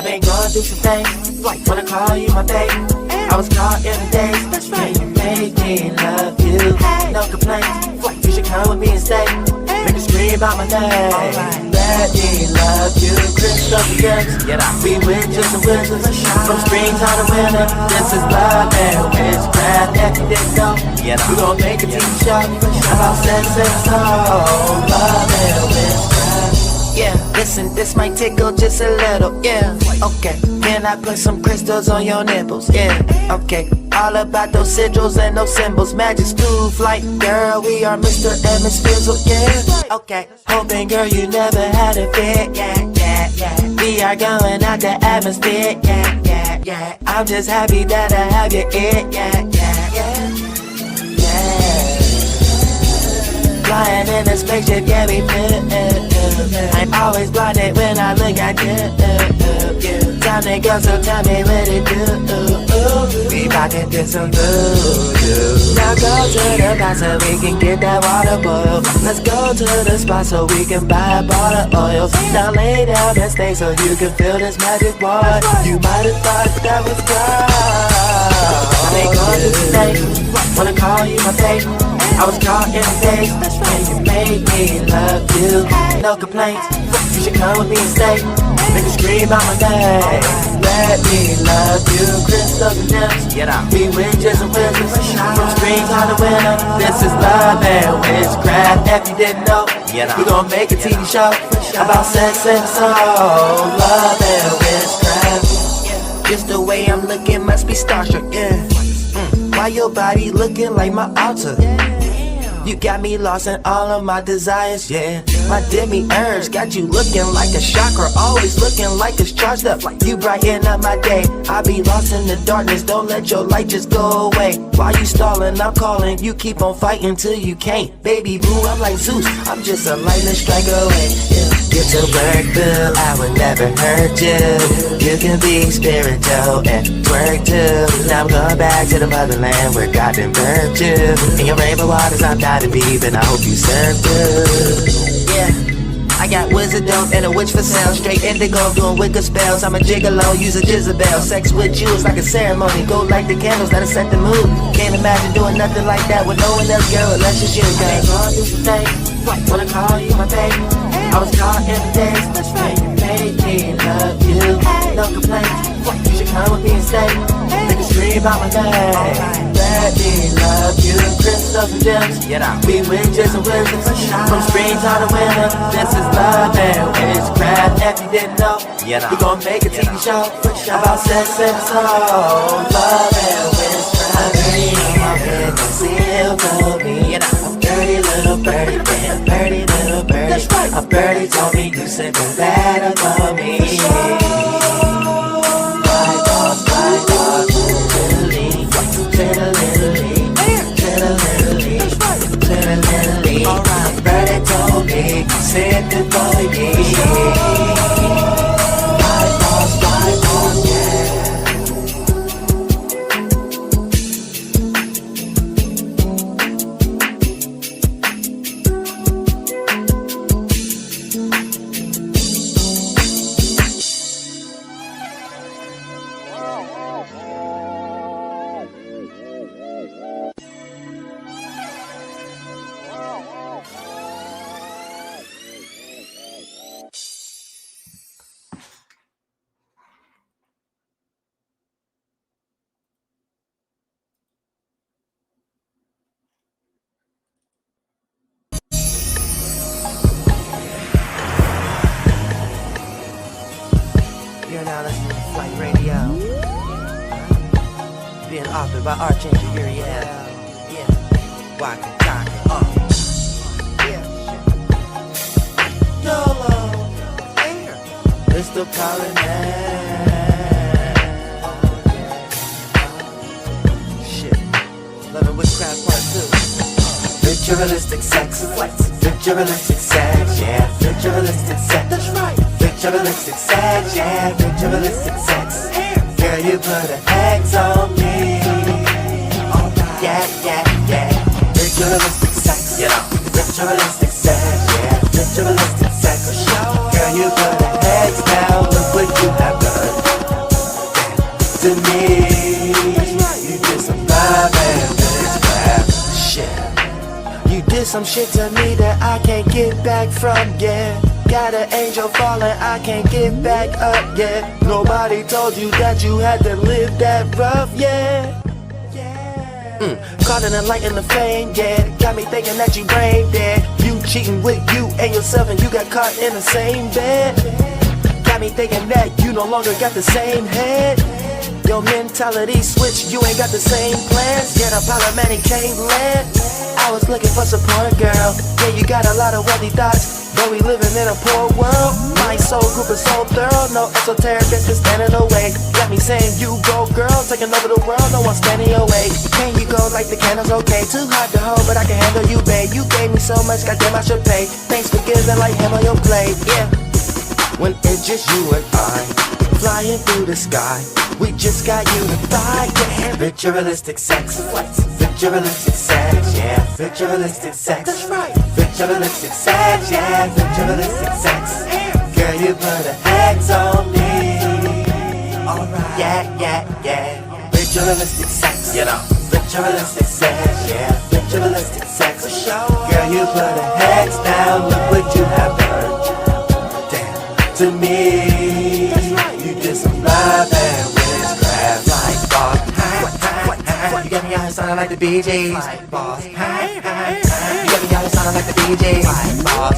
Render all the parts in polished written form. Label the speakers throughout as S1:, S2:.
S1: I've been going through some things, wanna call you my baby. I was caught in a daze, can you make me love you? No complaints, you should come with me and stay. Make me scream out my name. Let me love you, crystal gems. We witches and wizards, from springtime to winter. This is love and witchcraft. If you didn't know, we gon' make a TV show about sex and soul. Love and witchcraft. Yeah, listen, this might tickle just a little, yeah. Okay, can I put some crystals on your nipples? Yeah, okay. All about those sigils and those symbols. Magic school flight, girl, we are Mr. and Miss Fizzle, yeah. Okay, hoping, girl, you never had a fit, yeah. We are going out the atmosphere, yeah. I'm just happy that I have you in, yeah. Flying in a spaceship, yeah, we fit. I'm always blinded when I look at you. Time to go, so tell me what it do. We bout to do some voodoo. Now go to the bar so we can get that water boiled. Let's go to the spot so we can buy a bottle of oils. Now lay down and stay so you can feel this magic boy. You might have thought that was God. I ain't going to today, wanna call you my baby. I was caught in a daze, can you make me love you? No complaints, you should come with me and stay. Make me scream out my name. Let me love you, crystals and gems. We witches and wizards, from springtime to winter. This is love and witchcraft. If you didn't know, we gon' make a TV show about sex and soul. Love and witchcraft. Just the way I'm looking must be starstruck, yeah. Why your body looking like my altar? You got me lost in all of my desires, yeah. My demi-urge got you looking like a chakra, always looking like it's charged up. You brighten up my day. I be lost in the darkness, don't let your light just go away. While you stalling, I'm calling, you keep on fighting till you can't. Baby boo, I'm like Zeus, I'm just a lightning strike away, yeah. Get to work, boo, I would never hurt you. You can be spiritual and twerk too. Now I'm going back to the motherland where God done birthed you. In your rainbow waters, I'm not to be, but I hope you serve too. Yeah. I got wizard dope and a witch for sale. Straight indigo, doing wicked spells. I'm a gigolo, use a Jezebel. Sex with you is like a ceremony. Go light the candles that'll set the mood. Can't imagine doing nothing like that with no one else, girl, unless it's you, girl. I ain't gonna do some things, wanna call you my baby. I was caught in the days, can you make me love you? No complaints, you should come with me and stay. Make me scream out my name. Let me love you, crystals and gems. We witches and wizards, from springtime to winter. This is love and witchcraft. If you didn't know, we gon' make a TV show about sex and soul. Love and witchcraft. I'm dirty on my bed, don't seal told me. I'm dirty little birdie, damn dirty little birdie. A birdie told me you sippin' bad about me. White dog, alright, birdie told me, said the boy, yeah. White balls, yeah. You're now listening to Flight Radio. Being authored by Archangel Uriel. Yeah. Walking, talking, yeah. YOLO. It's the calling man. Shit. Love and Witchcraft Part 2. Ritualistic sex. Ritualistic sex, yeah. Ritualistic sex. That's right. Ritualistic sex, yeah, ritualistic sex. Girl, you put a X on me. Yeah. Ritualistic sex, ritualistic sex, yeah, ritualistic sex. Girl, you put a X down, look what you have done. some shit to me that I can't get back from, yeah. Got an angel falling, I can't get back up, yeah. Nobody told you that you had to live that rough, yeah. Caught in the light and the fame, yeah. Got me thinking that you brain dead. You cheating with you and yourself and you got caught in the same bed. Got me thinking that you no longer got the same head. Your mentality switched, you ain't got the same plans. Yet a Parliament can't land. I was looking for support, girl. Yeah, you got a lot of wealthy thoughts, but we living in a poor world. My soul group is so thorough, no esoteric business standing away. Got me saying you go, girl, taking over the world, no one standing your way. Can you go like the candles, okay? Too hard to hold, but I can handle you, babe. You gave me so much, goddamn I should pay. Thanks for giving like him on your plate, yeah. When it's just you and I, flying through the sky, we just got unified, yeah. Ritualistic sex, ritualistic sex, yeah. Ritualistic sex, that's right. Ritualistic sex, yeah. Ritualistic sex. Girl, you put a hex on me. Alright, yeah. Ritualistic sex, you know. Ritualistic sex, yeah. Ritualistic sex, for sure. Girl, you put a hex down. Look what you have done. Damn, to me, that's right. You did some love and witchcraft, like boss. You got me out here sounding like the Bee Gees, like boss. You got me out here sounding like the Bee Gees, like boss.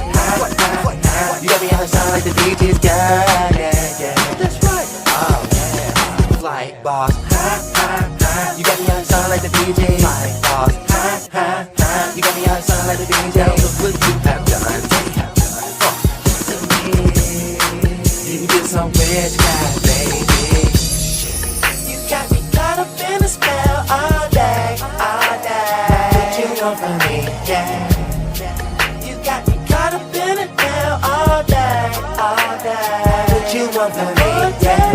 S1: You got me out here sounding like the Bee Gees, girl, yeah. That's right. Oh yeah, like boss. You got me out here sounding like the Bee Gees, like boss. You got me out here sounding like the Bee Gees. Look what you have done to me. You did some witchcraft, baby. You got me caught up in a spell all day. What you want from me, yeah. You got me caught up in a spell all day. What you want from me, yeah.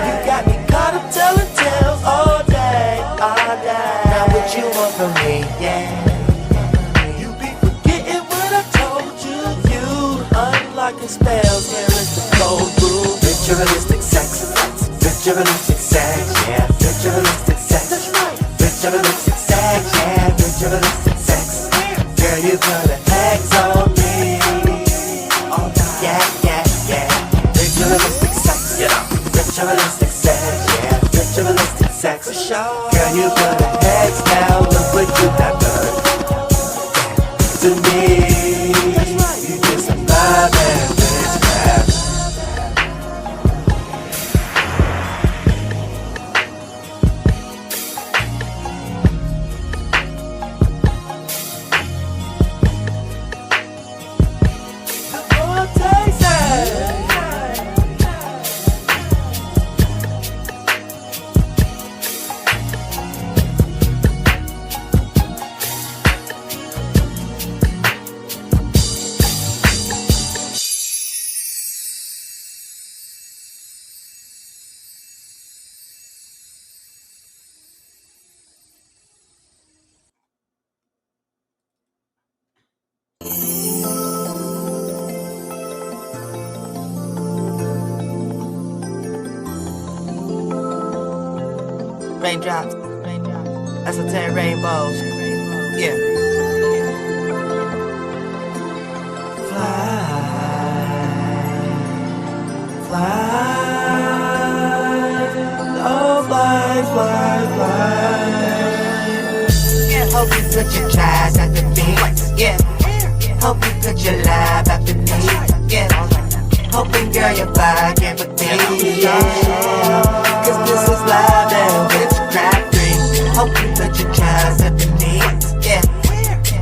S1: You got me caught up telling tales all day. Now what you want from me, yeah. You be forgetting what I told you. You unlocking spells, here is the cold rule. Ritualistic sex, ritualistic sex, yeah. Ritualistic sex, that's right. Ritualistic sex, yeah. Ritualistic sex. Girl, you put a hex on me. Yeah. Ritualistic sex, you know. Ritualistic sex, yeah. Ritualistic sex, for sure. Girl, you put a hex down. Look what you have done to me. That's right. You did some love and witchcraft. Raindrops, esoteric rainbows, yeah. Fly, oh fly. Yeah, hope you put your tries at the beat, yeah. Hope you put your life at the knee, yeah. Hoping girl you're vibing with me, yeah. Cause this is love and witchcraft dream. Hope you put your tries at the knee, yeah.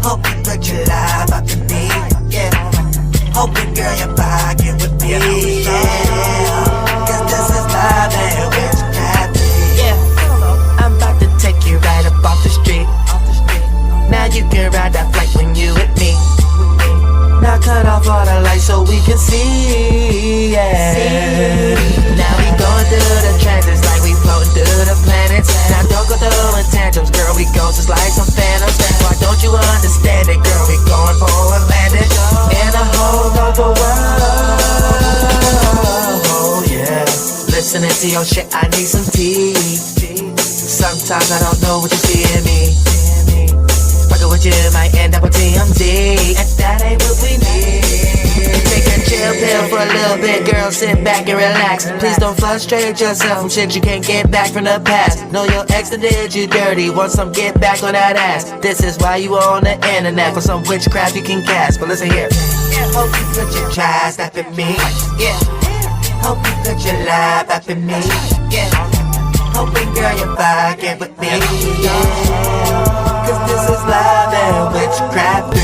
S1: Hope you put your life at the knee, yeah. Hoping girl you're vibing with me, yeah. Cause this is love and witchcraft dream, yeah. I'm about to take you right up off the street. Now you can ride that flight when you with me. Now cut off all the lights so we can see, yeah. Now we going through the transits like we floating through the planets. Now don't go throwing tantrums, girl, we ghosts just like some phantoms. Why don't you understand it, girl, we going for a landing in a whole other world, oh yeah. Listening to your shit, I need some tea. Sometimes I don't know what you see in me. with you might end up with TMZ, and that ain't what we need. Take a chill pill for a little bit, girl, sit back and relax. Please don't frustrate yourself from shit you can't get back from the past. Know your ex that did you dirty, want some get back on that ass. This is why you on the internet for some witchcraft you can cast. But listen here, hope you put your trust up in me, yeah. Hope you put your love up in me, yeah. Hoping girl you fucking with me, yeah. Cause this is love and witchcraft 3.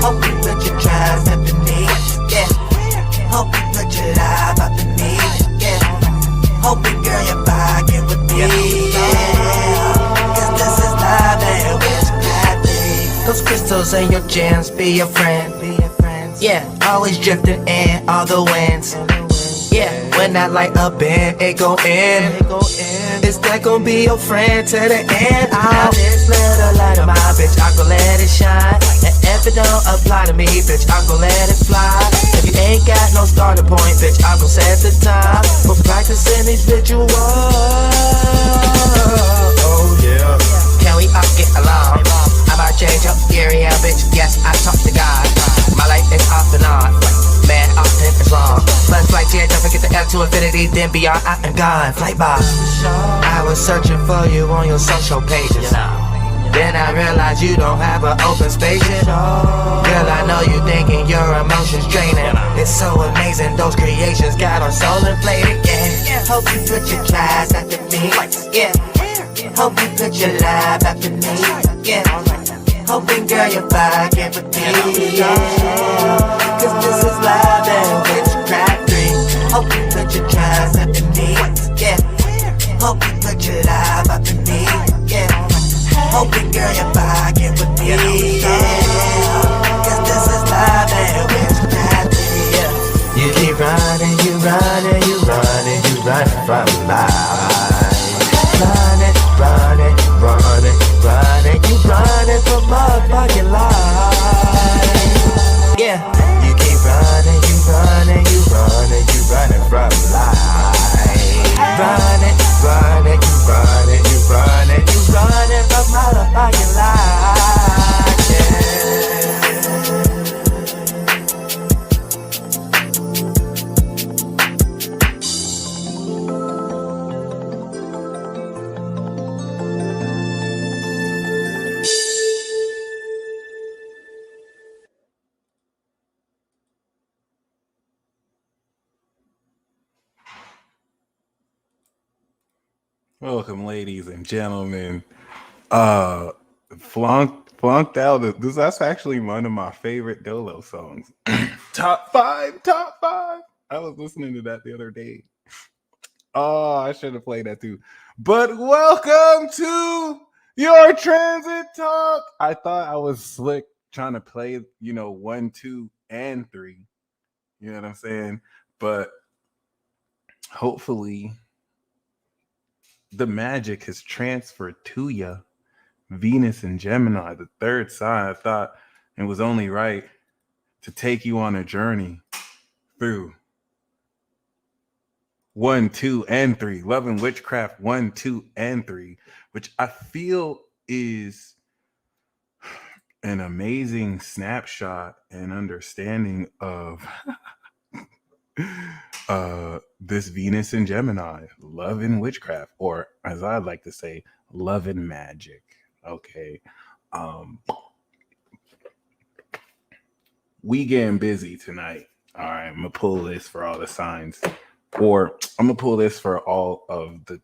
S1: Hope you put your trust up in me, yeah. Hope you put your love up in me, yeah. Hoping girl you fucking with me, yeah. Cause this is love and witchcraft 3. Those crystals and your gems be your friend, yeah. Always drifting in all the winds, yeah. When I light up in, it gon' end. Is that gon' be your friend to the end? Now this little light of my bitch, I gon' let it shine. And if it don't apply to me, bitch, I gon' let it fly. If you ain't got no starting point, bitch, I gon' set the time for practicing these rituals. Oh yeah. Can we all get along? I might change up area, bitch. Yes, I talk to God. My life is off and on, man, often is long. But flight here, don't forget the F to infinity, then beyond, I am gone. Flight boss. I was searching for you on your social pages. Then I realized you don't have an open spaceship. Girl, I know you thinking your emotions draining. It's so amazing, those creations got our soul inflated, yeah. Hope you put your trust after me, yeah. Hope you put your love after me, yeah. Hoping girl you're fucking with me, yeah. Cause this is love and witchcraft 3. Hope you put your trust up in me, yeah. Hope you put your love up in me, yeah. Hoping girl you're fucking with me, yeah. Cause this is love and witchcraft 3, yeah. You keep running, you running, you running, you running from life. Running, running, running, running, you running from motherfucking life. Yeah, you keep running, you running, you running, you running from life. Running, running, you running, you running, you running from motherfucking life. Yeah.
S2: Welcome, ladies and gentlemen. Flunked out. That's actually one of my favorite Dolo songs. Top five. I was listening to that the other day. Oh, I should have played that too. But welcome to your transit talk. I thought I was slick trying to play, 1, 2, and 3. You know what I'm saying? But hopefully the magic has transferred to you. Venus and Gemini, the third sign. I thought it was only right to take you on a journey through 1, 2, and 3. Love and Witchcraft 1, 2, and 3, which I feel is an amazing snapshot and understanding of this Venus and Gemini, love and witchcraft, or as I like to say, love and magic. Okay. We getting busy tonight. All right, I'm gonna pull this for all the signs, or I'm gonna pull this for all of the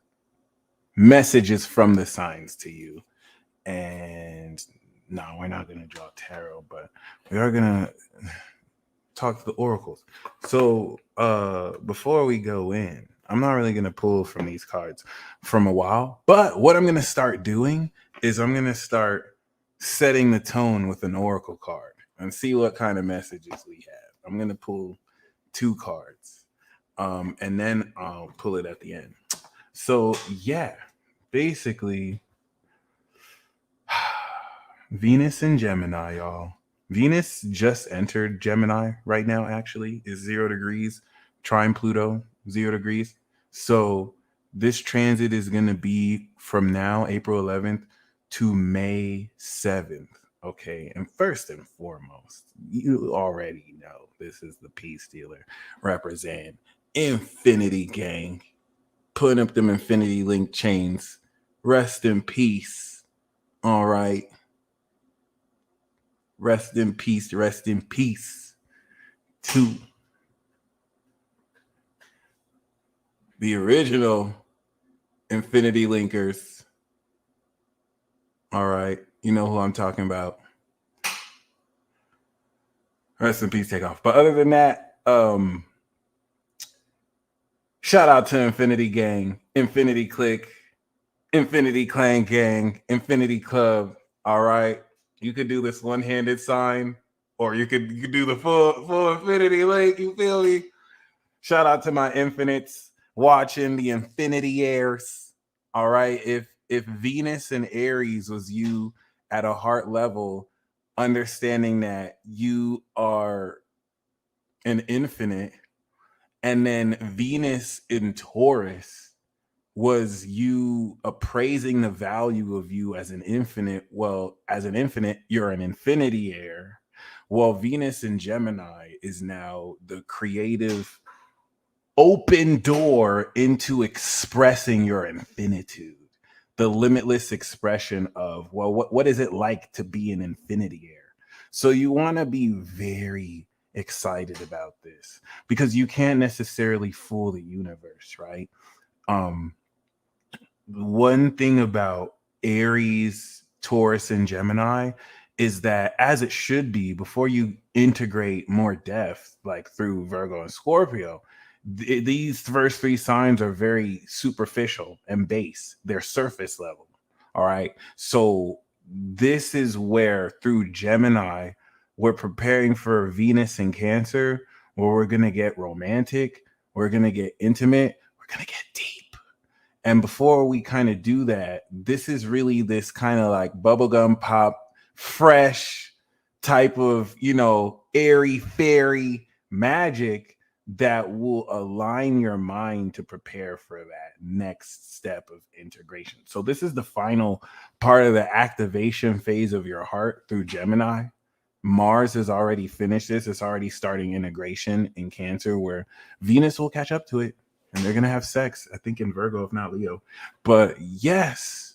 S2: messages from the signs to you. And no, we're not gonna draw tarot, but we are gonna talk to the oracles. So before we go in, I'm not really gonna pull from these cards from a while, but what I'm gonna start doing is I'm gonna start setting the tone with an oracle card and see what kind of messages we have. I'm gonna pull 2 cards, and then I'll pull it at the end. So yeah, basically, Venus and Gemini, y'all. Venus just entered Gemini right now, actually, is 0 degrees, trine Pluto, 0 degrees. So this transit is going to be from now, April 11th, to May 7th. Okay, and first and foremost, you already know this is the peace dealer represent Infinity Gang. Putting up them Infinity Link chains. Rest in peace. All right. Rest in peace. Rest in peace to the original Infinity Linkers. All right. You know who I'm talking about. Rest in peace, take off. But other than that, shout out to Infinity Gang, Infinity Click, Infinity Clan Gang, Infinity Club. All right. You could do this one-handed sign, or you could do the full Infinity Link. You feel me? Shout out to my infinites watching the Infinity Airs. All right. If Venus and Aries was you at a heart level, understanding that you are an infinite, and then Venus in Taurus was you appraising the value of you as an infinite. Well, as an infinite, you're an infinity heir. Well, Venus in Gemini is now the creative open door into expressing your infinitude, the limitless expression of, well, what is it like to be an infinity heir? So you want to be very excited about this, because you can't necessarily fool the universe, right? One thing about Aries, Taurus, and Gemini is that, as it should be, before you integrate more depth, like through Virgo and Scorpio, these first three signs are very superficial and base. They're surface level. All right. So this is where, through Gemini, we're preparing for Venus and Cancer, where we're going to get romantic, we're going to get intimate, we're going to get deep. And before we kind of do that, this is really this kind of like bubblegum pop, fresh type of, airy fairy magic that will align your mind to prepare for that next step of integration. So this is the final part of the activation phase of your heart through Gemini. Mars has already finished this. It's already starting integration in Cancer, where Venus will catch up to it. And they're going to have sex, I think, in Virgo, if not Leo. But yes.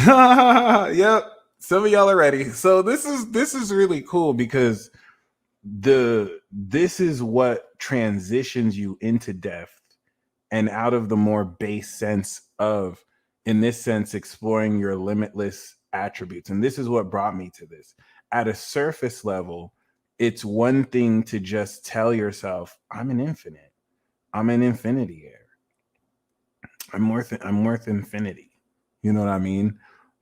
S2: Yep. Some of y'all are ready. So this is really cool, because this is what transitions you into depth and out of the more base sense of, in this sense, exploring your limitless attributes. And this is what brought me to this. At a surface level, it's one thing to just tell yourself, I'm an infinite. I'm an infinity heir. I'm worth infinity. You know what I mean?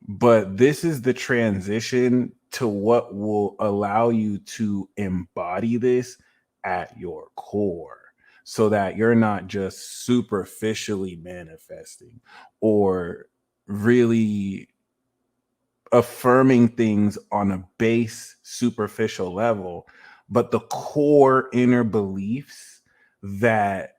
S2: But this is the transition to what will allow you to embody this at your core, so that you're not just superficially manifesting or really affirming things on a base superficial level, but the core inner beliefs that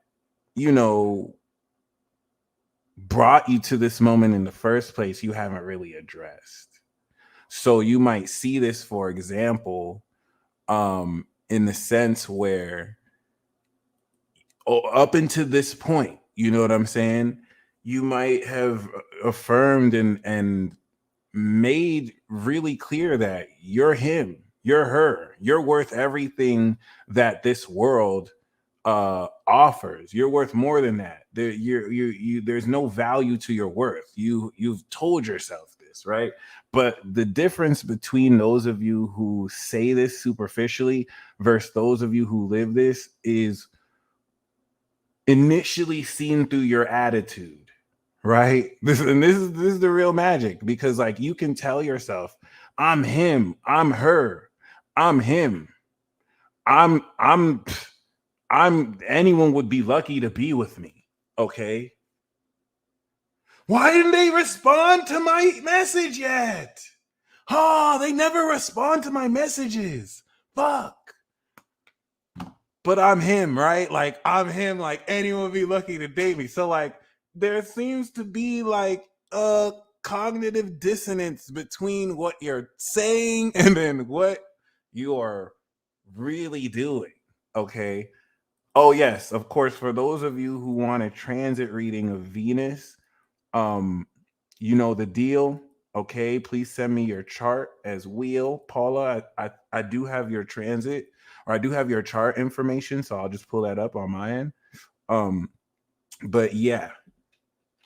S2: brought you to this moment in the first place, you haven't really addressed. So you might see this, for example, in the sense where, up until this point, you know what I'm saying, you might have affirmed and made really clear that you're him, you're her, you're worth everything that this world offers. You're worth more than that. There's no value to your worth. You've told yourself this, right? But the difference between those of you who say this superficially versus those of you who live this is initially seen through your attitude. Right. This is the real magic, because like, you can tell yourself, I'm him, I'm her, I'm him, I'm anyone would be lucky to be with me. Okay. Why didn't they respond to my message yet? Oh, they never respond to my messages. Fuck. But I'm him, right? Like, I'm him, like anyone would be lucky to date me. So like, there seems to be like a cognitive dissonance between what you're saying and then what you are really doing. Okay. Oh yes, of course. For those of you who want a transit reading of Venus, um, you know the deal. Okay, please send me your chart as well, Paula. I do have your transit, or I do have your chart information, so I'll just pull that up on my end. Um, but yeah,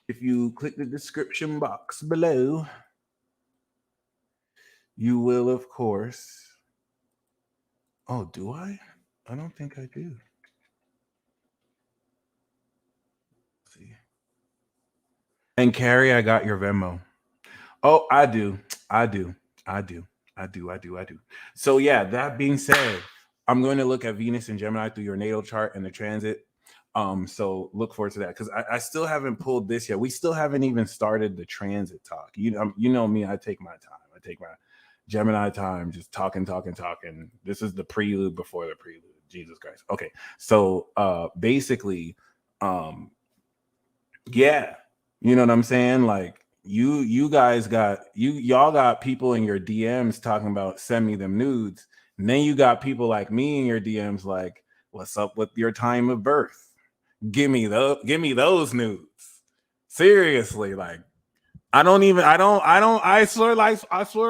S2: if you click the description box below, you will, of course. Oh, do I? I don't think I do. Let's see. And Carrie, I got your Venmo. Oh, I do. I do. I do. I do. I do. I do. So yeah, that being said, I'm going to look at Venus and Gemini through your natal chart and the transit. So look forward to that because I still haven't pulled this yet. We still haven't even started the transit talk. You know me, I take my time. I take my Gemini time, just talking. This is the prelude before the prelude. Jesus Christ. Okay. So basically, yeah, you know what I'm saying? Like you guys got y'all got people in your DMs talking about send me them nudes. And then you got people like me in your DMs like, what's up with your time of birth? Give me those nudes. Seriously, like I swear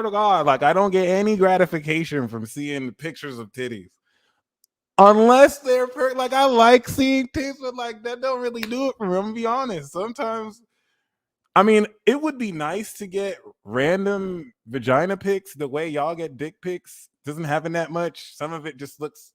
S2: to God, like I don't get any gratification from seeing pictures of titties. Unless they're like I like seeing titties, but like that don't really do it for me. I'm gonna be honest. Sometimes I mean, it would be nice to get random vagina pics the way y'all get dick pics. Doesn't happen that much. Some of it just looks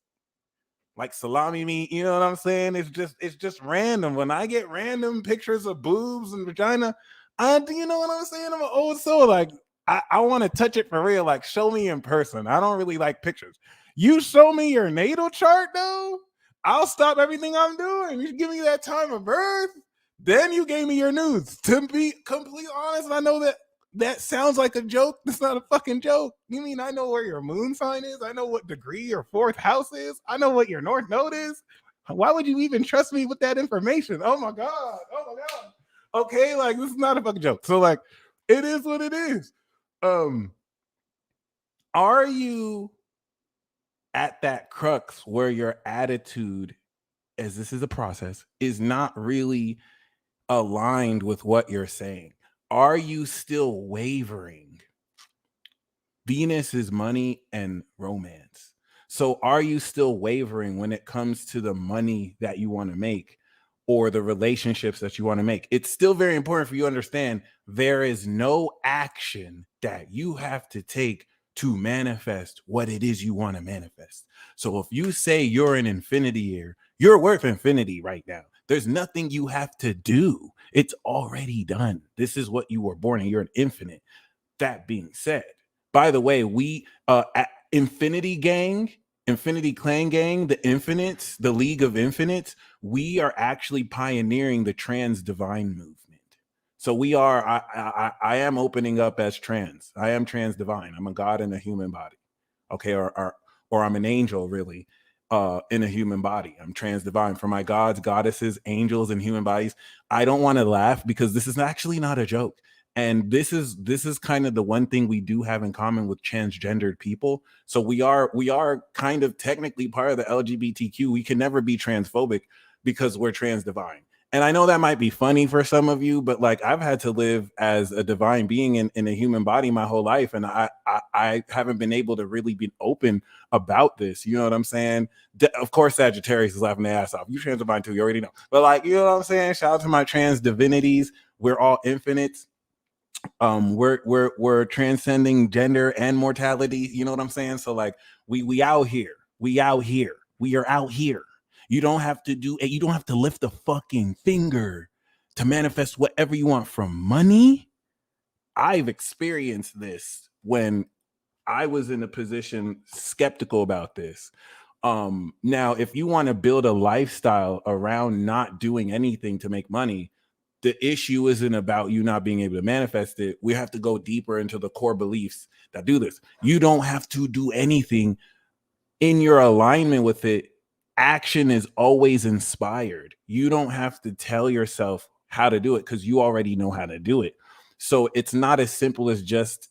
S2: like salami meat. You know what I'm saying? It's just random. When I get random pictures of boobs and vagina, you know what I'm saying? I'm an old soul. Like I want to touch it for real. Like show me in person. I don't really like pictures. You show me your natal chart though, I'll stop everything I'm doing. You give me that time of birth. Then you gave me your news. To be completely honest, I know that sounds like a joke. It's not a fucking joke. You mean I know where your moon sign is? I know what degree your fourth house is? I know what your north node is? Why would you even trust me with that information? Oh my God. Oh my God. Okay, like this is not a fucking joke. So like it is what it is. Are you at that crux where your attitude, as this is a process, is not really aligned with what you're saying? Are you still wavering? Venus is money and romance. So are you still wavering when it comes to the money that you want to make or the relationships that you want to make? It's still very important for you to understand there is no action that you have to take to manifest what it is you want to manifest. So if you say you're an infinity year, you're worth infinity right now. There's nothing you have to do. It's already done. This is what you were born in. You're an infinite. That being said, by the way, we at Infinity Gang, Infinity Clan Gang, the Infinites, the League of Infinites, we are actually pioneering the trans divine movement. So we are. I am opening up as trans. I am trans divine. I'm a god in a human body. Okay, or I'm an angel really in a human body. I'm trans divine. For my gods, goddesses, angels, and human bodies, I don't want to laugh because this is actually not a joke. And this is kind of the one thing we do have in common with transgendered people. So we are kind of technically part of the LGBTQ. We can never be transphobic because we're trans divine. And I know that might be funny for some of you, but like I've had to live as a divine being in a human body my whole life. And I haven't been able to really be open about this. You know what I'm saying? Of course, Sagittarius is laughing their ass off. You trans divine too, you already know. But like, you know what I'm saying? Shout out to my trans divinities. We're all infinites. We're transcending gender and mortality. You know what I'm saying? So like we out here. We are out here. You don't have to lift a fucking finger to manifest whatever you want from money. I've experienced this when I was in a position skeptical about this. Now, if you want to build a lifestyle around not doing anything to make money, the issue isn't about you not being able to manifest it. We have to go deeper into the core beliefs that do this. You don't have to do anything in your alignment with it. Action is always inspired. You don't have to tell yourself how to do it because you already know how to do it. So it's not as simple as just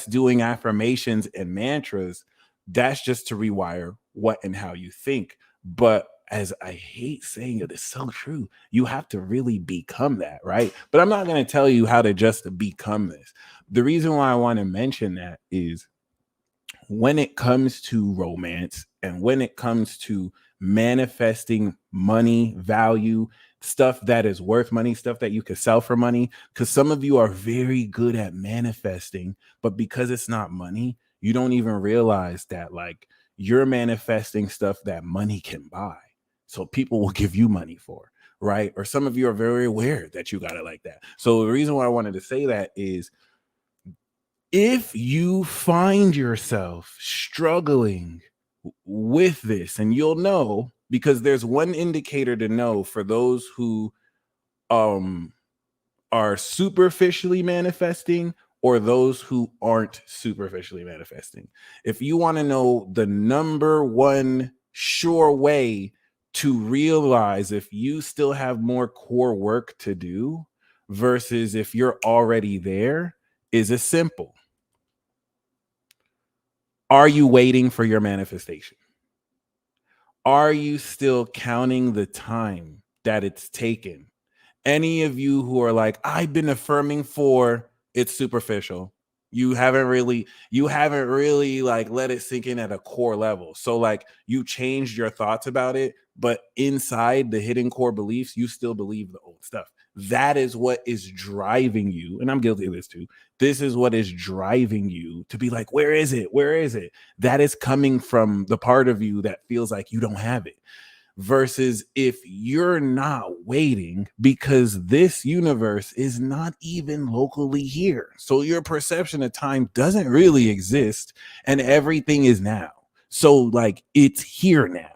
S2: doing affirmations and mantras. That's just to rewire what and how you think. But as I hate saying it, it's so true. You have to really become that, right? But I'm not going to tell you how to just become this. The reason why I want to mention that is when it comes to romance and when it comes to manifesting money, value, stuff that is worth money, stuff that you can sell for money, because some of you are very good at manifesting, but because it's not money, you don't even realize that like you're manifesting stuff that money can buy. So people will give you money for, right? Or some of you are very aware that you got it like that. So the reason why I wanted to say that is if you find yourself struggling with this, and you'll know because there's one indicator to know for those who um are superficially manifesting or those who aren't superficially manifesting. If you want to know the number one sure way to realize if you still have more core work to do versus if you're already there, is a simple. Are you waiting for your manifestation? Are you still counting the time that it's taken? Any of you who are like, I've been affirming for, it's superficial. You haven't really like let it sink in at a core level. So like you changed your thoughts about it, but inside the hidden core beliefs, you still believe the old stuff. That is what is driving you. And I'm guilty of this too. This is what is driving you to be like, where is it? Where is it? That is coming from the part of you that feels like you don't have it versus if you're not waiting because this universe is not even locally here. So your perception of time doesn't really exist and everything is now. So like it's here now.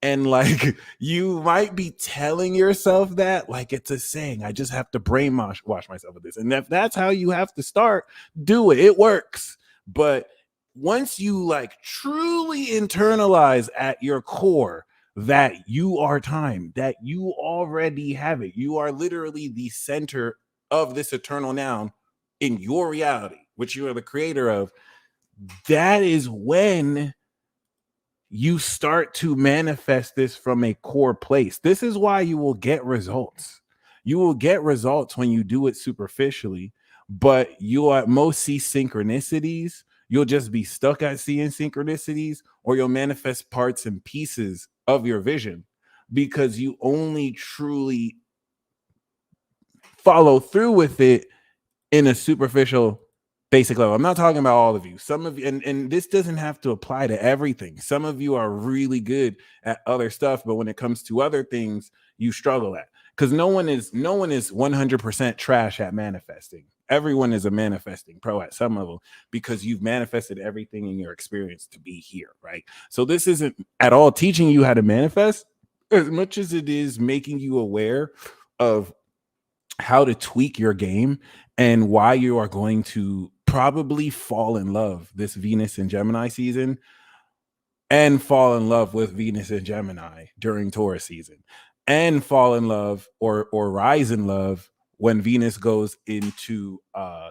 S2: And like you might be telling yourself that like it's a saying, I just have to brainwash myself with this. And if that's how you have to start, do it. It works. But once you like truly internalize at your core that you are time, that you already have it. You are literally the center of this eternal noun in your reality, which you are the creator of. That is when you start to manifest this from a core place. This is why you will get results. You will get results when you do it superficially, but you'll at most see synchronicities. You'll just be stuck at seeing synchronicities, or you'll manifest parts and pieces of your vision because you only truly follow through with it in a superficial basic level. I'm not talking about all of you. Some of you, and this doesn't have to apply to everything. Some of you are really good at other stuff, but when it comes to other things, you struggle at because no one is 100% trash at manifesting. Everyone is a manifesting pro at some level because you've manifested everything in your experience to be here, right? So this isn't at all teaching you how to manifest as much as it is making you aware of how to tweak your game and why you are going to probably fall in love this Venus and Gemini season and fall in love with Venus and Gemini during Taurus season and fall in love or rise in love when Venus goes into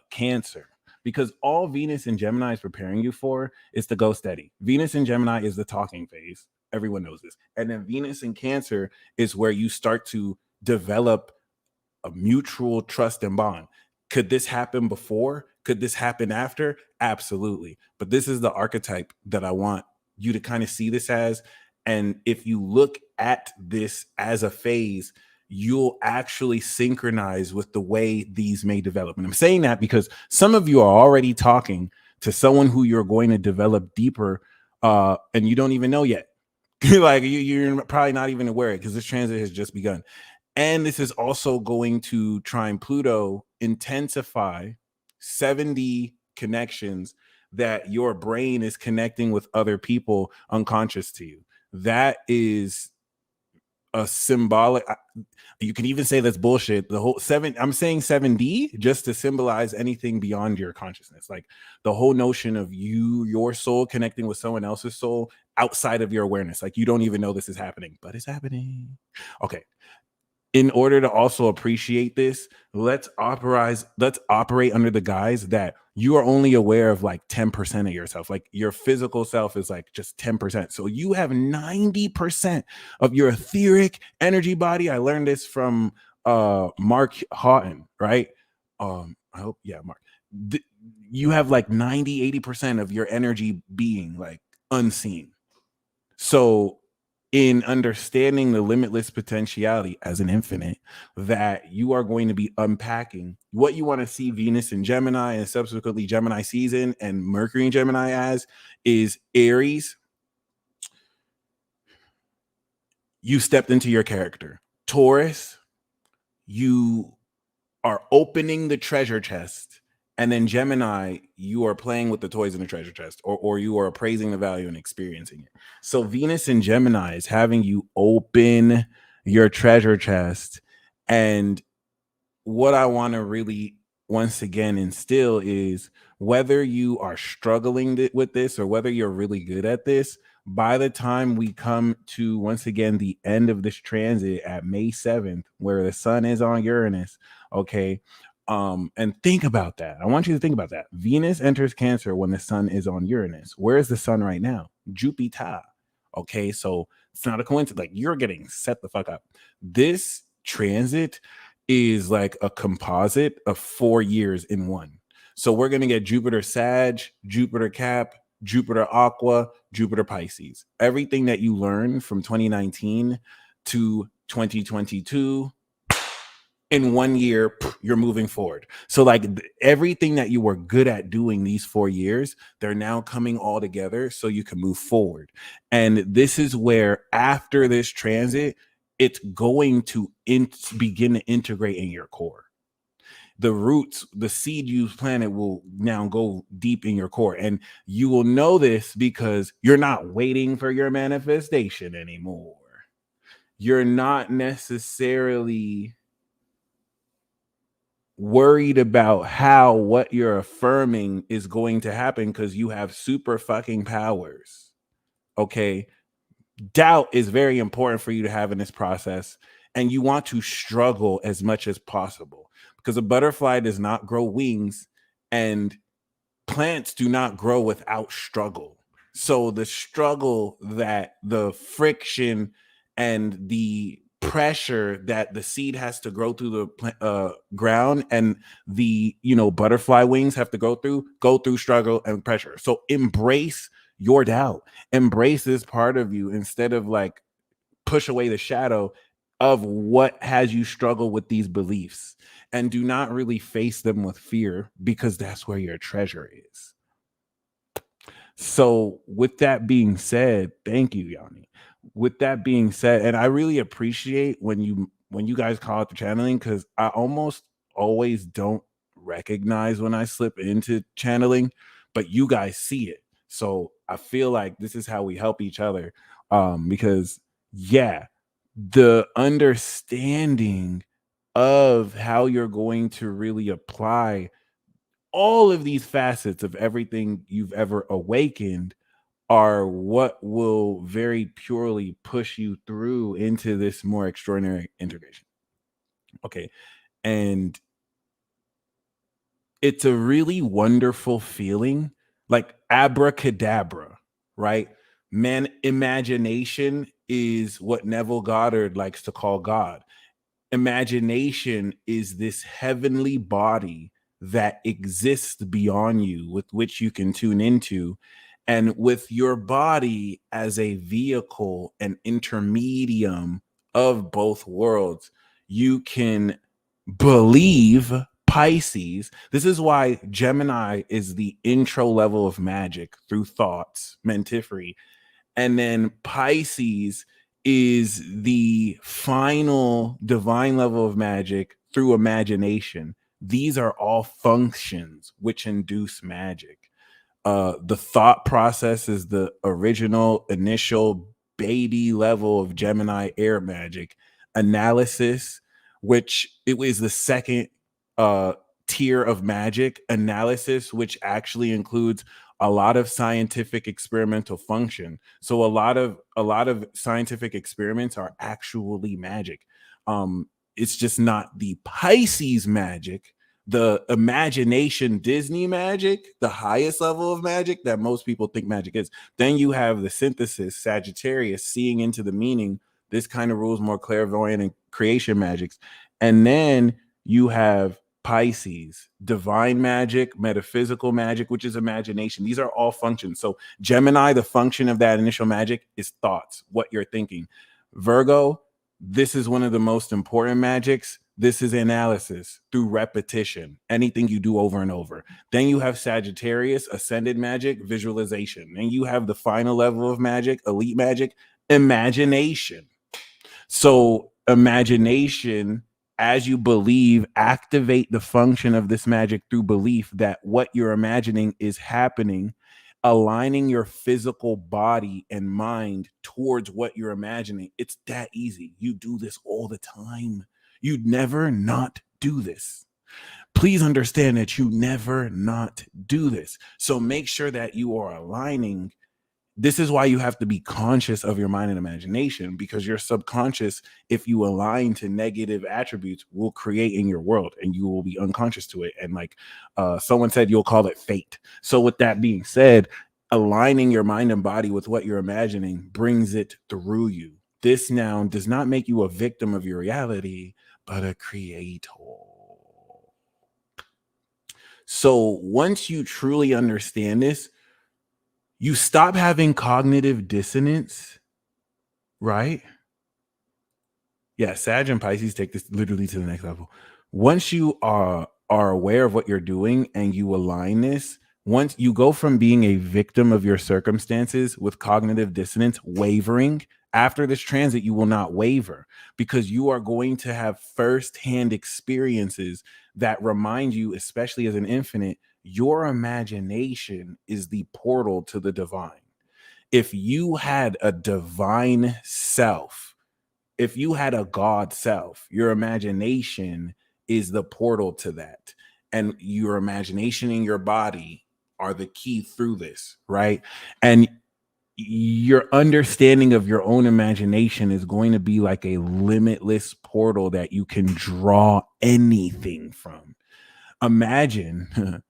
S2: Cancer, because all Venus and Gemini is preparing you for is to go steady. Venus and Gemini is the talking phase. Everyone knows this. And then Venus and Cancer is where you start to develop a mutual trust and bond. Could this happen before? Could this happen after? Absolutely. But this is the archetype that I want you to kind of see this as. And if you look at this as a phase, you'll actually synchronize with the way these may develop. And I'm saying that because some of you are already talking to someone who you're going to develop deeper, and you don't even know yet. Like you're probably not even aware because this transit has just begun. And this is also going to trine Pluto intensify 70 connections that your brain is connecting with other people unconscious to you. That is a symbolic. You can even say that's bullshit. The whole I'm saying 7D just to symbolize anything beyond your consciousness. Like the whole notion of your soul connecting with someone else's soul outside of your awareness. Like you don't even know this is happening, but it's happening. Okay. in order to also appreciate this, let's operate under the guise that you are only aware of like 10% of yourself. Like your physical self is like just 10%. So you have 90% of your etheric energy body. I learned this from Mark Houghton, right? I hope, yeah, Mark. You have like 90, 80% of your energy being like unseen. So, in understanding the limitless potentiality as an infinite, that you are going to be unpacking what you want to see Venus in Gemini and subsequently Gemini season and Mercury in Gemini as is Aries. You stepped into your character. Taurus, you are opening the treasure chest. And then Gemini, you are playing with the toys in the treasure chest, or you are appraising the value and experiencing it. So Venus in Gemini is having you open your treasure chest. And what I want to really once again instill is whether you are struggling with this or whether you're really good at this, by the time we come to once again the end of this transit at May 7th, where the sun is on Uranus, okay. And think about that. I want you to think about that. Venus enters Cancer when the sun is on Uranus. Where is the sun right now? Jupiter. Okay, so it's not a coincidence. Like you're getting set the fuck up. This transit is like a composite of 4 years in one. So we're going to get Jupiter Sag, Jupiter Cap, Jupiter Aqua, Jupiter Pisces. Everything that you learned from 2019 to 2022 in 1 year, you're moving forward. So like everything that you were good at doing these 4 years, they're now coming all together so you can move forward. And this is where after this transit, it's going to begin to integrate in your core. The roots, the seed you planted will now go deep in your core. And you will know this because you're not waiting for your manifestation anymore. You're not necessarily worried about how what you're affirming is going to happen because you have super fucking powers. Okay. Doubt is very important for you to have in this process, and you want to struggle as much as possible because a butterfly does not grow wings and plants do not grow without struggle. So the struggle, that the friction and the pressure that the seed has to grow through the ground, and the butterfly wings have to go through struggle and pressure. So embrace your doubt, embrace this part of you instead of like push away the shadow of what has you struggle with these beliefs, and do not really face them with fear because that's where your treasure is. So with that being said, thank you, Yanni. With that being said, and I really appreciate when you guys call it the channeling, because I almost always don't recognize when I slip into channeling, but you guys see it. So I feel like this is how we help each other. Because yeah, the understanding of how you're going to really apply all of these facets of everything you've ever awakened are what will very purely push you through into this more extraordinary integration. Okay. And it's a really wonderful feeling, like abracadabra, right? Man, imagination is what Neville Goddard likes to call God. Imagination is this heavenly body that exists beyond you, with which you can tune into. And with your body as a vehicle and intermedium of both worlds, you can believe Pisces. This is why Gemini is the intro level of magic through thoughts, Mentifery. And then Pisces is the final divine level of magic through imagination. These are all functions which induce magic. The thought process is the original initial baby level of Gemini air magic. Analysis, which it was the second tier of magic. Analysis, which actually includes a lot of scientific experimental function. So a lot of scientific experiments are actually magic. It's just not the Pisces magic, the imagination Disney magic, the highest level of magic that most people think magic is. Then you have the synthesis, Sagittarius, seeing into the meaning. This kind of rules more clairvoyant and creation magics. And then you have Pisces, divine magic, metaphysical magic, which is imagination. These are all functions. So Gemini, the function of that initial magic is thoughts, what you're thinking. Virgo, this is one of the most important magics. This is analysis through repetition, anything you do over and over. Then you have Sagittarius, ascended magic, visualization. Then you have the final level of magic, elite magic, imagination. So imagination, as you believe, activate the function of this magic through belief that what you're imagining is happening, aligning your physical body and mind towards what you're imagining. It's that easy. You do this all the time. You'd never not do this. Please understand that you never not do this. So make sure that you are aligning. This is why you have to be conscious of your mind and imagination, because your subconscious, if you align to negative attributes, will create in your world and you will be unconscious to it. And like someone said, you'll call it fate. So with that being said, aligning your mind and body with what you're imagining brings it through you. This now does not make you a victim of your reality, but a creator. So once you truly understand this, you stop having cognitive dissonance, right? Yeah, Sag and Pisces take this literally to the next level. Once you are aware of what you're doing and you align this, once you go from being a victim of your circumstances with cognitive dissonance, wavering, after this transit, you will not waver because you are going to have firsthand experiences that remind you, especially as an infinite, your imagination is the portal to the divine. If you had a divine self, if you had a God self, your imagination is the portal to that. And your imagination and your body are the key through this, right? And your understanding of your own imagination is going to be like a limitless portal that you can draw anything from. Imagine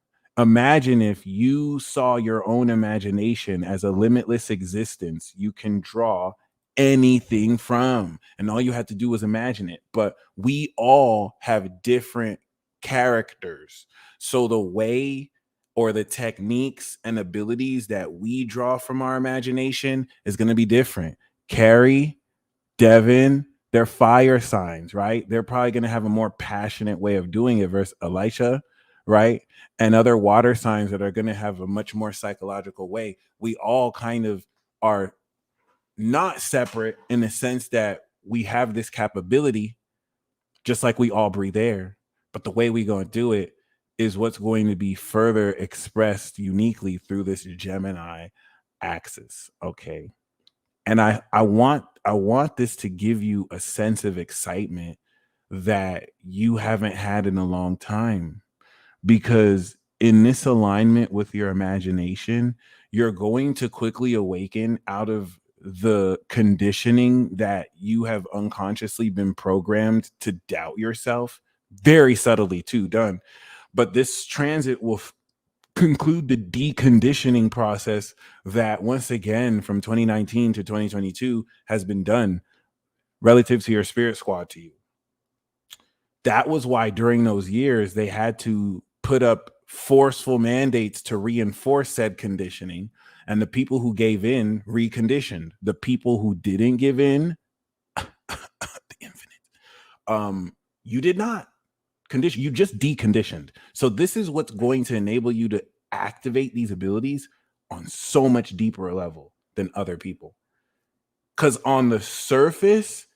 S2: if you saw your own imagination as a limitless existence you can draw anything from, and all you have to do is imagine it. But we all have different characters, so the way or the techniques and abilities that we draw from our imagination is going to be different. Carrie, Devin, they're fire signs, right? They're probably going to have a more passionate way of doing it versus Elisha, right? And other water signs that are going to have a much more psychological way. We all kind of are not separate in the sense that we have this capability, just like we all breathe air. But the way we going to do it is what's going to be further expressed uniquely through this Gemini axis. Okay. And I want this to give you a sense of excitement that you haven't had in a long time, because in this alignment with your imagination, you're going to quickly awaken out of the conditioning that you have unconsciously been programmed to doubt yourself, very subtly too done. But this transit will conclude the deconditioning process that once again from 2019 to 2022 has been done relative to your spirit squad to you. That was why during those years they had to put up forceful mandates to reinforce said conditioning, and the people who gave in reconditioned. The people who didn't give in, the infinite, you did not condition, you just deconditioned. So this is what's going to enable you to activate these abilities on so much deeper level than other people. Because on the surface,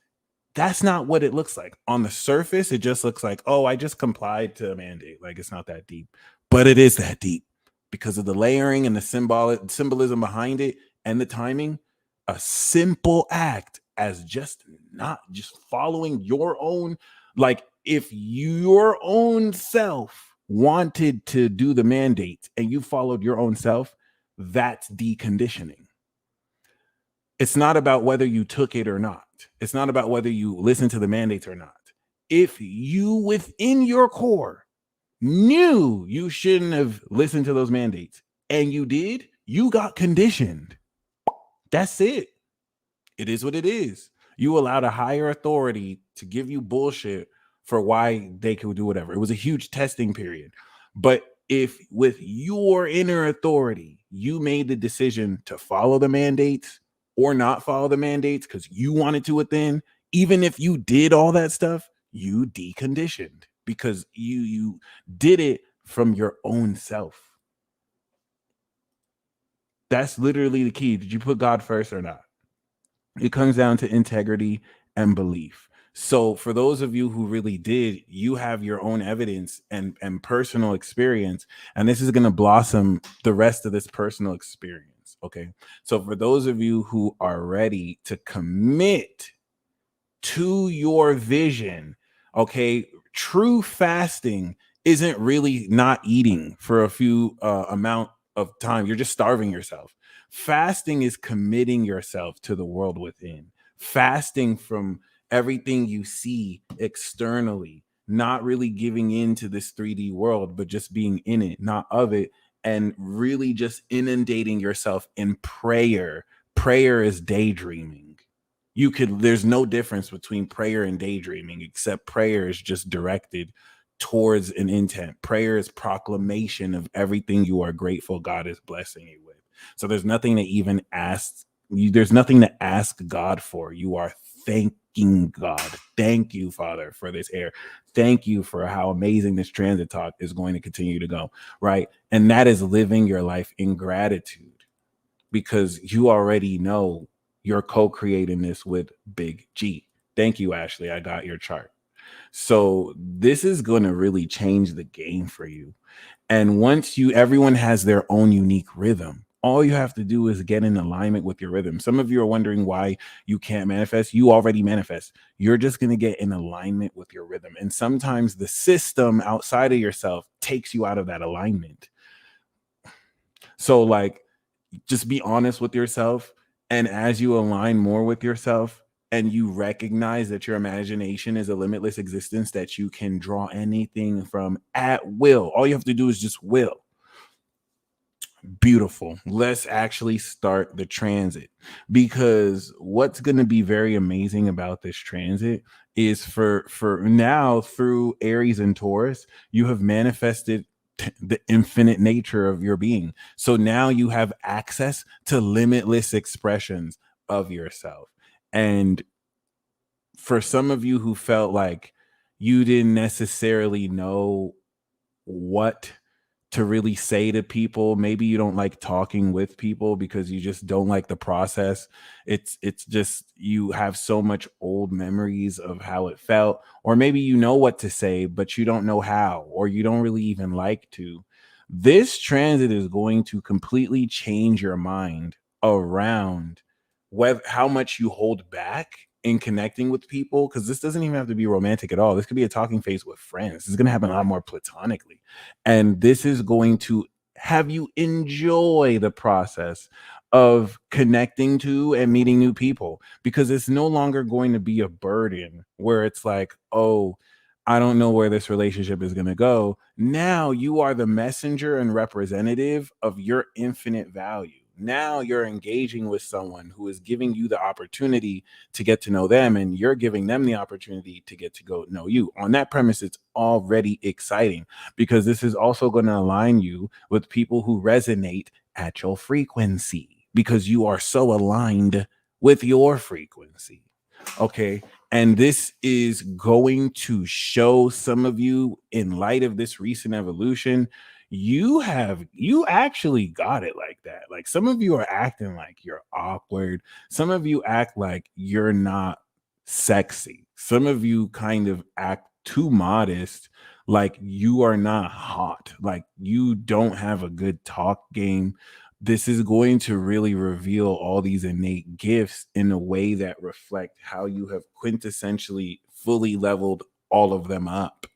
S2: that's not what it looks like. On the surface, it just looks like, oh, I just complied to a mandate. Like, it's not that deep, but it is that deep because of the layering and the symbolism behind it and the timing. A simple act as just not just following your own, like if your own self wanted to do the mandate and you followed your own self, that's deconditioning. It's not about whether you took it or not. It's not about whether you listen to the mandates or not. if you within your core knew you shouldn't have listened to those mandates and you did, you got conditioned. That's it. It is what it is. You allowed a higher authority to give you bullshit for why they could do whatever. It was a huge testing period. But if with your inner authority, you made the decision to follow the mandates or not follow the mandates because you wanted to within, even if you did all that stuff, you deconditioned because you did it from your own self. That's literally the key. Did you put God first or not? It comes down to integrity and belief. So for those of you who really did, you have your own evidence and personal experience, and this is going to blossom the rest of this personal experience. Okay. So for those of you who are ready to commit to your vision, okay, true fasting isn't really not eating for a few amount of time. You're just starving yourself. Fasting is committing yourself to the world within. Fasting from everything you see externally, not really giving in to this 3D world, but just being in it, not of it, and really just inundating yourself in prayer. Prayer is daydreaming. There's no difference between prayer and daydreaming, except prayer is just directed towards an intent. Prayer is proclamation of everything you are grateful God is blessing you with. So there's nothing to even ask you, there's nothing to ask God for. You are thanking God. Thank you, Father, for this air. Thank you for how amazing this transit talk is going to continue to go, right? And that is living your life in gratitude because you already know you're co-creating this with Big G. Thank you, Ashley. I got your chart. So this is going to really change the game for you. And once everyone has their own unique rhythm. All you have to do is get in alignment with your rhythm. Some of you are wondering why you can't manifest. You already manifest. You're just going to get in alignment with your rhythm. And sometimes the system outside of yourself takes you out of that alignment. So like, just be honest with yourself. And as you align more with yourself and you recognize that your imagination is a limitless existence that you can draw anything from at will, all you have to do is just will. Beautiful. Let's actually start the transit, because what's going to be very amazing about this transit is for now, through Aries and Taurus, you have manifested the infinite nature of your being. So now you have access to limitless expressions of yourself. And for some of you who felt like you didn't necessarily know what to really say to people, maybe you don't like talking with people because you just don't like the process. It's just you have so much old memories of how it felt, or maybe you know what to say but you don't know how, or you don't really even like to. This transit is going to completely change your mind around how much you hold back in connecting with people, because this doesn't even have to be romantic at all. This could be a talking phase with friends. This is going to happen a lot more platonically. And this is going to have you enjoy the process of connecting to and meeting new people, because it's no longer going to be a burden where it's like, oh, I don't know where this relationship is going to go. Now you are the messenger and representative of your infinite value. Now you're engaging with someone who is giving you the opportunity to get to know them, and you're giving them the opportunity to get to go know you. On that premise, it's already exciting, because this is also going to align you with people who resonate at your frequency, because you are so aligned with your frequency. Okay. And this is going to show some of you, in light of this recent evolution, you actually got it like that. Like, some of you are acting like you're awkward. Some of you act like you're not sexy. Some of you kind of act too modest, like you are not hot, like you don't have a good talk game. This is going to really reveal all these innate gifts in a way that reflect how you have quintessentially fully leveled all of them up.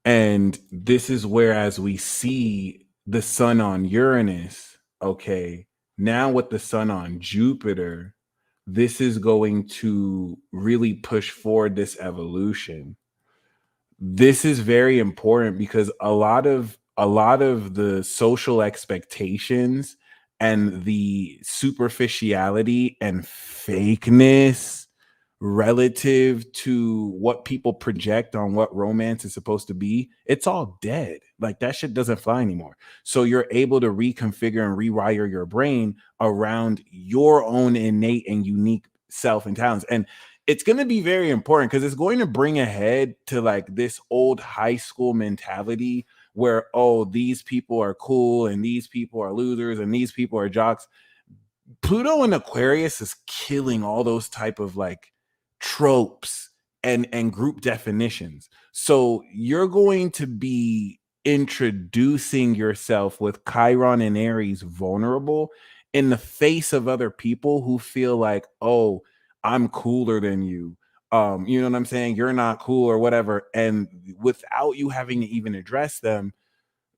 S2: And this is where, as we see the sun on Uranus, okay, now with the sun on Jupiter, this is going to really push forward this evolution. This is very important because a lot of the social expectations and the superficiality and fakeness relative to what people project on what romance is supposed to be, it's all dead. Like that shit doesn't fly anymore. So you're able to reconfigure and rewire your brain around your own innate and unique self and talents. And it's going to be very important because it's going to bring a head to like this old high school mentality where, oh, these people are cool and these people are losers and these people are jocks. Pluto and Aquarius is killing all those type of like tropes and group definitions. So you're going to be introducing yourself with Chiron and Aries vulnerable in the face of other people who feel like, oh, I'm cooler than you. You know what I'm saying? You're not cool or whatever. And without you having to even address them,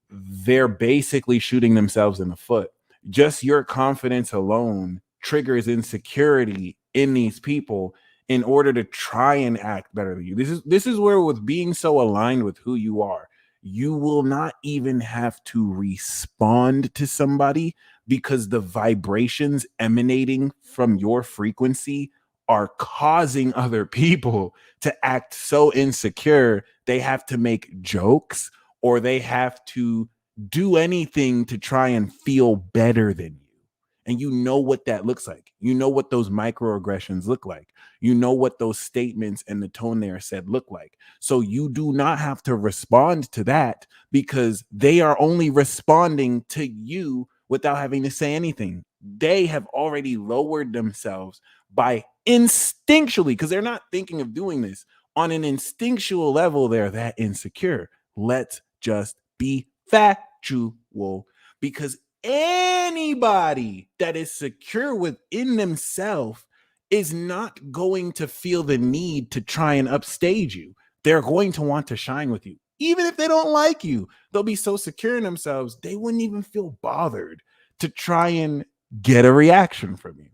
S2: they're basically shooting themselves in the foot. Just your confidence alone triggers insecurity in these people in order to try and act better than you. This is where, with being so aligned with who you are, you will not even have to respond to somebody because the vibrations emanating from your frequency are causing other people to act so insecure they have to make jokes or they have to do anything to try and feel better than you. And you know what that looks like. You know what those microaggressions look like. You know what those statements and the tone they are said look like. So you do not have to respond to that because they are only responding to you without having to say anything. They have already lowered themselves by instinctually, because they're not thinking of doing this. On an instinctual level, they're that insecure. Let's just be factual, because anybody that is secure within themselves is not going to feel the need to try and upstage you. They're going to want to shine with you. Even if they don't like you, they'll be so secure in themselves, they wouldn't even feel bothered to try and get a reaction from you.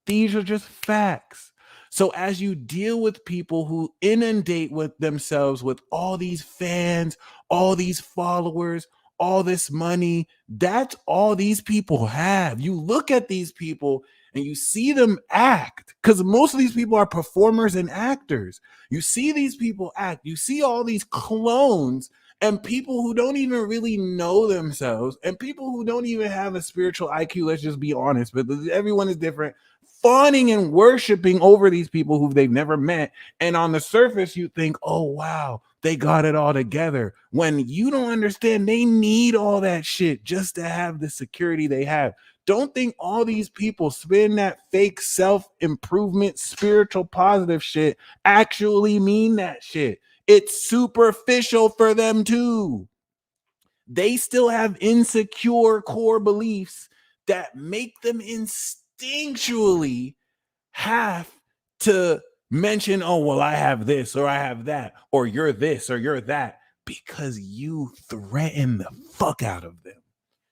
S2: These are just facts. So as you deal with people who inundate with themselves with all these fans, all these followers, all this money, that's all these people have. You look at these people and you see them act, because most of these people are performers and actors. You see these people act. You see all these clones and people who don't even really know themselves and people who don't even have a spiritual IQ. Let's just be honest, but everyone is different, fawning and worshiping over these people who they've never met. And on the surface, you think, oh, wow, they got it all together. When you don't understand, they need all that shit just to have the security they have. Don't think all these people spin that fake self-improvement, spiritual positive shit actually mean that shit. It's superficial for them too. They still have insecure core beliefs that make them instinctually have to mention, oh, well, I have this or I have that, or you're this or you're that, because you threaten the fuck out of them.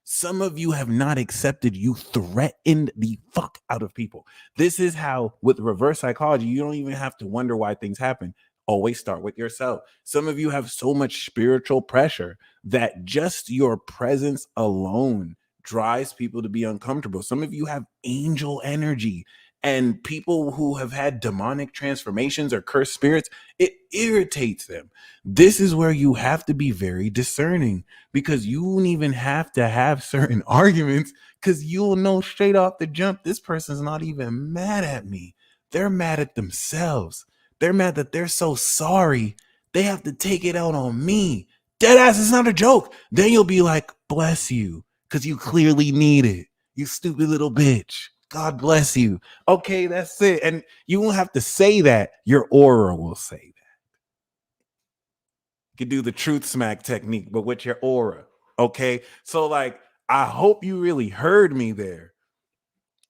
S2: Some of you have not accepted you threatened the fuck out of people. This is how, with reverse psychology, you don't even have to wonder why things happen. Always start with yourself. Some of you have so much spiritual pressure that just your presence alone drives people to be uncomfortable. Some of you have angel energy, and people who have had demonic transformations or cursed spirits, it irritates them. This is where you have to be very discerning, because you won't even have to have certain arguments, because you'll know straight off the jump, this person's not even mad at me. They're mad at themselves. They're mad that they're so sorry they have to take it out on me. Deadass, it's not a joke. Then you'll be like, bless you, because you clearly need it. You stupid little bitch. God bless you. Okay, that's it. And you won't have to say that. Your aura will say that. You can do the truth smack technique, but with your aura. Okay. So, like, I hope you really heard me there,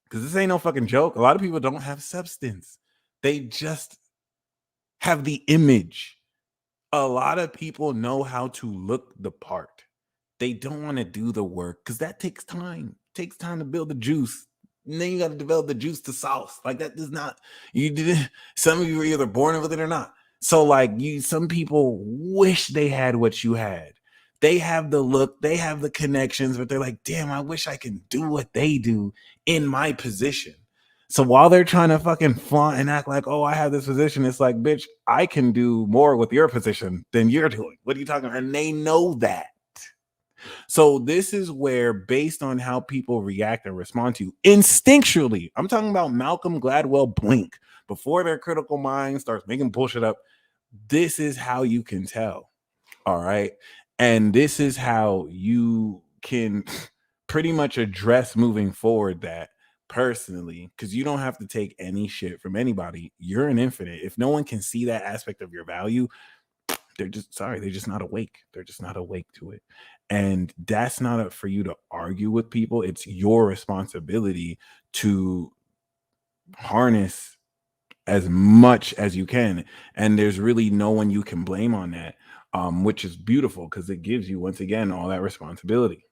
S2: because this ain't no fucking joke. A lot of people don't have substance, they just have the image. A lot of people know how to look the part. They don't want to do the work because that takes time. It takes time to build the juice. And then you got to develop the juice to sauce. Like that does not, you did. Some of you are either born with it or not. So like some people wish they had what you had. They have the look, they have the connections, but they're like, damn, I wish I can do what they do in my position. So while they're trying to fucking flaunt and act like, oh, I have this position, it's like, bitch, I can do more with your position than you're doing. What are you talking about? And they know that. So this is where, based on how people react and respond to you instinctually, I'm talking about Malcolm Gladwell blink before their critical mind starts making bullshit up. This is how you can tell. All right. And this is how you can pretty much address moving forward that personally, because you don't have to take any shit from anybody. You're an infinite. If no one can see that aspect of your value, they're just not awake. They're just not awake to it. And that's not up for you to argue with people. It's your responsibility to harness as much as you can. And there's really no one you can blame on that, which is beautiful because it gives you, once again, all that responsibility.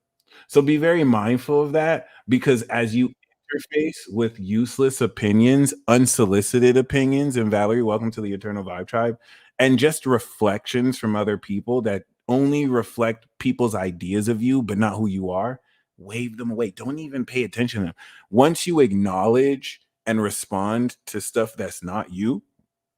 S2: So be very mindful of that, because as you interface with useless opinions, unsolicited opinions, and Valerie, welcome to the Eternal Vibe Tribe, and just reflections from other people that only reflect people's ideas of you, but not who you are, wave them away. Don't even pay attention to them. Once you acknowledge and respond to stuff that's not you,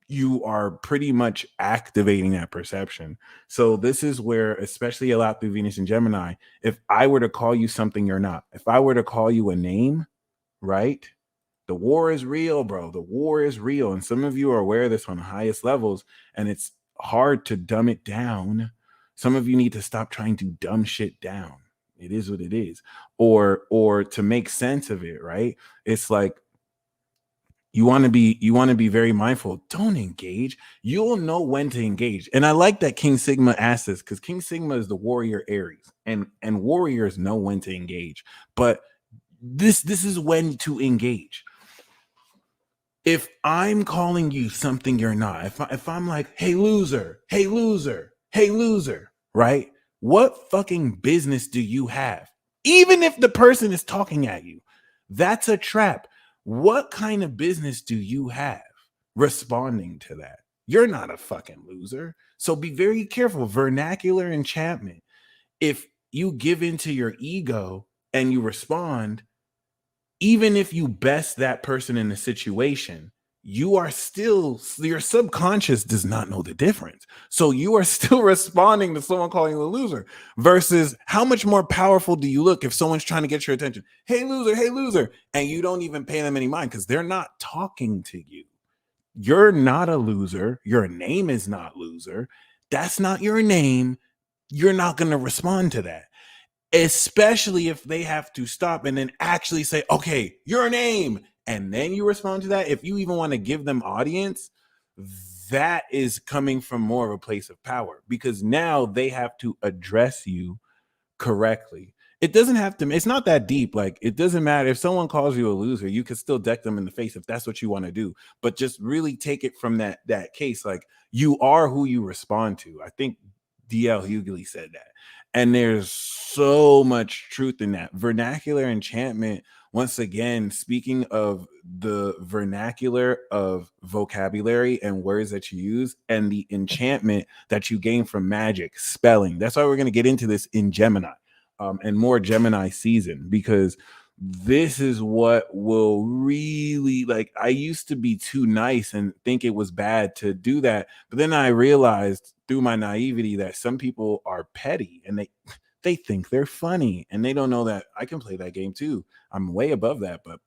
S2: you are pretty much activating that perception. So this is where, especially a lot through Venus and Gemini, if I were to call you something you're not, if I were to call you a name, right? The war is real, bro. The war is real. And some of you are aware of this on the highest levels, and it's hard to dumb it down. Some of you need to stop trying to dumb shit down. It is what it is. Or to make sense of it, right? It's like, you want to be very mindful. Don't engage. You'll know when to engage. And I like that King Sigma asked this, because King Sigma is the warrior Aries, and warriors know when to engage. But this is when to engage. If I'm calling you something you're not, if I'm like, hey loser, hey loser, hey loser, right? What fucking business do you have? Even if the person is talking at you, that's a trap. What kind of business do you have responding to that? You're not a fucking loser. So be very careful. Vernacular enchantment. If you give into your ego and you respond, even if you best that person in the situation, your subconscious does not know the difference. So you are still responding to someone calling you a loser, versus how much more powerful do you look if someone's trying to get your attention? Hey loser, and you don't even pay them any mind because they're not talking to you. You're not a loser. Your name is not loser. That's not your name. You're not going to respond to that. Especially if they have to stop and then actually say, okay, your name, and then you respond to that. If you even want to give them audience, that is coming from more of a place of power, because now they have to address you correctly. It doesn't have to, it's not that deep. Like, it doesn't matter if someone calls you a loser, you can still deck them in the face if that's what you want to do. But just really take it from that case. Like, you are who you respond to. I think DL Hughley said that. And there's so much truth in that. Vernacular enchantment, once again, speaking of the vernacular of vocabulary and words that you use, and the enchantment that you gain from magic, spelling. That's why we're going to get into this in Gemini, and more Gemini season, because this is what will really, like, I used to be too nice and think it was bad to do that, but then I realized through my naivety that some people are petty and they think they're funny, and they don't know that I can play that game too. I'm way above that, but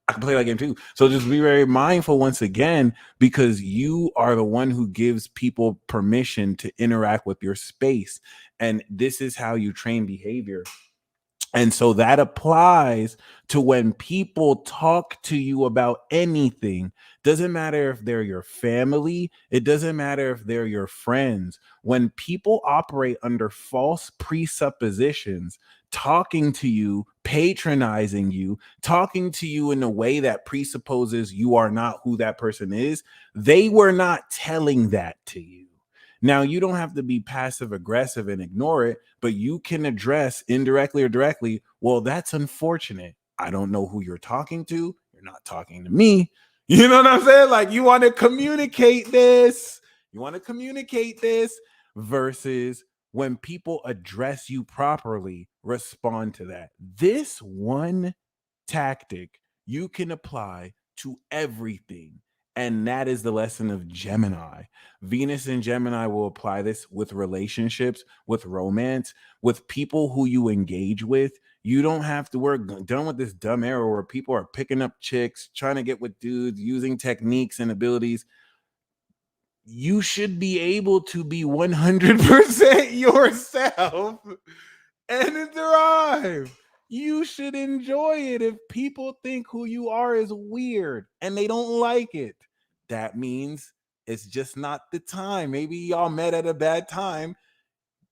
S2: I can play that game too. So just be very mindful once again, because you are the one who gives people permission to interact with your space, and this is how you train behavior. And so that applies to when people talk to you about anything. Doesn't matter if they're your family, it doesn't matter if they're your friends. When people operate under false presuppositions, talking to you, patronizing you, talking to you in a way that presupposes you are not who that person is, they were not telling that to you. Now, you don't have to be passive aggressive and ignore it, but you can address indirectly or directly, well, that's unfortunate. I don't know who you're talking to. You're not talking to me. You know what I'm saying? Like, you want to communicate this. You want to communicate this versus when people address you properly, respond to that. This one tactic you can apply to everything. And that is the lesson of Gemini. Venus and Gemini will apply this with relationships, with romance, with people who you engage with. You don't have to work done with this dumb era where people are picking up chicks, trying to get with dudes, using techniques and abilities. You should be able to be 100% yourself and thrive. You should enjoy it. If people think who you are is weird and they don't like it, that means it's just not the time. Maybe y'all met at a bad time.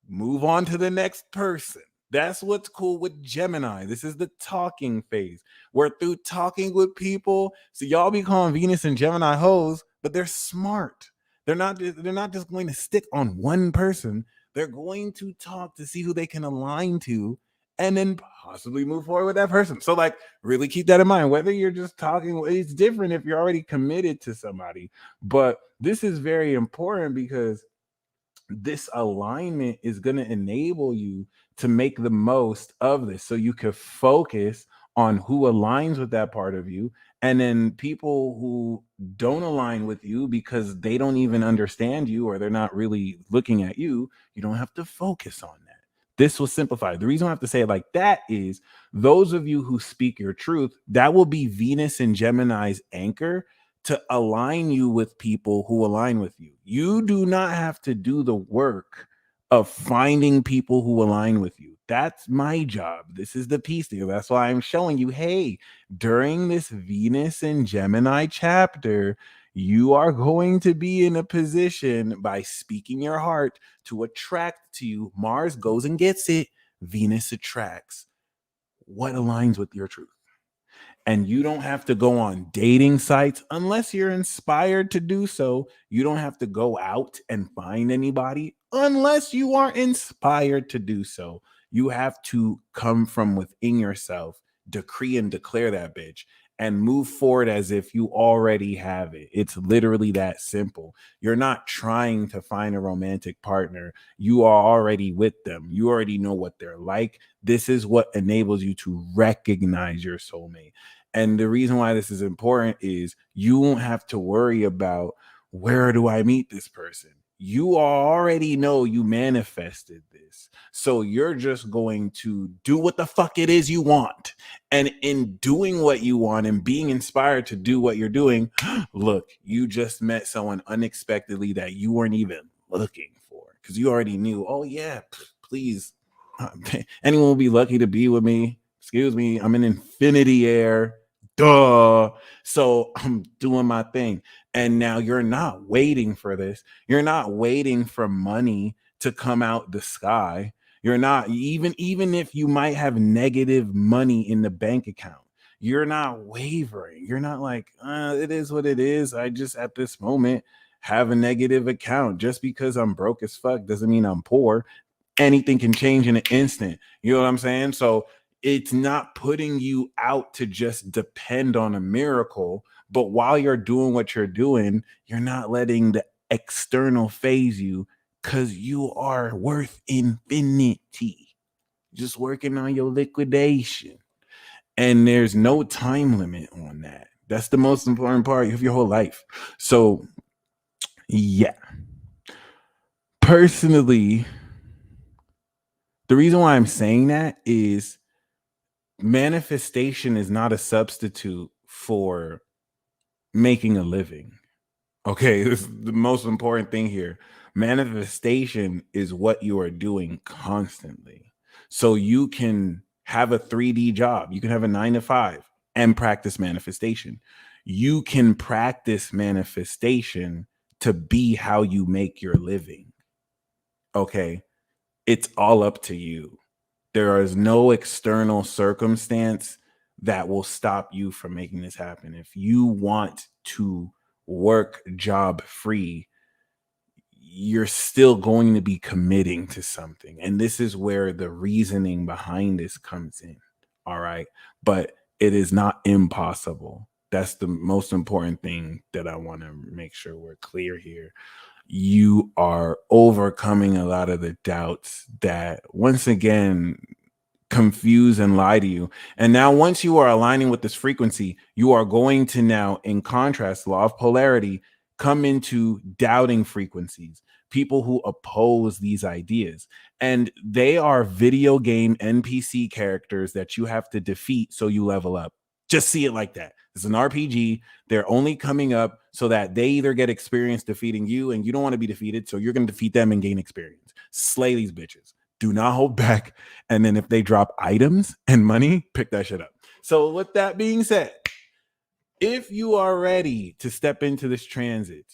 S2: Move on to the next person. That's what's cool with Gemini. This is the talking phase. We're through talking with people. So y'all be calling Venus and Gemini hoes, but they're smart. They're not just going to stick on one person. They're going to talk to see who they can align to and then possibly move forward with that person. So, like, really keep that in mind. Whether you're just talking, it's different if you're already committed to somebody. But this is very important because this alignment is going to enable you to make the most of this so you can focus on who aligns with that part of you, and then people who don't align with you because they don't even understand you or they're not really looking at you, you don't have to focus on that. This will simplify. The reason I have to say it like that is those of you who speak your truth, that will be Venus and Gemini's anchor to align you with people who align with you. You do not have to do the work of finding people who align with you. That's my job. This is the piece there. That's why I'm showing you, hey, during this Venus and Gemini chapter, you are going to be in a position by speaking your heart to attract to you. Mars goes and gets it. Venus attracts what aligns with your truth. And you don't have to go on dating sites unless you're inspired to do so. You don't have to go out and find anybody unless you are inspired to do so. You have to come from within yourself, decree and declare that bitch, and move forward as if you already have it. It's literally that simple. You're not trying to find a romantic partner. You are already with them. You already know what they're like. This is what enables you to recognize your soulmate. And the reason why this is important is you won't have to worry about, where do I meet this person? You already know you manifested this. So you're just going to do what the fuck it is you want. And in doing what you want and being inspired to do what you're doing, look, you just met someone unexpectedly that you weren't even looking for, because you already knew, oh yeah, please, anyone will be lucky to be with me. Excuse me, I'm in infinity air. Duh. So I'm doing my thing. And now you're not waiting for this. You're not waiting for money to come out the sky. You're not, even if you might have negative money in the bank account, you're not wavering. You're not like, it is what it is. I just at this moment have a negative account. Just because I'm broke as fuck doesn't mean I'm poor. Anything can change in an instant. You know what I'm saying? So it's not putting you out to just depend on a miracle. But while you're doing what you're doing, you're not letting the external phase you, because you are worth infinity. Just working on your liquidation. And there's no time limit on that. That's the most important part of your whole life. So, yeah. Personally, the reason why I'm saying that is manifestation is not a substitute for making a living. Okay, this is the most important thing here. Manifestation is what you are doing constantly. So you can have a 3D job, you can have a 9 to 5 and practice manifestation. You can practice manifestation to be how you make your living. Okay, it's all up to you. There is no external circumstance that will stop you from making this happen. If you want to work job free, you're still going to be committing to something. And this is where the reasoning behind this comes in. All right. But It is not impossible. That's the most important thing that I want to make sure we're clear here. You are overcoming a lot of the doubts that, once again, confuse and lie to you. And now, once you are aligning with this frequency, you are going to now, in contrast, law of polarity, come into doubting frequencies, people who oppose these ideas. And they are video game NPC characters that you have to defeat so you level up. Just see it like that. It's an RPG. They're only coming up so that they either get experience defeating you, and you don't want to be defeated, so you're going to defeat them and gain experience. Slay these bitches. Do not hold back. And then if they drop items and money, pick that shit up. So with that being said, if you are ready to step into this transit,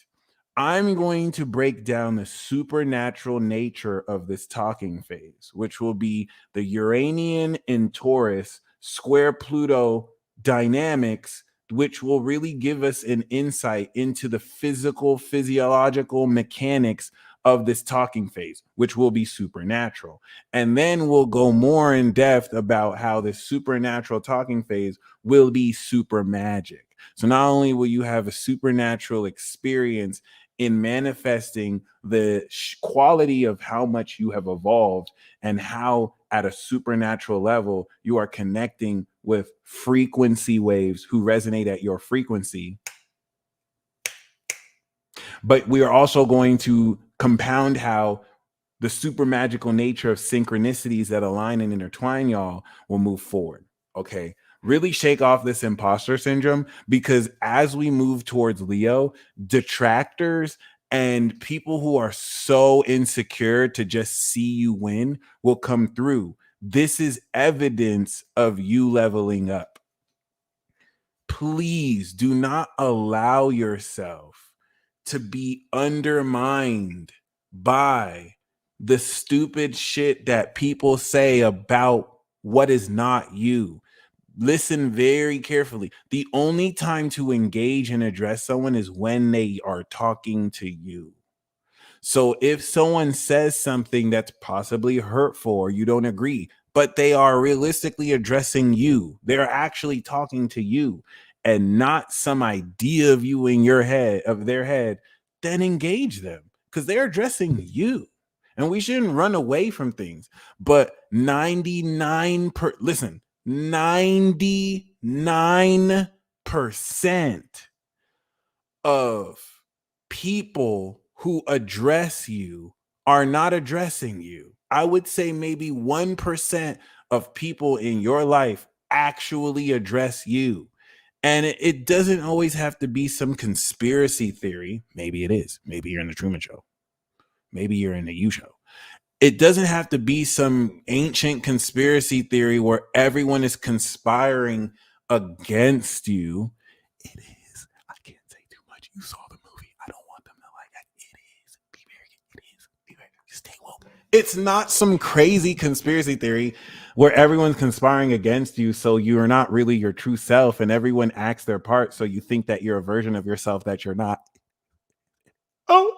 S2: I'm going to break down the supernatural nature of this talking phase, which will be the Uranian in Taurus square Pluto dynamics, which will really give us an insight into the physiological mechanics of this talking phase, which will be supernatural. And then we'll go more in depth about how this supernatural talking phase will be super magic. So not only will you have a supernatural experience in manifesting the quality of how much you have evolved and how at a supernatural level you are connecting with frequency waves who resonate at your frequency, but we are also going to compound how the super magical nature of synchronicities that align and intertwine y'all will move forward. Okay. Really shake off this imposter syndrome, because as we move towards Leo, detractors and people who are so insecure to just see you win will come through. This is evidence of you leveling up. Please do not allow yourself to be undermined by the stupid shit that people say about what is not you. Listen very carefully. The only time to engage and address someone is when they are talking to you. So if someone says something that's possibly hurtful or you don't agree, but they are realistically addressing you, they're actually talking to you and not some idea of you in your head, of their head, then engage them, because they're addressing you. And we shouldn't run away from things. But 99% of people who address you are not addressing you. I would say maybe 1% of people in your life actually address you. And it doesn't always have to be some conspiracy theory. Maybe it is. Maybe you're in the Truman Show. Maybe you're in the You Show. It doesn't have to be some ancient conspiracy theory where everyone is conspiring against you. It is. I can't say too much. You saw the movie. I don't want them to like that. It is. Be very. It is. Be very. Stay woke. It's not some crazy conspiracy theory where everyone's conspiring against you, so you are not really your true self, and everyone acts their part, so you think that you're a version of yourself that you're not. Oh,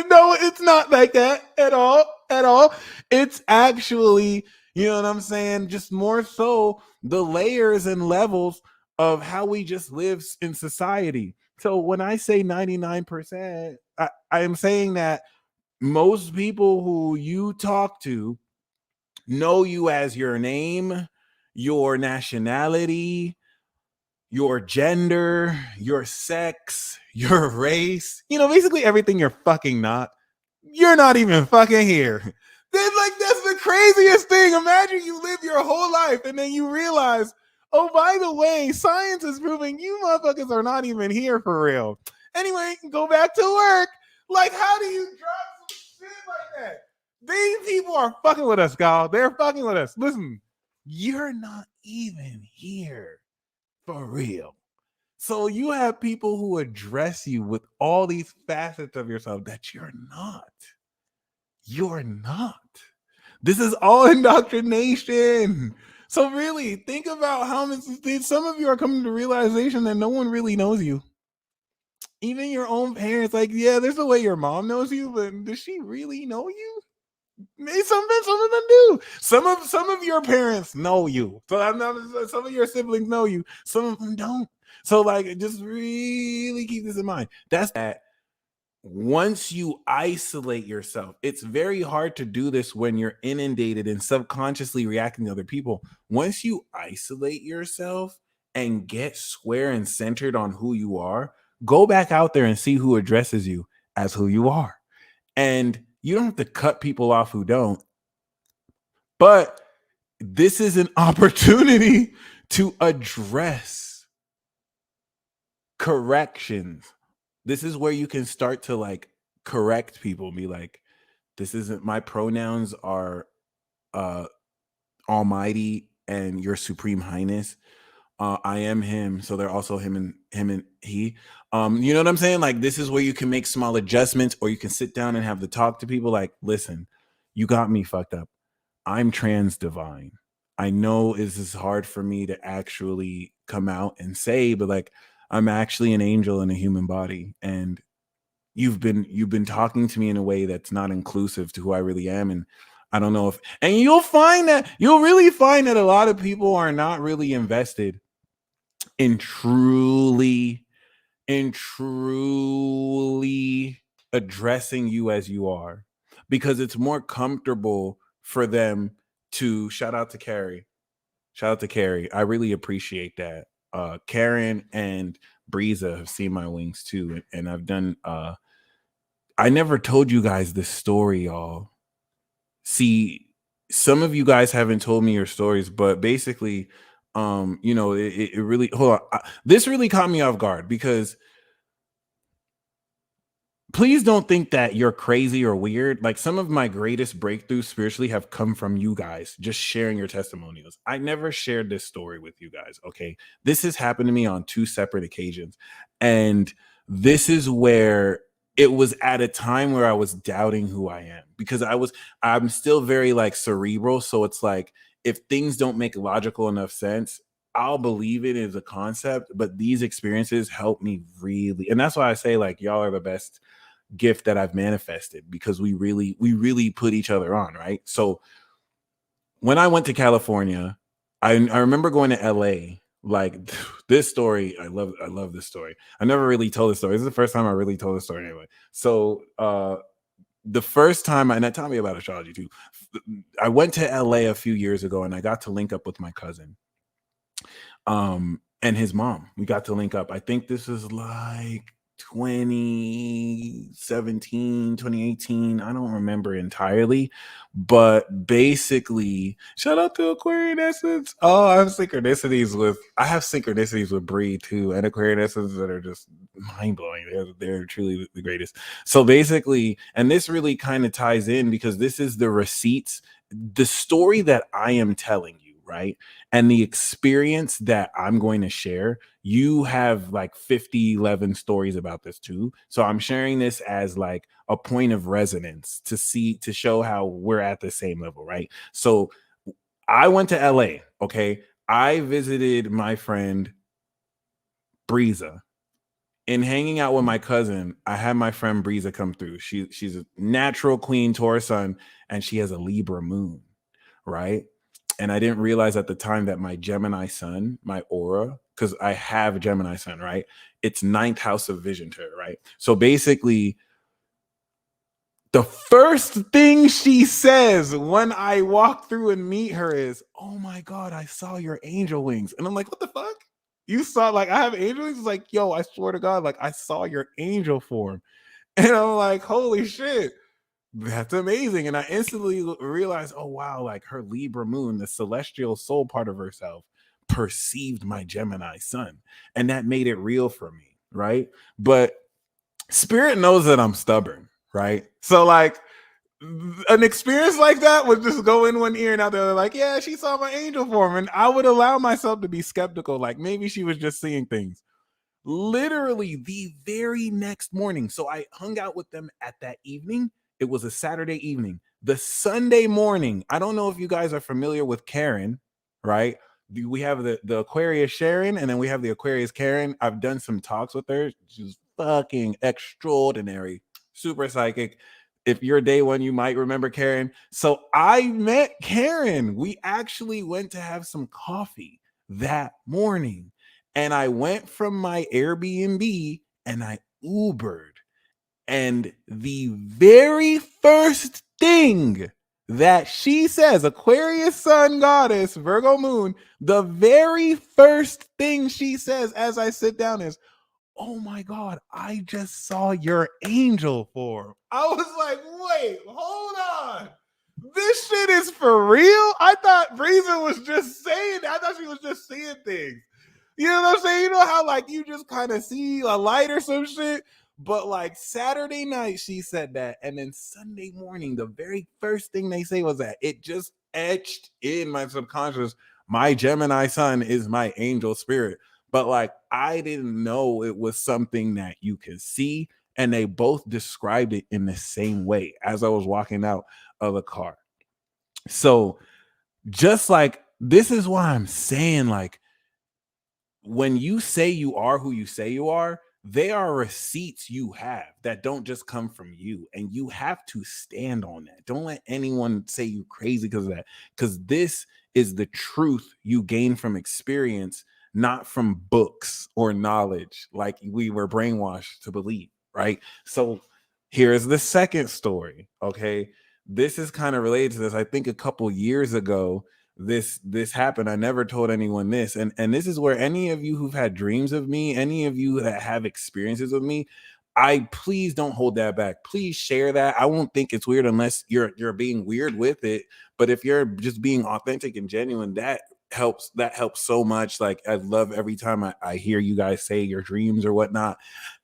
S2: no, it's not like that at all. At all. It's actually, you know what I'm saying? Just more so the layers and levels of how we just live in society. So when I say 99%, I am saying that most people who you talk to know you as your name, your nationality, your gender, your sex, your race, basically everything you're fucking not. You're not even fucking here. That's the craziest thing. Imagine you live your whole life and then you realize, oh, by the way, science is proving you motherfuckers are not even here for real. Anyway, go back to work. Like, how do you drop some shit like that? These people are fucking with us, Gal. They're fucking with us. Listen, you're not even here for real. So you have people who address you with all these facets of yourself that you're not. You're not. This is all indoctrination. So really, think about how some of you are coming to realization that no one really knows you. Even your own parents, like, yeah, there's a way your mom knows you, but does she really know you? Maybe some of them do. Some of your parents know you. So I'm not, some of your siblings know you. Some of them don't. So like, just really keep this in mind. That's that. Once you isolate yourself, it's very hard to do this when you're inundated and subconsciously reacting to other people. Once you isolate yourself and get square and centered on who you are, go back out there and see who addresses you as who you are. And you don't have to cut people off who don't, but this is an opportunity to address corrections. This is where you can start to like correct people, be like, this isn't, my pronouns are almighty and your supreme highness. I am him, so they're also him and he. You know what I'm saying? Like, this is where you can make small adjustments, or you can sit down and have the talk to people like, listen, you got me fucked up. I'm trans divine. I know this is hard for me to actually come out and say, but like, I'm actually an angel in a human body, and you've been talking to me in a way that's not inclusive to who I really am. And I don't know if, and you'll really find that a lot of people are not really invested in truly addressing you as you are, because it's more comfortable for them to shout out to Carrie. I really appreciate that. Karen and Breeza have seen my wings too, and I've done I never told you guys this story, y'all. See, some of you guys haven't told me your stories, but basically, you know, it really, hold on. This really caught me off guard, because please don't think that you're crazy or weird. Like, some of my greatest breakthroughs spiritually have come from you guys just sharing your testimonials. I never shared this story with you guys. Okay. This has happened to me on 2 separate occasions. And this is where it was at a time where I was doubting who I am, because I'm still very like cerebral. So it's like, if things don't make logical enough sense, I'll believe it as a concept, but these experiences help me really. And that's why I say, like, y'all are the best gift that I've manifested, because we really put each other on, right? So when I went to California, I remember going to LA. Like, this story, I love this story. I never really told this story. This is the first time I really told this story anyway. So the first time, and tell me about astrology too. I went to LA a few years ago, and I got to link up with my cousin. And his mom. We got to link up. I think this is like 2017, 2018. I don't remember entirely, but basically, shout out to Aquarian Essence. Oh, I have synchronicities with Bree too, and Aquarian Essence that are just mind blowing. They're truly the greatest. So basically, and this really kind of ties in, because this is the receipts, the story that I am telling you, right? And the experience that I'm going to share, you have like 11 stories about this too. So I'm sharing this as like a point of resonance to show how we're at the same level, right? So I went to LA, okay? I visited my friend Breeza. In hanging out with my cousin, I had my friend Breeza come through. She's a natural queen Taurus sun, and she has a Libra moon, right? And I didn't realize at the time that my Gemini sun, my aura, because I have a Gemini sun, right? It's 9th house of vision to her, right? So basically, the first thing she says when I walk through and meet her is, "Oh my God, I saw your angel wings." And I'm like, "What the fuck? You saw, like, I have angel wings?" It's like, "Yo, I swear to God, like, I saw your angel form." And I'm like, "Holy shit. That's amazing." And I instantly realized, oh wow, like, her Libra moon, the celestial soul part of herself, perceived my Gemini sun. And that made it real for me, right? But spirit knows that I'm stubborn, right? So like, an experience like that would just go in one ear and out the other, like, yeah, she saw my angel form. And I would allow myself to be skeptical, like maybe she was just seeing things. Literally the very next morning. So I hung out with them at that evening. It was a Saturday evening. The Sunday morning, I don't know if you guys are familiar with Karen, right? We have the Aquarius Sharon, and then we have the Aquarius Karen. I've done some talks with her. She's fucking extraordinary, super psychic. If you're day one, you might remember Karen. So I met Karen. We actually went to have some coffee that morning. And I went from my Airbnb and I Ubered. And the very first thing that she says, Aquarius sun goddess, Virgo moon, the very first thing she says as I sit down is, oh my God, I just saw your angel form. I was like, wait, hold on. This shit is for real? I thought Breezer was just saying that. I thought she was just seeing things. You know what I'm saying? You know how like you just kind of see a light or some shit? But like Saturday night, she said that. And then Sunday morning, the very first thing they say was that it just etched in my subconscious. My Gemini sun is my angel spirit. But like I didn't know it was something that you could see. And they both described it in the same way as I was walking out of the car. So just like this is why I'm saying, like, when you say you are who you say you are, they are receipts you have that don't just come from you. And you have to stand on that. Don't let anyone say you crazy because of that. Because this is the truth you gain from experience, not from books or knowledge like we were brainwashed to believe, right? So here's the second story. Okay. This is kind of related to this. I think a couple years ago, this happened. I never told anyone this. And this is where any of you who've had dreams of me, any of you that have experiences with me, I please don't hold that back. Please share that. I won't think it's weird unless you're being weird with it. But if you're just being authentic and genuine, that helps so much. Like I love every time I hear you guys say your dreams or whatnot.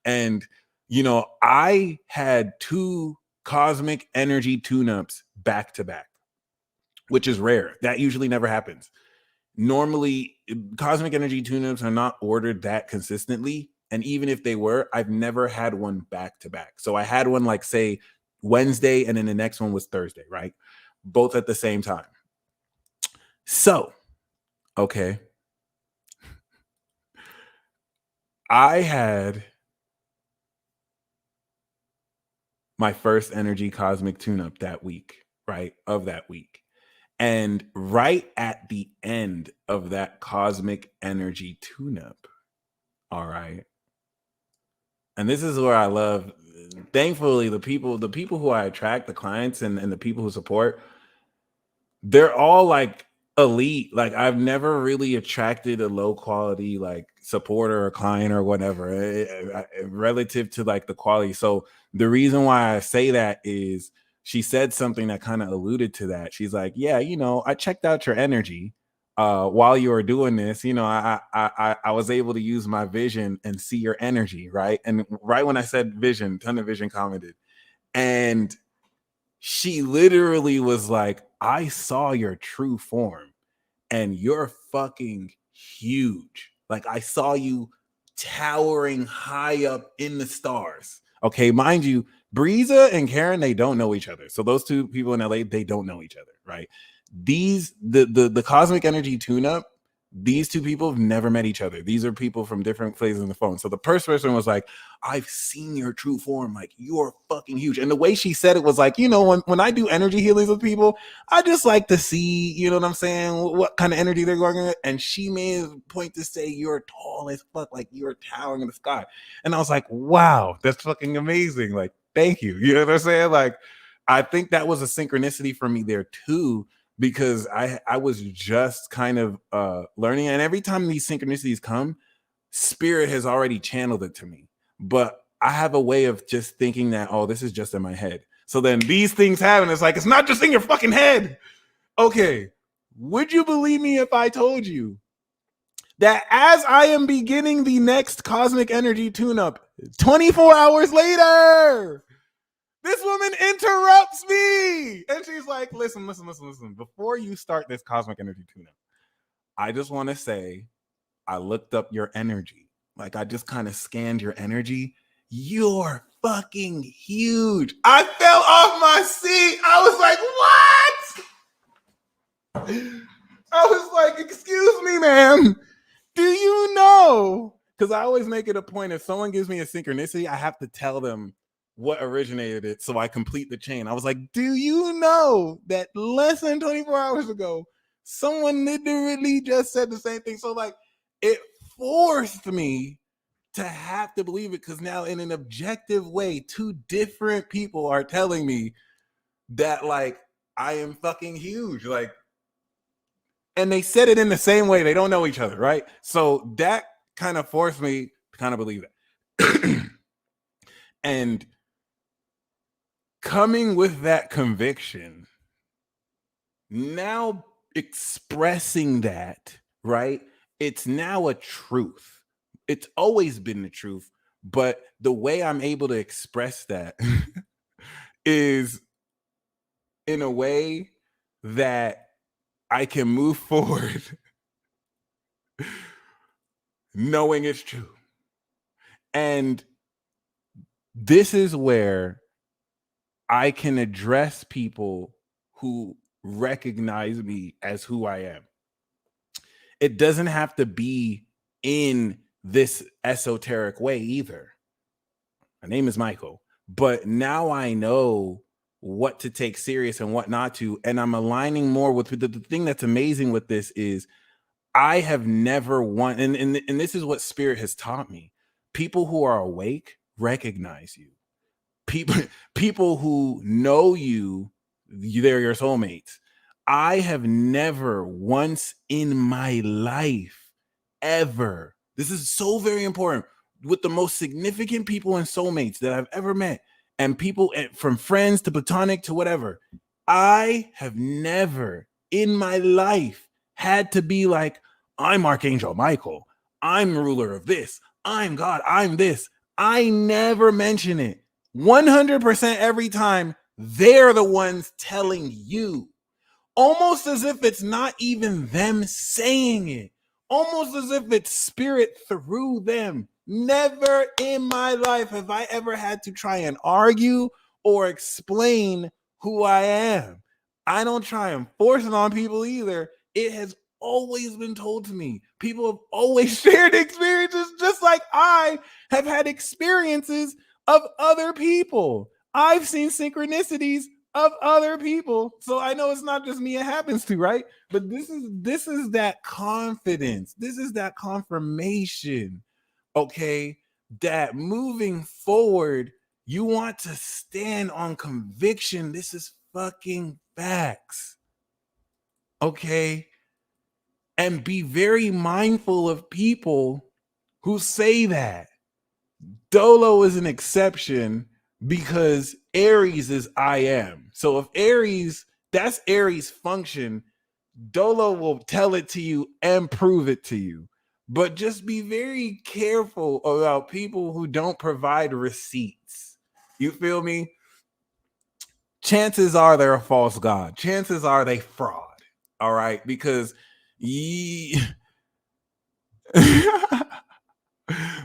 S2: And you know, I had 2 cosmic energy tune-ups back to back, which is rare. That usually never happens. Normally, cosmic energy tune-ups are not ordered that consistently. And even if they were, I've never had one back to back. So I had one like say Wednesday, and then the next one was Thursday, right? Both at the same time. So, okay. I had my first energy cosmic tune-up that week, right? Of that week. And right at the end of that cosmic energy tune-up, all right. And this is where I love, thankfully, the people who I attract, the clients and the people who support, they're all like elite. Like I've never really attracted a low quality like supporter or client or whatever relative to like the quality. So the reason why I say that is she said something that kind of alluded to that. She's like, yeah, you know, I checked out your energy while you were doing this. You know, I was able to use my vision and see your energy, right? And right when I said vision, Ton of Vision commented. And she literally was like, I saw your true form and you're fucking huge. Like I saw you towering high up in the stars. Okay, mind you, Breeza and Karen, they don't know each other. So those 2 people in LA, they don't know each other, right? The cosmic energy tune-up, these 2 people have never met each other. These are people from different places on the phone. So the first person was like, I've seen your true form. Like, you're fucking huge. And the way she said it was like, you know, when I do energy healings with people, I just like to see, you know what I'm saying, what kind of energy they're going with. And she made a point to say, you're tall as fuck. Like, you're towering in the sky. And I was like, wow, that's fucking amazing. Like, thank you. You know what I'm saying? Like, I think that was a synchronicity for me there too, because I was just kind of learning. And every time these synchronicities come, spirit has already channeled it to me. But I have a way of just thinking that, oh, this is just in my head. So then these things happen. It's like, it's not just in your fucking head. Okay. Would you believe me if I told you that as I am beginning the next cosmic energy tune-up, 24 hours later, this woman interrupts me. And she's like, listen. Before you start this cosmic energy tune-up, I just want to say, I looked up your energy. Like I just kind of scanned your energy. You're fucking huge. I fell off my seat. I was like, what? I was like, excuse me, ma'am. Do you know? Because I always make it a point, if someone gives me a synchronicity, I have to tell them what originated it, so I complete the chain. I was like, do you know that less than 24 hours ago, someone literally just said the same thing? So like, it forced me to have to believe it, because now in an objective way, two different people are telling me that like I am fucking huge. Like, and they said it in the same way. They don't know each other, right? So that kind of forced me to kind of believe that. And coming with that conviction, now expressing that, right? It's now a truth. It's always been the truth, but the way I'm able to express that is in a way that I can move forward knowing it's true. And this is where I can address people who recognize me as who I am. It doesn't have to be in this esoteric way either. My name is Michael, but now I know what to take serious and what not to. And I'm aligning more with the thing that's amazing with this is I have never and this is what spirit has taught me. People who are awake recognize you. People who know you, they're your soulmates. I have never once in my life ever, this is so very important, with the most significant people and soulmates that I've ever met, and people from friends to platonic to whatever, I have never in my life had to be like, I'm Archangel Michael, I'm ruler of this, I'm God, I'm this. I never mention it. 100% every time, they're the ones telling you, almost as if it's not even them saying it, almost as if it's spirit through them. Never in my life have I ever had to try and argue or explain who I am. I don't try and force it on people either. It has always been told to me. People have always shared experiences, just like I have had experiences of other people. I've seen synchronicities of other people, so I know it's not just me it happens to, right? But this is that confidence, this is that confirmation, okay, that moving forward you want to stand on conviction. This is fucking facts, okay? And be very mindful of people who say that. Dolo is an exception because Aries is I am. So if Aries, that's Aries' function, Dolo will tell it to you and prove it to you. But just be very careful about people who don't provide receipts. You feel me? Chances are they're a false god. Chances are they fraud. All right? Because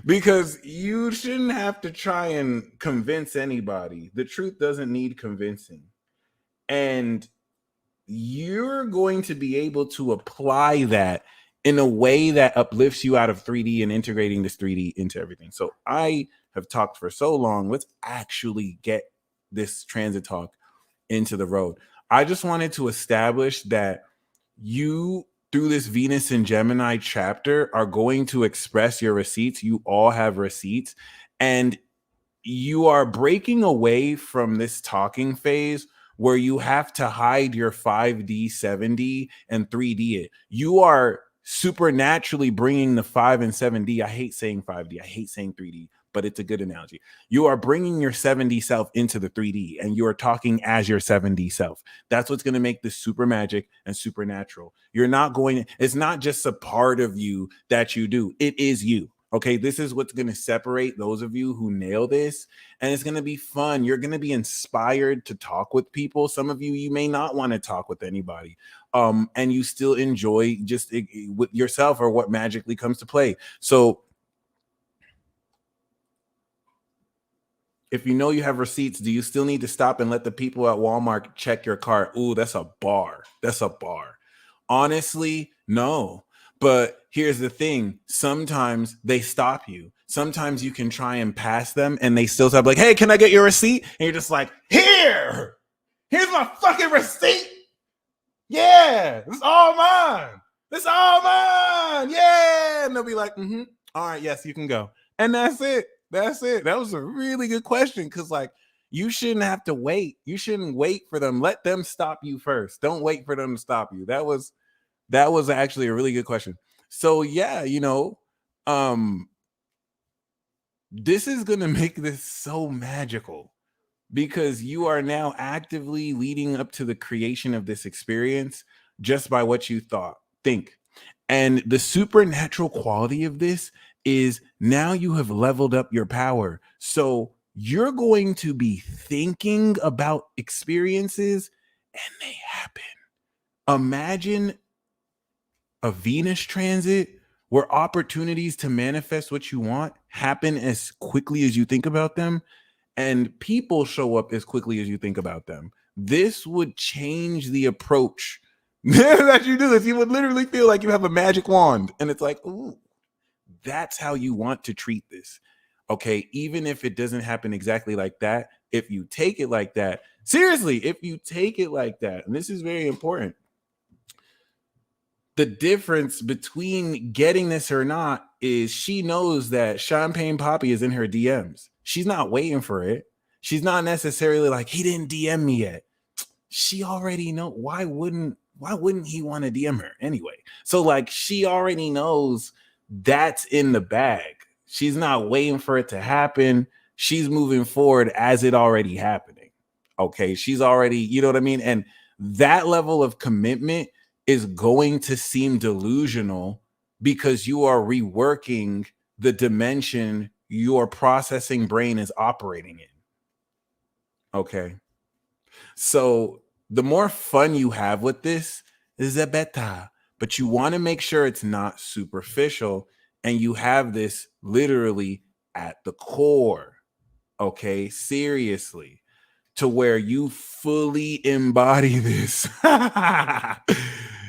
S2: because you shouldn't have to try and convince anybody. The truth doesn't need convincing. And you're going to be able to apply that in a way that uplifts you out of 3D and integrating this 3D into everything. So I have talked for so long. Let's actually get this transit talk into the road. I just wanted to establish that you, through this Venus and Gemini chapter, are going to express your receipts. You all have receipts, and you are breaking away from this talking phase where you have to hide your 5D, 7D, and 3D it. You are supernaturally bringing the 5 and 7D. I hate saying 5D. I hate saying 3D, but it's a good analogy. You are bringing your 7D self into the 3D, and you are talking as your 7D self. That's what's going to make this super magic and supernatural. You're not going, it's not just a part of you that you do. It is you. Okay, this is what's going to separate those of you who nail this, and it's going to be fun. You're going to be inspired to talk with people. Some of you, you may not want to talk with anybody, and you still enjoy just with yourself or what magically comes to play. So if you know you have receipts, do you still need to stop and let the people at Walmart check your cart? Ooh, that's a bar. That's a bar. Honestly, no. But here's the thing. Sometimes they stop you. sometimes you can try and pass them and they still say like, hey, can I get your receipt? And you're just like, here's my fucking receipt. Yeah, it's all mine. It's all mine. Yeah. And they'll be like, all right, yes, you can go. And that's it. That's it. That was a really good question. Cause like you shouldn't have to wait. You shouldn't wait for them. Let them stop you first. Don't wait for them to stop you. That was actually a really good question. So yeah, this is gonna make this so magical because you are now actively leading up to the creation of this experience just by what you think. And the supernatural quality of this is now you have leveled up your power. So you're going to be thinking about experiences and they happen. Imagine a Venus transit where opportunities to manifest what you want happen as quickly as you think about them, and people show up as quickly as you think about them. This would change the approach that you do this. You would literally feel like you have a magic wand, and it's like, ooh, that's how you want to treat this. Okay, even if it doesn't happen exactly like that, if you take it like that, seriously, if you take it like that, and this is very important, the difference between getting this or not is she knows that Champagne Poppy is in her DMs. She's not waiting for it. She's not necessarily like, he didn't DM me yet. She already know. Why wouldn't he want to DM her anyway? So like she already knows that's in the bag. She's not waiting for it to happen. She's moving forward as it already happening. Okay. She's already, you know what I mean? And that level of commitment is going to seem delusional because you are reworking the dimension your processing brain is operating in. Okay. So the more fun you have with this, the better. But you want to make sure it's not superficial and you have this literally at the core. Okay. Seriously. To where you fully embody this.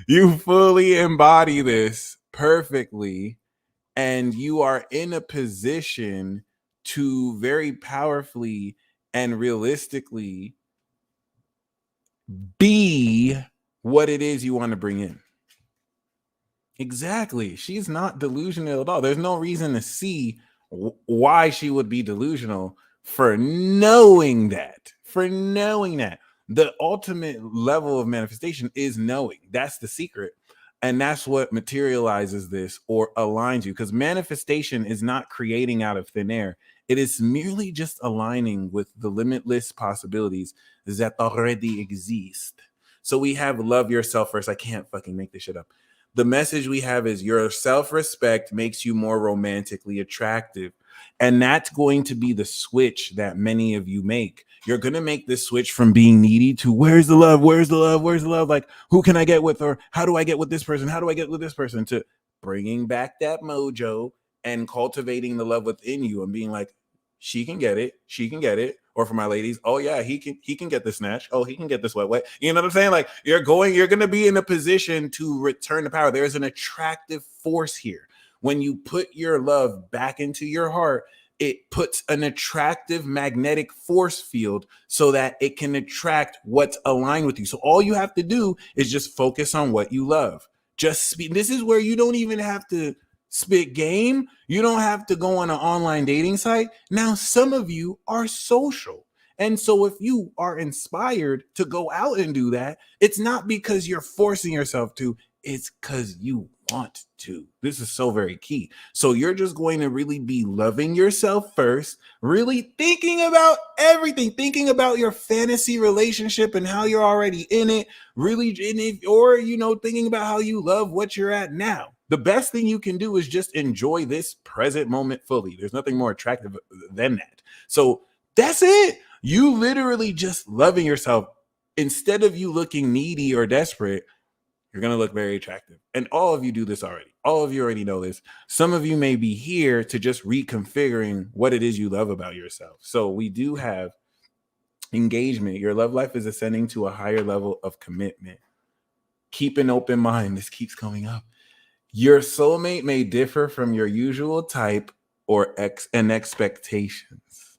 S2: You fully embody this perfectly. And you are in a position to very powerfully and realistically be what it is you want to bring in. Exactly. She's not delusional at all. There's no reason to see why she would be delusional for knowing that. The ultimate level of manifestation is knowing. That's the secret. And that's what materializes this or aligns you, because manifestation is not creating out of thin air. It is merely just aligning with the limitless possibilities that already exist. So we have love yourself first. I can't fucking make this shit up. The message we have is your self-respect makes you more romantically attractive. And that's going to be the switch that many of you make. You're going to make this switch from being needy to where's the love? Where's the love? Where's the love? Like, who can I get with? Or how do I get with this person? How do I get with this person? To bringing back that mojo and cultivating the love within you and being like, she can get it. She can get it. Or for my ladies, oh yeah, he can get the snatch. Oh, he can get this wet. You know what I'm saying? Like you're going to be in a position to return the power. There's an attractive force here. When you put your love back into your heart, it puts an attractive magnetic force field so that it can attract what's aligned with you. So all you have to do is just focus on what you love. This is where you don't even have to spit game. You don't have to go on an online dating site. Now, some of you are social. And so if you are inspired to go out and do that, it's not because you're forcing yourself to, it's because you want to. This is so very key. So you're just going to really be loving yourself first, really thinking about everything, thinking about your fantasy relationship and how you're already in it, really in it, or, thinking about how you love what you're at now. The best thing you can do is just enjoy this present moment fully. There's nothing more attractive than that. So that's it. You literally just loving yourself. Instead of you looking needy or desperate, you're going to look very attractive. And all of you do this already. All of you already know this. Some of you may be here to just reconfiguring what it is you love about yourself. So we do have engagement. Your love life is ascending to a higher level of commitment. Keep an open mind. This keeps coming up. Your soulmate may differ from your usual type and expectations.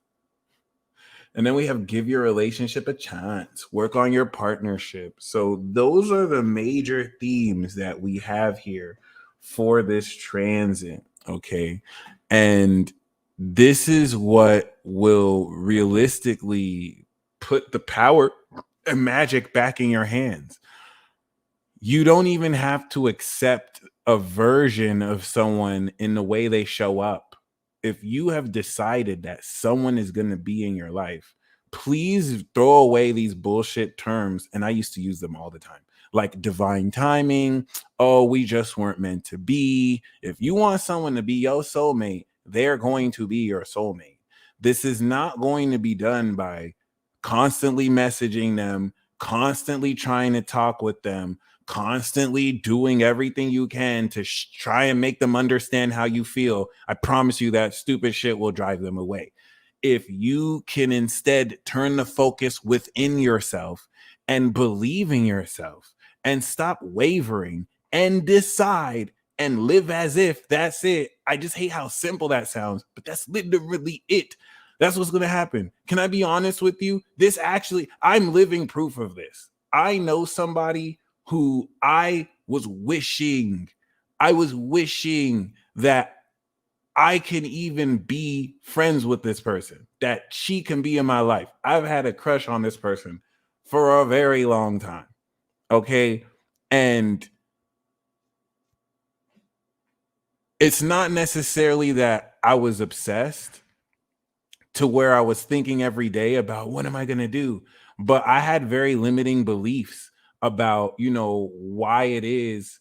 S2: And then we have give your relationship a chance, work on your partnership. So those are the major themes that we have here for this transit. Okay. And this is what will realistically put the power and magic back in your hands. You don't even have to accept a version of someone in the way they show up. If you have decided that someone is going to be in your life, please throw away these bullshit terms. And I used to use them all the time, like divine timing. Oh, we just weren't meant to be. If you want someone to be your soulmate, they're going to be your soulmate. This is not going to be done by constantly messaging them, constantly trying to talk with them, constantly doing everything you can to try and make them understand how you feel. I promise you that stupid shit will drive them away. If you can instead turn the focus within yourself and believe in yourself and stop wavering and decide and live as if that's it. I just hate how simple that sounds, but that's literally it. That's what's going to happen. Can I be honest with you? This actually, I'm living proof of this. I know somebody who I was wishing that I can even be friends with this person, that she can be in my life. I've had a crush on this person for a very long time. Okay. And it's not necessarily that I was obsessed to where I was thinking every day about what am I going to do? But I had very limiting beliefs about, why it is.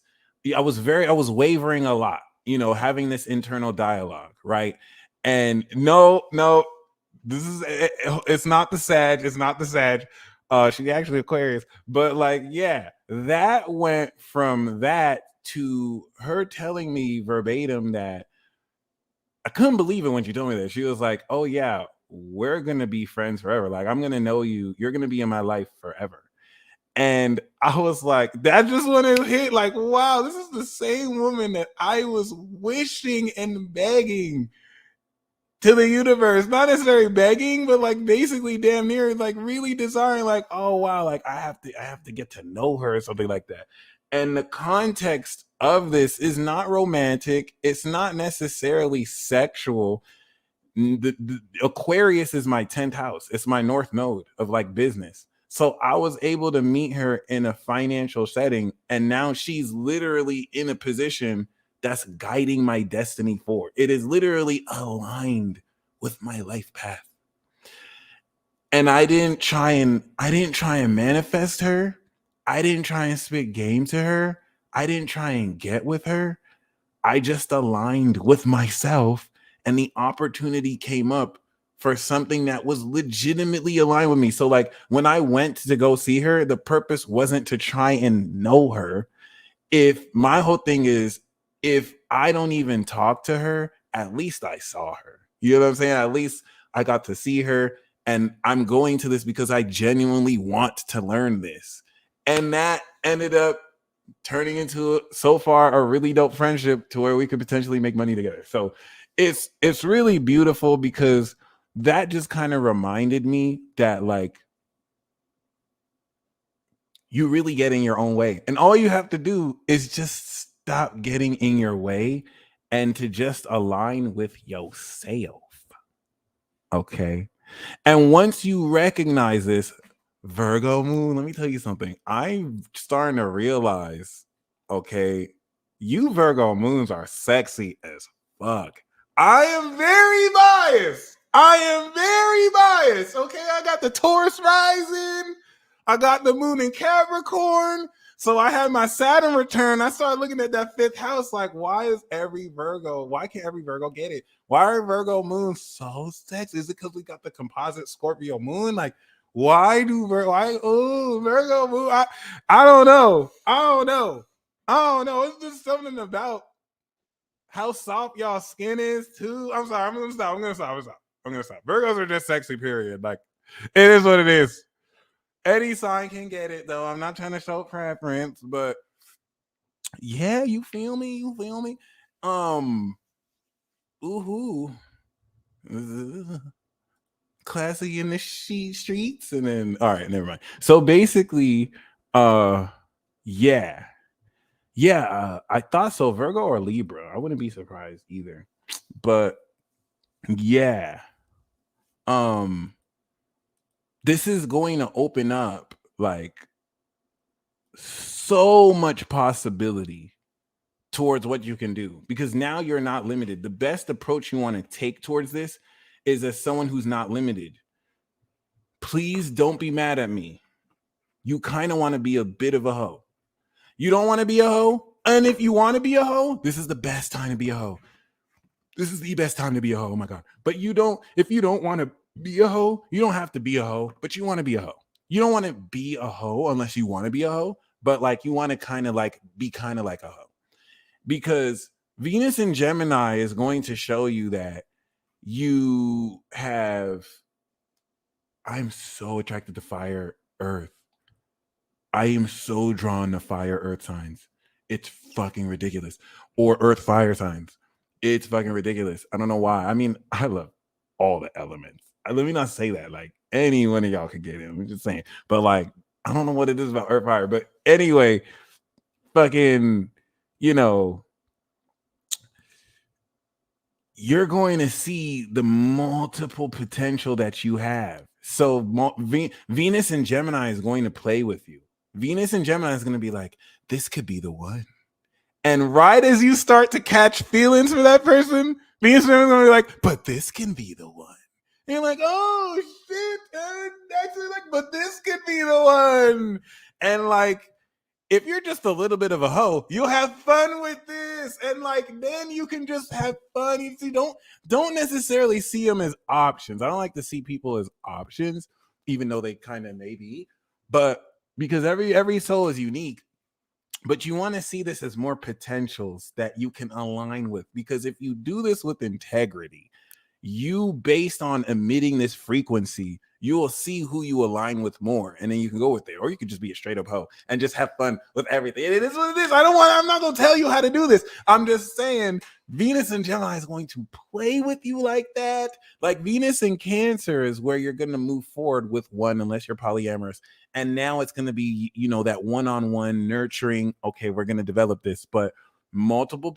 S2: I was wavering a lot, having this internal dialogue, right? And no, it's not the Sag. It's not the Sag. She actually Aquarius. But like, yeah, that went from that to her telling me verbatim that I couldn't believe it when she told me that. She was like, "Oh yeah, we're gonna be friends forever. Like I'm gonna know you. You're gonna be in my life forever." And I was like, that just when it hit, like, wow, this is the same woman that I was wishing and begging to the universe. Not necessarily begging, but like basically damn near like really desiring, like, oh wow, like I have to get to know her or something like that. And the context of this is not romantic. It's not necessarily sexual. The Aquarius is my 10th house. It's my north node of like business. So I was able to meet her in a financial setting, and now she's literally in a position that's guiding my destiny forward. It is literally aligned with my life path. And I didn't try and manifest her. I didn't try and spit game to her. I didn't try and get with her. I just aligned with myself, and the opportunity came up for something that was legitimately aligned with me. So like when I went to go see her, the purpose wasn't to try and know her. If my whole thing is, if I don't even talk to her, at least I saw her. You know what I'm saying? At least I got to see her, and I'm going to this because I genuinely want to learn this. And that ended up turning into so far a really dope friendship to where we could potentially make money together. So it's really beautiful because that just kind of reminded me that like you really get in your own way, and all you have to do is just stop getting in your way and to just align with yourself. Okay. And once you recognize this, Virgo moon, let me tell you something. I'm starting to realize, okay, you Virgo moons are sexy as fuck. I am very biased. Okay, I got the Taurus rising. I got the moon in Capricorn. So I had my Saturn return. I started looking at that 5th house like, why can't every Virgo get it? Why are Virgo moons so sexy? Is it because we got the composite Scorpio moon? Like, Virgo moon? I don't know. It's just something about how soft y'all skin is too. I'm sorry. I'm gonna stop. Virgos are just sexy, period. Like, it is what it is. Any sign can get it though. I'm not trying to show preference, but yeah, you feel me? Um, ooh, classy in the streets, and then all right, never mind. So basically, yeah, I thought so. Virgo or Libra, I wouldn't be surprised either. But yeah, um, this is going to open up like so much possibility towards what you can do, because now you're not limited. The best approach you want to take towards this is as someone who's not limited. Please don't be mad at me. You kind of want to be a bit of a hoe. You don't want to be a hoe. And if you want to be a hoe, this is the best time to be a hoe. This is the best time to be a hoe. Oh my God. But if you don't want to be a hoe, you don't have to be a hoe, but you want to be a hoe. You don't want to be a hoe unless you want to be a hoe, but like you want to kind of like be kind of like a hoe. Because Venus in Gemini is going to show you that I'm so attracted to fire, earth. I am so drawn to fire, earth signs. It's fucking ridiculous. Or earth, fire signs. It's fucking ridiculous. I don't know why. I mean, I love all the elements. Let me not say that. Like, any one of y'all could get in. I'm just saying. But like, I don't know what it is about earth, fire. But anyway, fucking, you're going to see the multiple potential that you have. So Venus and Gemini is going to play with you. Venus and Gemini is going to be like, this could be the one. And right as you start to catch feelings for that person, Venus and Gemini is going to be like, but this can be the one. And you're like, oh shit, actually, like, but this could be the one. And like, if you're just a little bit of a hoe, you'll have fun with this, and like then you can just have fun. You see, don't necessarily see them as options. I don't like to see people as options, even though they kind of may be, but because every soul is unique. But you want to see this as more potentials that you can align with, because if you do this with integrity, you, based on emitting this frequency, you will see who you align with more, and then you can go with it. Or you could just be a straight up hoe and just have fun with everything. And it is what it is. I'm not going to tell you how to do this. I'm just saying Venus and Gemini is going to play with you like that. Like Venus in Cancer is where you're going to move forward with one, unless you're polyamorous. And now it's going to be, that one-on-one nurturing. Okay, we're going to develop this, but multiple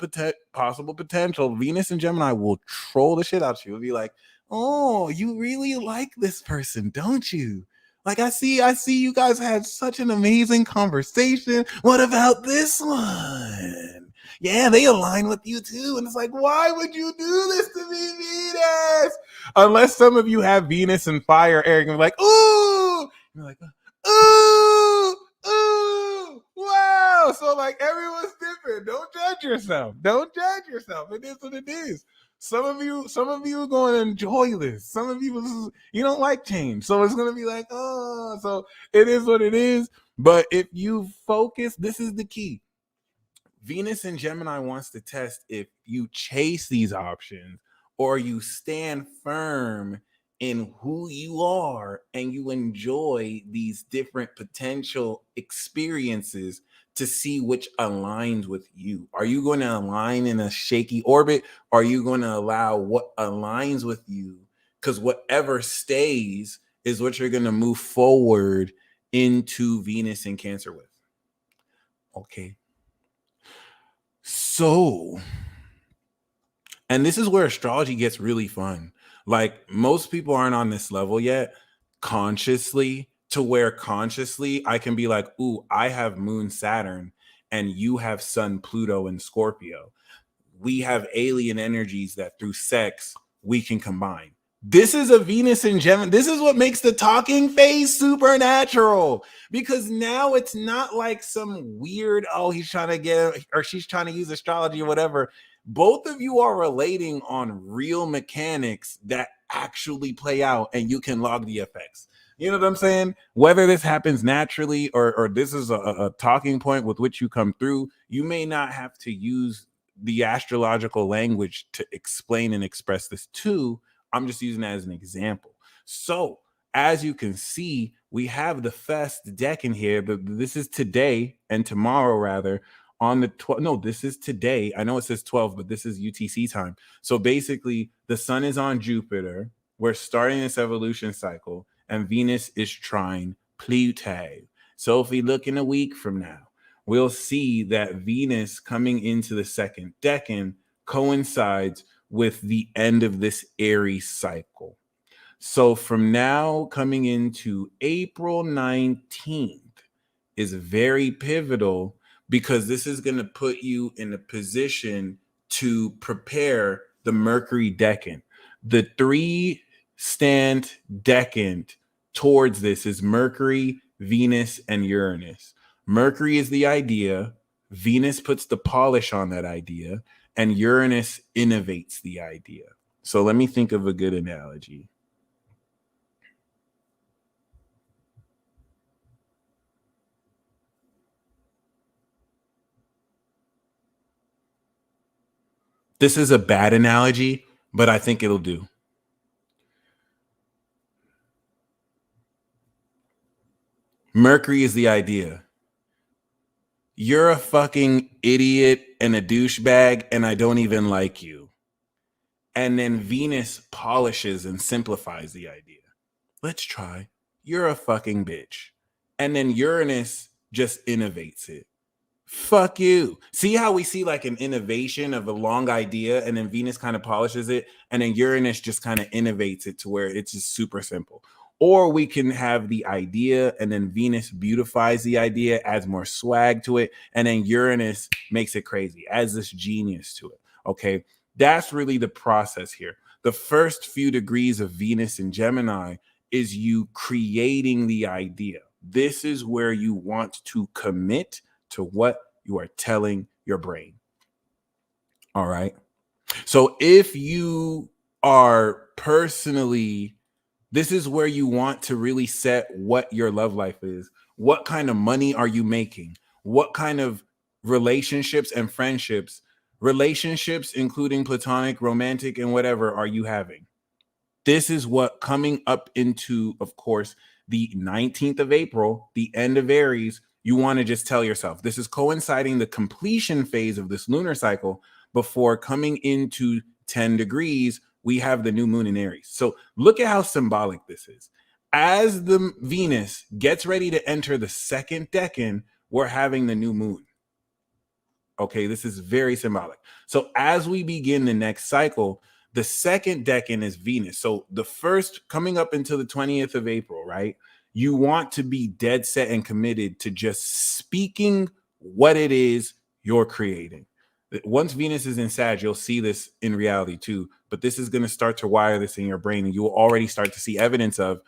S2: possible potential. Venus and Gemini will troll the shit out of you. It'll be like, oh, you really like this person, don't you? Like, I see you guys had such an amazing conversation. What about this one? Yeah, they align with you too. And it's like, why would you do this to me, Venus? Unless some of you have Venus and fire, Eric, and be like, ooh, and you're like, ooh, ooh, wow. So like everyone's different. Don't judge yourself. It is what it is. Some of you are going to enjoy this. Some of you don't like change. So it's going to be like, oh, so it is what it is. But if you focus, this is the key. Venus in Gemini wants to test if you chase these options or you stand firm in who you are and you enjoy these different potential experiences to see which aligns with you. Are you going to align in a shaky orbit? Or are you going to allow what aligns with you? Because whatever stays is what you're going to move forward into Venus in Cancer with. Okay. So, and this is where astrology gets really fun. Like, most people aren't on this level yet consciously, to where consciously I can be like, ooh, I have Moon Saturn and you have Sun Pluto and Scorpio. We have alien energies that through sex we can combine. This is a Venus in Gemini. This is what makes the talking phase supernatural, because now it's not like some weird, oh, he's trying to get, or she's trying to use astrology or whatever. Both of you are relating on real mechanics that actually play out, and you can log the effects. You know what I'm saying? Whether this happens naturally or this is a talking point with which you come through, you may not have to use the astrological language to explain and express this too. I'm just using that as an example. So as you can see, we have the first deck in here. This is today and tomorrow, rather, on the 12th. No, this is today. I know it says 12, but this is UTC time. So basically, the sun is on Jupiter. We're starting this evolution cycle, and Venus is trine Pluto. So if we look in a week from now, we'll see that Venus coming into the second decan coincides with the end of this Aries cycle. So from now coming into April 19th is very pivotal, because this is going to put you in a position to prepare the Mercury decan. The 3-stand decan towards this is Mercury, Venus, and Uranus. Mercury is the idea, Venus puts the polish on that idea, and Uranus innovates the idea. So let me think of a good analogy. This is a bad analogy, but I think it'll do. Mercury is the idea. You're a fucking idiot and a douchebag, and I don't even like you. And then Venus polishes and simplifies the idea. Let's try. You're a fucking bitch. And then Uranus just innovates it. Fuck you. See how we see like an innovation of a long idea, and then Venus kind of polishes it, and then Uranus just kind of innovates it to where it's just super simple. Or we can have the idea, and then Venus beautifies the idea, adds more swag to it, and then Uranus makes it crazy, adds this genius to it. Okay, that's really the process here. The first few degrees of Venus in Gemini is you creating the idea. This is where you want to commit to what you are telling your brain. All right. So if you are personally, this is where you want to really set what your love life is. What kind of money are you making? What kind of relationships and friendships, including platonic, romantic, and whatever, are you having? This is what coming up into, of course, the 19th of April, the end of Aries, you want to just tell yourself. This is coinciding the completion phase of this lunar cycle before coming into 10 degrees, we have the new moon in Aries. So look at how symbolic this is. As the Venus gets ready to enter the second decan, we're having the new moon. Okay, this is very symbolic. So as we begin the next cycle, the second decan is Venus. So the first coming up into the 20th of April, right? You want to be dead set and committed to just speaking what it is you're creating. Once Venus is in Sag, you'll see this in reality too, but this is going to start to wire this in your brain, and you will already start to see evidence of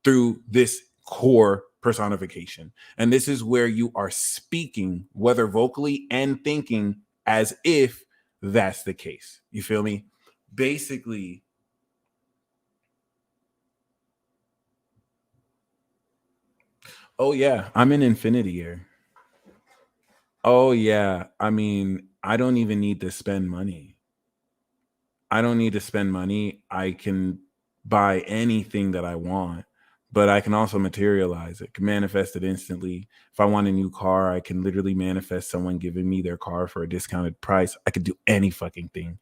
S2: through this core personification. And this is where you are speaking, whether vocally and thinking, as if that's the case. You feel me? Basically, oh yeah, I'm in infinity here. Oh yeah, I mean, I don't even need to spend money. I don't need to spend money. I can buy anything that I want, but I can also materialize it, can manifest it instantly. If I want a new car, I can literally manifest someone giving me their car for a discounted price. I could do any fucking thing.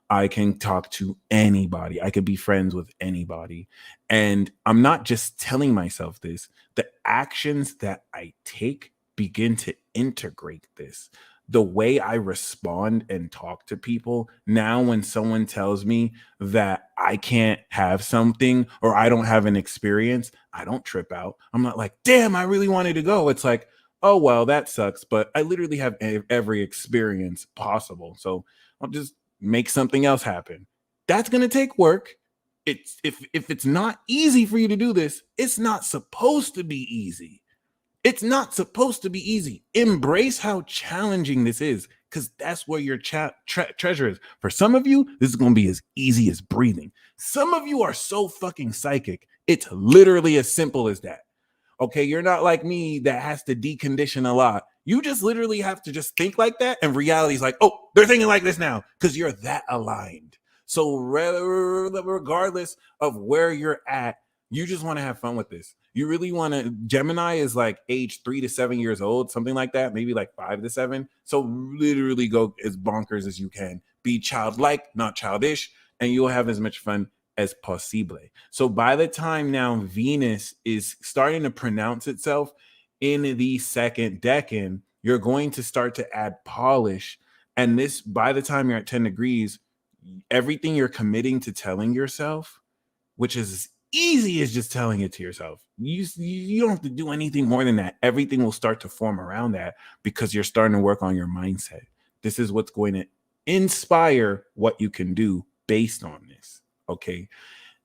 S2: I can talk to anybody. I could be friends with anybody. And I'm not just telling myself this. The actions that I take begin to integrate this. The way I respond and talk to people now, when someone tells me that I can't have something or I don't have an experience, I don't trip out. I'm not like, damn, I really wanted to go. It's like, oh, well, that sucks. But I literally have every experience possible. So I'll just make something else happen. That's going to take work. It's if it's not easy for you to do this, it's not supposed to be easy. It's not supposed to be easy. Embrace how challenging this is, because that's where your treasure is. For some of you, this is going to be as easy as breathing. Some of you are so fucking psychic. It's literally as simple as that. Okay, you're not like me that has to decondition a lot. You just literally have to just think like that, and reality is like, oh, they're thinking like this now, because you're that aligned. So regardless of where you're at, you just want to have fun with this. You really want to, Gemini is like age 3 to 7 years old, something like that, maybe like 5 to 7. So literally go as bonkers as you can. Be childlike, not childish, and you'll have as much fun as possible. So by the time now Venus is starting to pronounce itself in the second decan, you're going to start to add polish. And this, by the time you're at 10 degrees, everything you're committing to telling yourself, which is as easy as just telling it to yourself. You don't have to do anything more than that. Everything will start to form around that because you're starting to work on your mindset. This is what's going to inspire what you can do based on this. Okay.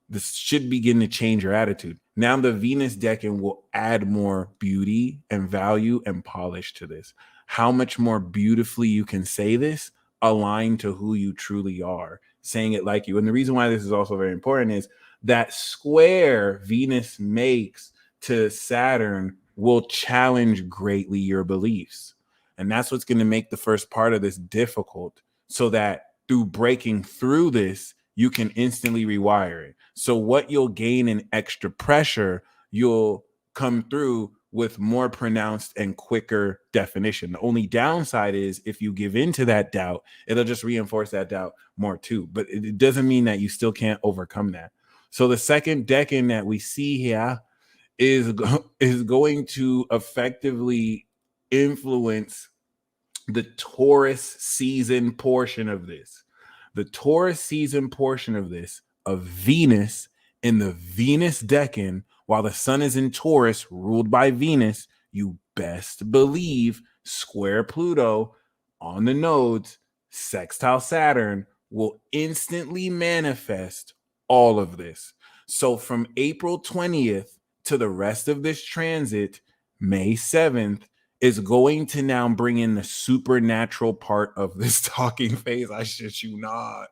S2: This should begin to change your attitude. Now the Venus decan will add more beauty and value and polish to this. How much more beautifully you can say this aligned to who you truly are, saying it like you. And the reason why this is also very important is that square Venus makes to Saturn will challenge greatly your beliefs. And that's what's going to make the first part of this difficult, so that through breaking through this, you can instantly rewire it. So what you'll gain in extra pressure, you'll come through with more pronounced and quicker definition. The only downside is if you give into that doubt, it'll just reinforce that doubt more too. But it doesn't mean that you still can't overcome that. So the second decan that we see here is going to effectively influence the Taurus season portion of this. The Taurus season portion of this, of Venus in the Venus decan, while the sun is in Taurus, ruled by Venus, you best believe square Pluto on the nodes, sextile Saturn, will instantly manifest all of this. So from April 20th to the rest of this transit, May 7th, is going to now bring in the supernatural part of this talking phase. I shit you not.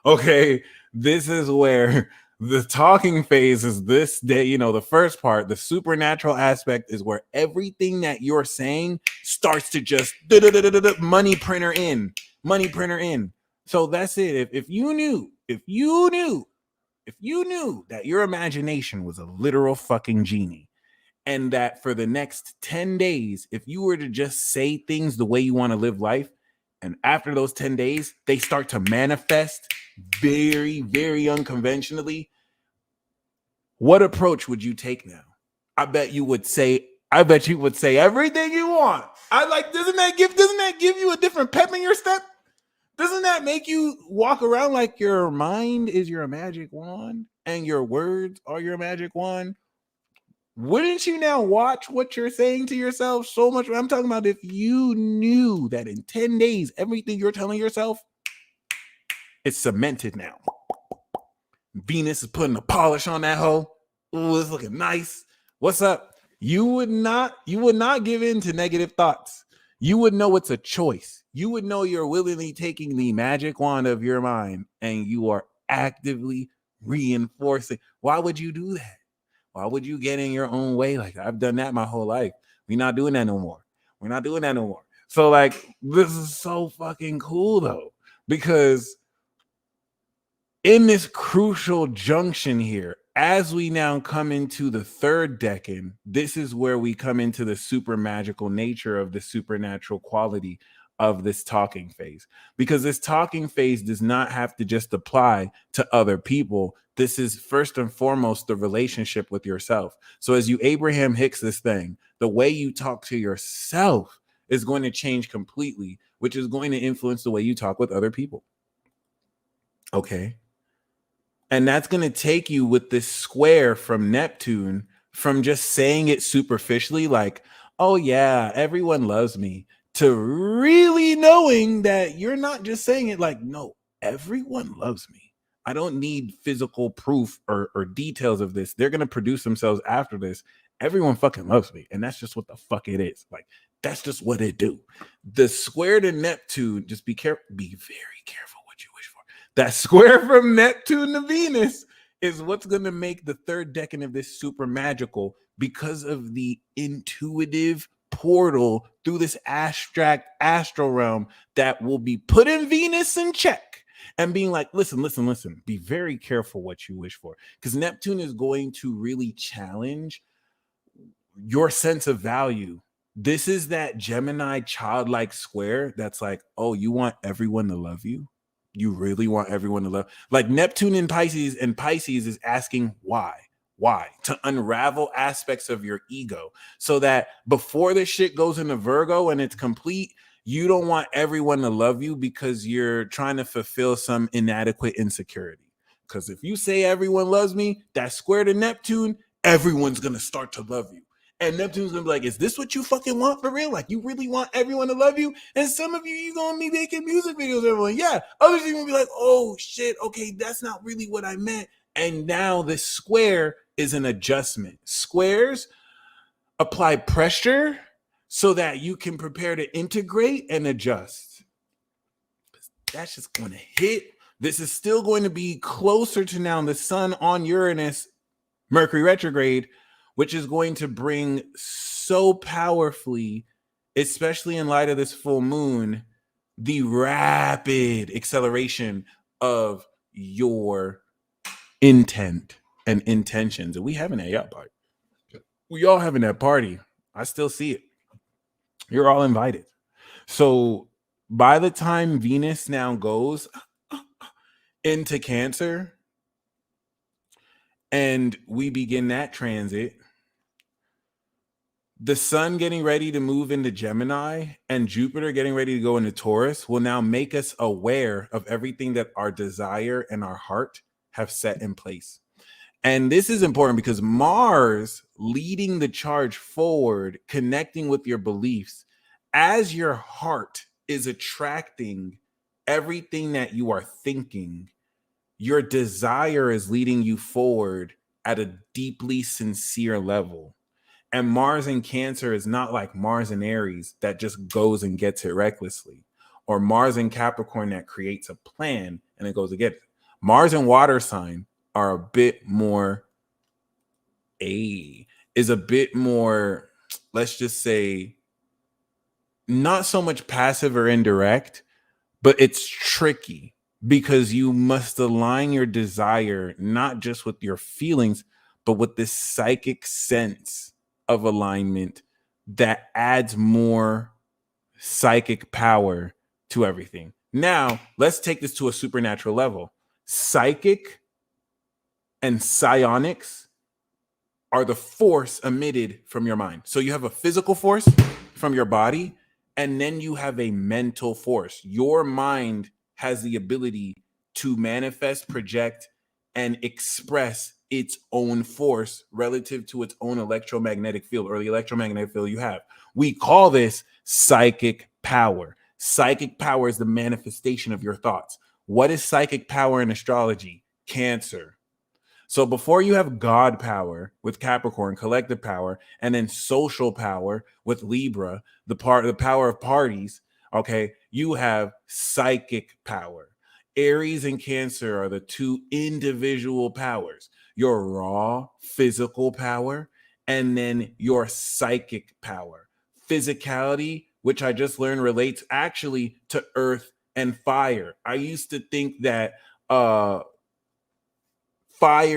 S2: Okay, this is where the talking phase is this day. You know, the first part, the supernatural aspect, is where everything that you're saying starts to just money printer in. So that's it. If you knew that your imagination was a literal fucking genie, and that for the next 10 days, if you were to just say things the way you want to live life, and after those 10 days, they start to manifest very, very unconventionally, what approach would you take now? I bet you would say everything you want. Doesn't that give you a different pep in your step? Doesn't that make you walk around like your mind is your magic wand and your words are your magic wand? Wouldn't you now watch what you're saying to yourself so much? I'm talking about if you knew that in 10 days, everything you're telling yourself, it's cemented now. Venus is putting a polish on that hoe. Ooh, it's looking nice. What's up? You would not give in to negative thoughts. You would know it's a choice. You would know you're willingly taking the magic wand of your mind and you are actively reinforcing. Why would you do that? Why would you get in your own way like that? I've done that my whole life. We're not doing that no more. So like, this is so fucking cool though, because in this crucial junction here, as we now come into the third decan, this is where we come into the super magical nature of the supernatural quality of this talking phase, because this talking phase does not have to just apply to other people. This is first and foremost the relationship with yourself. So as you Abraham Hicks this thing, the way you talk to yourself is going to change completely, which is going to influence the way you talk with other people. Okay. And that's going to take you with this square from Neptune, from just saying it superficially, like, oh yeah, everyone loves me, to really knowing that you're not just saying it like, no, everyone loves me. I don't need physical proof or details of this. They're going to produce themselves after this. Everyone fucking loves me. And that's just what the fuck it is. Like, that's just what it do. The square to Neptune, just be careful, be very careful what you wish for. That square from Neptune to Venus is what's going to make the third decan of this super magical, because of the intuitive portal through this abstract astral realm that will be putting Venus in check and being like, listen, be very careful what you wish for, because Neptune is going to really challenge your sense of value. This is that Gemini childlike square that's like, oh, you want everyone to love you? You really want everyone to love? Like Neptune in Pisces, and Pisces is asking why? Why? To unravel aspects of your ego so that before this shit goes into Virgo and it's complete, you don't want everyone to love you because you're trying to fulfill some inadequate insecurity. Because if you say everyone loves me, that's square to Neptune, everyone's going to start to love you. And Neptune's gonna be like, is this what you fucking want for real? Like, you really want everyone to love you? And some of you gonna be making music videos, everyone. Yeah. Others are gonna be like, oh shit, okay, that's not really what I meant. And now this square is an adjustment. Squares apply pressure so that you can prepare to integrate and adjust. That's just gonna hit. This is still going to be closer to now the sun on Uranus, Mercury retrograde, which is going to bring so powerfully, especially in light of this full moon, the rapid acceleration of your intent and intentions. And we having that yacht party. We all having that party. I still see it. You're all invited. So by the time Venus now goes into Cancer and we begin that transit, the sun getting ready to move into Gemini and Jupiter getting ready to go into Taurus will now make us aware of everything that our desire and our heart have set in place. And this is important because Mars leading the charge forward, connecting with your beliefs, as your heart is attracting everything that you are thinking, your desire is leading you forward at a deeply sincere level. And Mars in Cancer is not like Mars in Aries that just goes and gets it recklessly, or Mars in Capricorn that creates a plan and it goes to get it. Mars in Water sign are a bit more, is a bit more, let's just say, not so much passive or indirect, but it's tricky because you must align your desire not just with your feelings, but with this psychic sense of alignment that adds more psychic power to everything. Now, let's take this to a supernatural level. Psychic and psionics are the force emitted from your mind. So you have a physical force from your body, and then you have a mental force. Your mind has the ability to manifest, project, and express its own force relative to its own electromagnetic field, or the electromagnetic field you have. We call this psychic power. Psychic power is the manifestation of your thoughts. What is psychic power in astrology? Cancer. So before you have God power with Capricorn, collective power, and then social power with Libra, the power of parties, okay, you have psychic power. Aries and Cancer are the two individual powers, your raw physical power and then your psychic power. Physicality, which I just learned relates actually to earth and fire. I used to think that fire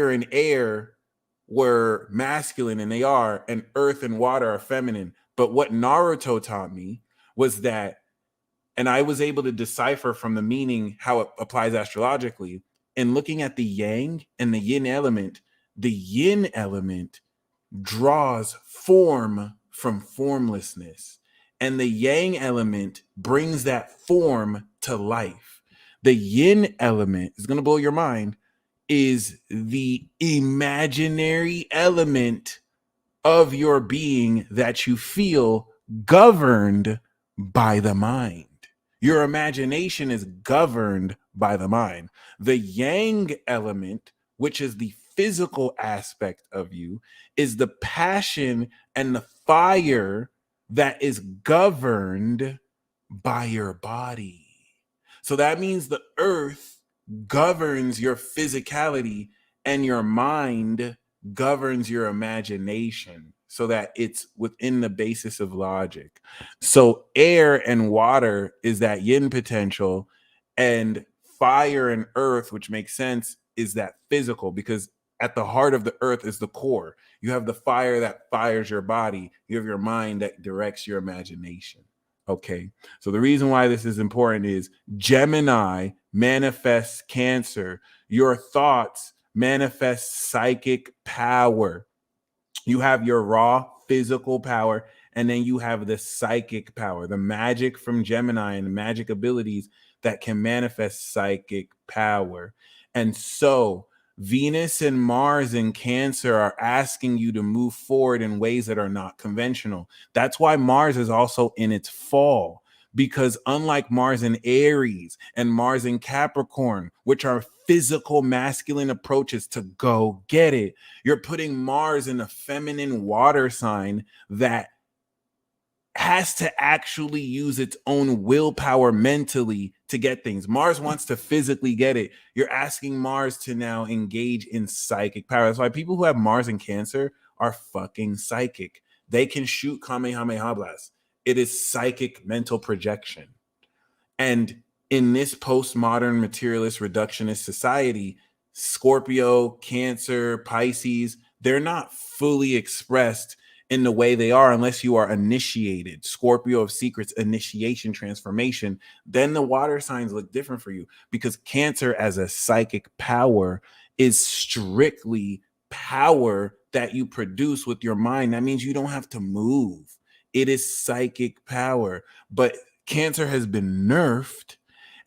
S2: and air were masculine, and they are, and earth and water are feminine. But what Naruto taught me was that, and I was able to decipher from the meaning how it applies astrologically, and looking at the yang and the yin element, the yin element draws form from formlessness, and the yang element brings that form to life. The yin element is going to blow your mind, is the imaginary element of your being that you feel governed by the mind. Your imagination is governed by the mind. The yang element, which is the physical aspect of you, is the passion and the fire that is governed by your body. So that means the earth governs your physicality and your mind governs your imagination, so that it's within the basis of logic. So air and water is that yin potential, and fire and earth, which makes sense, is that physical, because at the heart of the earth is the core. You have the fire that fires your body. You have your mind that directs your imagination. Okay. So the reason why this is important is Gemini manifests Cancer. Your thoughts manifest psychic power. You have your raw physical power, and then you have the psychic power, the magic from Gemini and the magic abilities that can manifest psychic power. And so Venus and Mars in Cancer are asking you to move forward in ways that are not conventional. That's why Mars is also in its fall, because unlike Mars in Aries and Mars in Capricorn, which are physical masculine approaches to go get it, you're putting Mars in a feminine water sign that has to actually use its own willpower mentally to get things. Mars wants to physically get it. You're asking Mars to now engage in psychic power. That's why people who have Mars in Cancer are fucking psychic. They can shoot Kamehameha blasts. It is psychic mental projection. And in this postmodern materialist reductionist society, Scorpio, Cancer, Pisces, they're not fully expressed in the way they are unless you are initiated. Scorpio of secrets, initiation, transformation. Then the water signs look different for you, because Cancer as a psychic power is strictly power that you produce with your mind. That means you don't have to move. It is psychic power. But Cancer has been nerfed,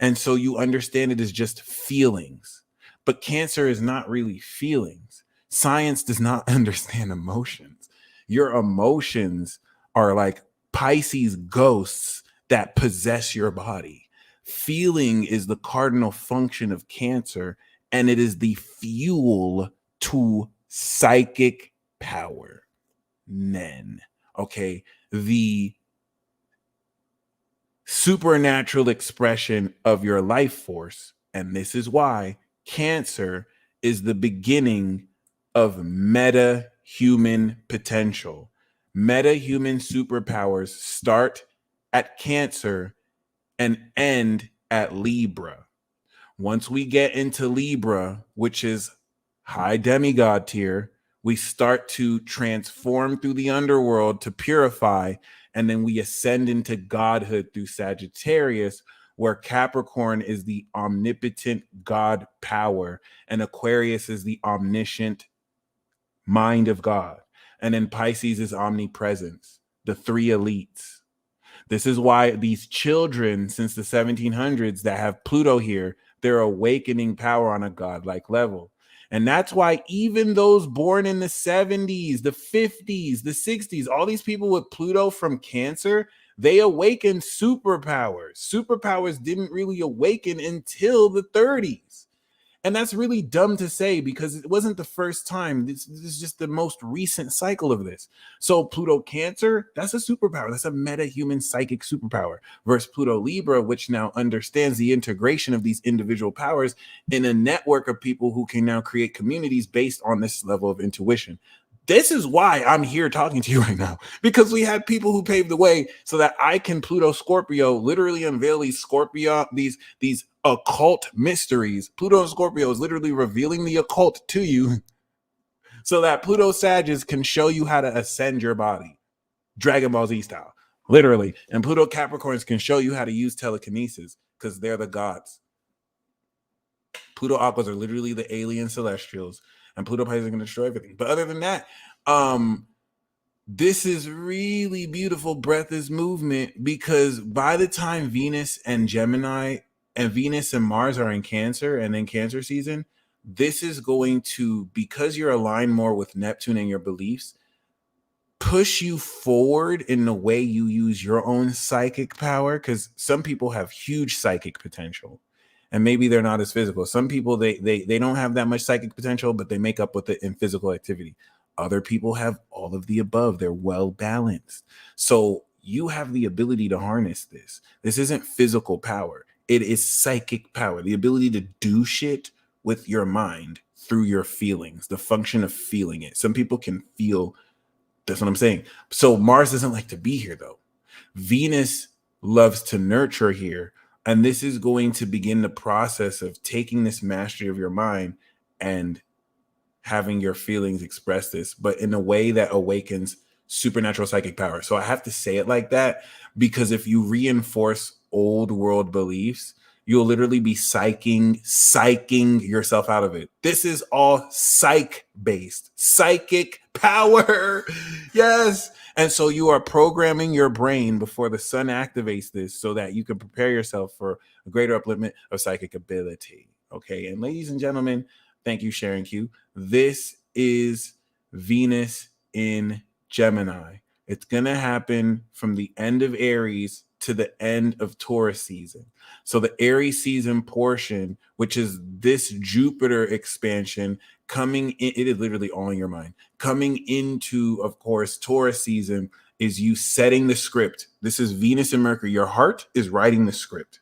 S2: and so you understand it as just feelings. But Cancer is not really feelings. Science does not understand emotions. Your emotions are like Pisces ghosts that possess your body. Feeling is the cardinal function of Cancer, and it is the fuel to psychic power. Nen. Okay. The supernatural expression of your life force. And this is why Cancer is the beginning of meta-human potential. Meta-human superpowers start at Cancer and end at Libra. Once we get into Libra, which is high demigod tier, we start to transform through the underworld to purify, and then we ascend into godhood through Sagittarius, where Capricorn is the omnipotent God power, and Aquarius is the omniscient mind of God. And then Pisces is omnipresence, the three elites. This is why these children since the 1700s that have Pluto here, they're awakening power on a godlike level. And that's why even those born in the 70s, the 50s, the 60s, all these people with Pluto from Cancer, they awakened superpowers. Superpowers didn't really awaken until the 30s. And that's really dumb to say, because it wasn't the first time. This is just the most recent cycle of this. So Pluto Cancer, that's a superpower. That's a meta-human psychic superpower. Versus Pluto Libra, which now understands the integration of these individual powers in a network of people who can now create communities based on this level of intuition. This is why I'm here talking to you right now, because we had people who paved the way so that I can Pluto Scorpio literally unveil these Scorpio, these occult mysteries. Pluto and Scorpio is literally revealing the occult to you so that Pluto Sagittarius can show you how to ascend your body, Dragon Ball Z style, literally. And Pluto Capricorns can show you how to use telekinesis, because they're the gods. Pluto Aquas are literally the alien celestials, and Pluto Pisces are going to destroy everything. But other than that, this is really beautiful. Breath is movement, because by the time Venus and Gemini and Venus and Mars are in Cancer and in Cancer season, this is going to, because you're aligned more with Neptune and your beliefs, push you forward in the way you use your own psychic power. Because some people have huge psychic potential, and maybe they're not as physical. Some people, they don't have that much psychic potential, but they make up with it in physical activity. Other people have all of the above. They're well balanced. So you have the ability to harness this. This isn't physical power. It is psychic power, the ability to do shit with your mind through your feelings, the function of feeling it. Some people can feel. That's what I'm saying. So Mars doesn't like to be here, though. Venus loves to nurture here. And this is going to begin the process of taking this mastery of your mind and having your feelings express this, but in a way that awakens supernatural psychic power. So I have to say it like that because if you reinforce old world beliefs, you'll literally be psyching yourself out of it. This is all psych based, psychic power. Yes. And so you are programming your brain before the sun activates this so that you can prepare yourself for a greater upliftment of psychic ability. Okay. And ladies and gentlemen, thank you, Sharon Q. This is Venus in Gemini. It's going to happen from the end of Aries to the end of Taurus season. So the Aries season portion, which is this Jupiter expansion coming in, it is literally all in your mind. Coming into, of course, Taurus season is you setting the script. This is Venus and Mercury. Your heart is writing the script.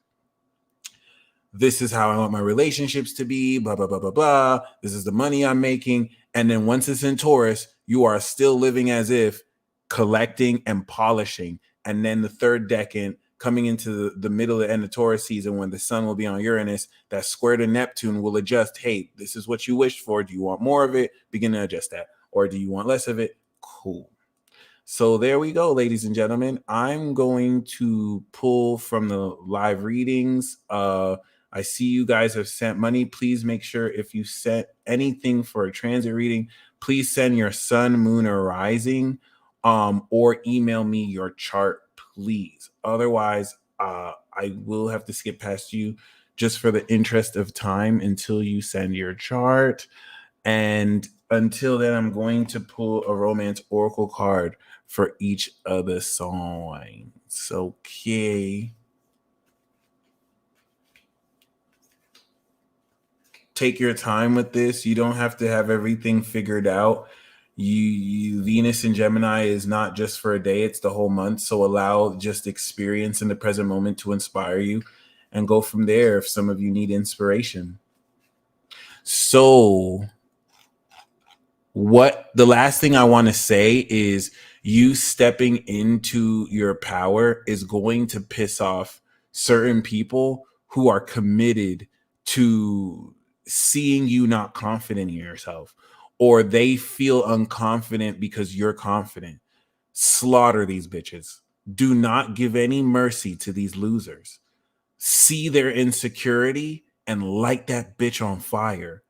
S2: This is how I want my relationships to be, blah, blah, blah, blah, blah. This is the money I'm making. And then once it's in Taurus, you are still living as if collecting and polishing. And then the third decan coming into the middle of the end of Taurus season when the sun will be on Uranus, that square to Neptune will adjust. Hey, this is what you wished for. Do you want more of it? Begin to adjust that. Or do you want less of it? Cool. So there we go, ladies and gentlemen. I'm going to pull from the live readings. I see you guys have sent money. Please make sure if you sent anything for a transit reading, please send your sun, moon, or rising, or email me your chart, please. Otherwise, I will have to skip past you just for the interest of time until you send your chart. And until then, I'm going to pull a romance oracle card for each of the signs. Okay. Take your time with this. You don't have to have everything figured out. You Venus in Gemini is not just for a day, it's the whole month. So allow just experience in the present moment to inspire you and go from there if some of you need inspiration. So what the last thing I want to say is you stepping into your power is going to piss off certain people who are committed to seeing you not confident in yourself, or they feel unconfident because you're confident. Slaughter these bitches. Do not give any mercy to these losers. See their insecurity and light that bitch on fire.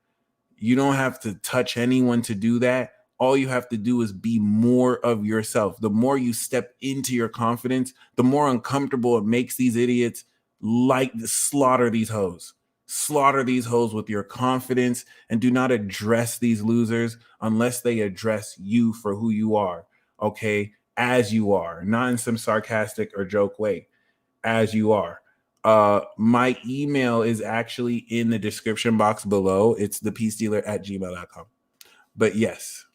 S2: You don't have to touch anyone to do that. All you have to do is be more of yourself. The more you step into your confidence, the more uncomfortable it makes these idiots. Like, slaughter these hoes. Slaughter these hoes with your confidence, and do not address these losers unless they address you for who you are, okay? As you are, not in some sarcastic or joke way, as you are. My email is actually in the description box below. It's thepeacedealer@gmail.com. But yes,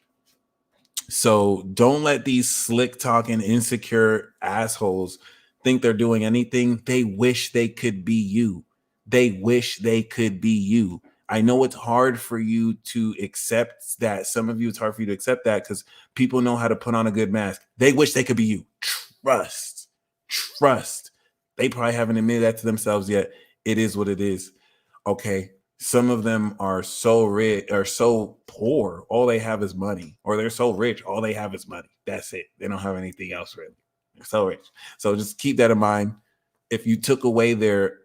S2: so don't let these slick talking insecure assholes think they're doing anything. They wish they could be you. They wish they could be you. I know it's hard for you to accept that. Some of you, it's hard for you to accept that because people know how to put on a good mask. They wish they could be you. Trust. They probably haven't admitted that to themselves yet. It is what it is. Okay. Some of them are so rich or so poor, all they have is money, or they're so rich, all they have is money. That's it. They don't have anything else really. They're so rich. So just keep that in mind. If you took away their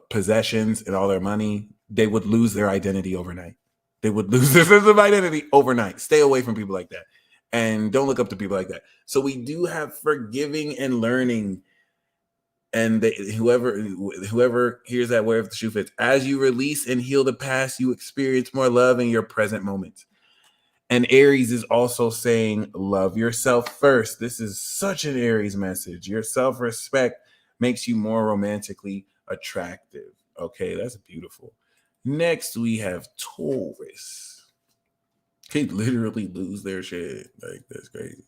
S2: possessions and all their money, they would lose their identity overnight. They would lose their sense of identity overnight. Stay away from people like that. And don't look up to people like that. So we do have forgiving and learning. And whoever hears that, wherever the shoe fits, as you release and heal the past, you experience more love in your present moments. And Aries is also saying, love yourself first. This is such an Aries message. Your self-respect makes you more romantically attractive. Okay, that's beautiful. Next, we have Taurus. They literally lose their shit. Like, that's crazy.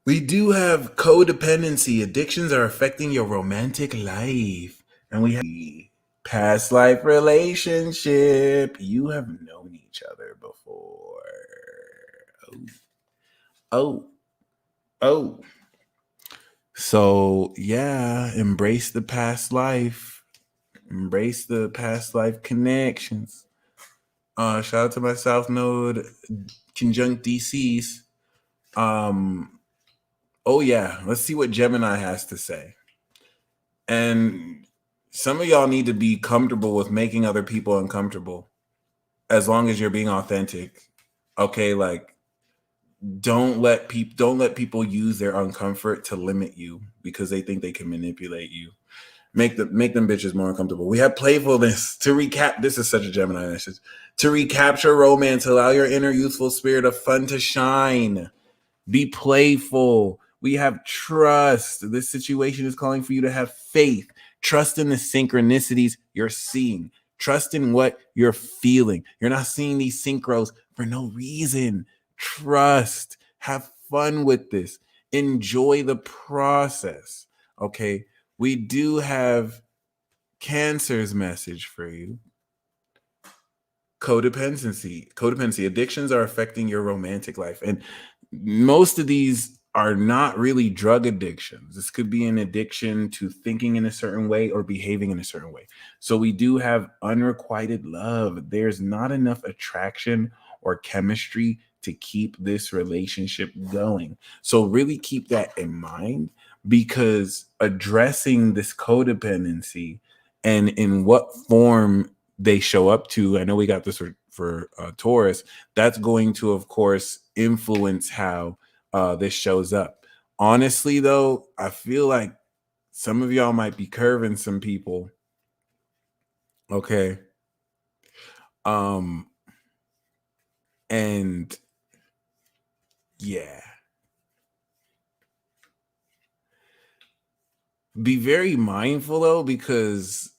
S2: We do have codependency. Addictions are affecting your romantic life. And we have past life relationship. You have known each other before. Oh, oh. So, yeah, embrace the past life. Embrace the past life connections. Shout out to my South Node conjunct DCs. Oh yeah, let's see what Gemini has to say. And some of y'all need to be comfortable with making other people uncomfortable as long as you're being authentic. Okay, like don't let people use their uncomfort to limit you because they think they can manipulate you. Make them bitches more uncomfortable. We have playfulness to recap. This is such a Gemini message. To recapture romance, allow your inner youthful spirit of fun to shine. Be playful. We have trust. This situation is calling for you to have faith. Trust in the synchronicities you're seeing. Trust in what you're feeling. You're not seeing these synchros for no reason. Trust. Have fun with this. Enjoy the process. Okay. We do have Cancer's message for you. Codependency. Addictions are affecting your romantic life. And most of these are not really drug addictions. This could be an addiction to thinking in a certain way or behaving in a certain way. So we do have unrequited love. There's not enough attraction or chemistry to keep this relationship going. So really keep that in mind, because addressing this codependency and in what form they show up to, I know we got this for Taurus, that's going to, of course, influence how this shows up. Honestly, though, I feel like some of y'all might be curving some people. Okay. And yeah. Be very mindful though, because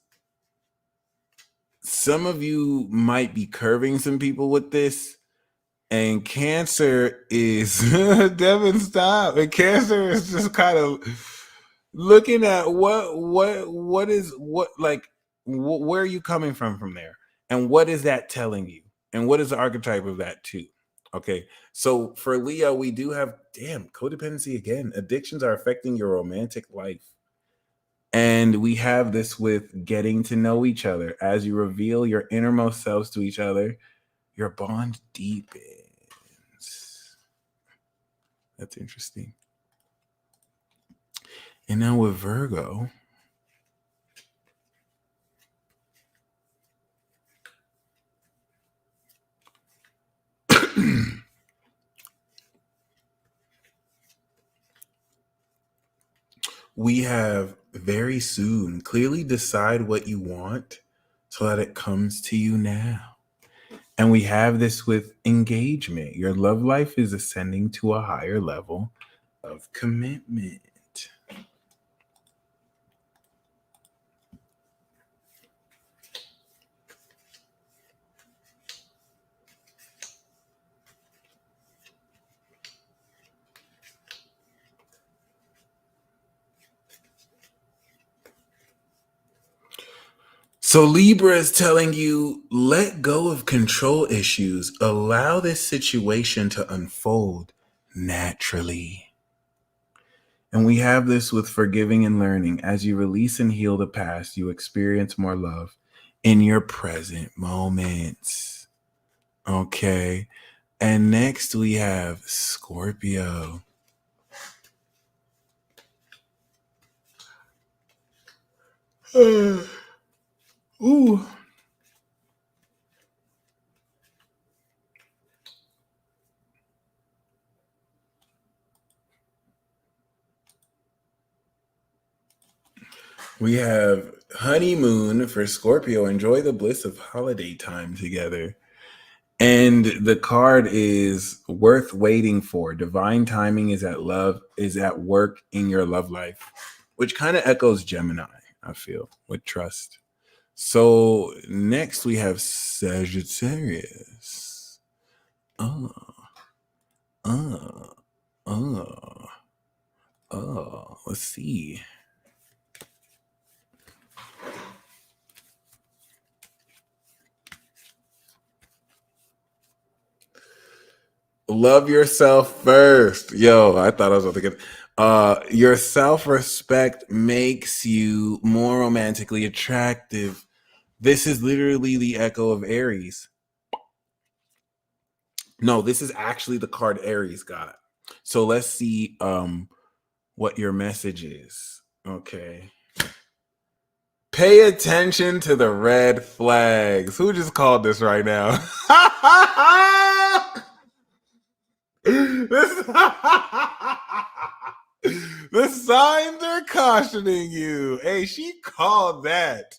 S2: some of you might be curving some people with this. And Cancer is Devin, stop. And Cancer is just kind of looking at what is what like where are you coming from there, and what is that telling you, and what is the archetype of that too. Okay, so for Leo, we do have codependency again. Addictions are affecting your romantic life, and we have this with getting to know each other. As you reveal your innermost selves to each other, your bond deepens. That's interesting. And now with Virgo, we have very soon. Clearly decide what you want so that it comes to you now. And we have this with engagement. Your love life is ascending to a higher level of commitment. So Libra is telling you, let go of control issues. Allow this situation to unfold naturally. And we have this with forgiving and learning. As you release and heal the past, you experience more love in your present moments. Okay. And next we have Scorpio. Ooh. We have honeymoon for Scorpio. Enjoy the bliss of holiday time together. And the card is worth waiting for. Divine timing is at work in your love life, which kind of echoes Gemini, I feel, with trust. So next we have Sagittarius. Oh. Oh, let's see. Love yourself first. Yo, I thought I was about to get your self-respect makes you more romantically attractive. This is literally the echo of Aries. No, this is actually the card Aries got. So let's see what your message is. Okay. Pay attention to the red flags. Who just called this right now? this, the signs are cautioning you. Hey, she called that.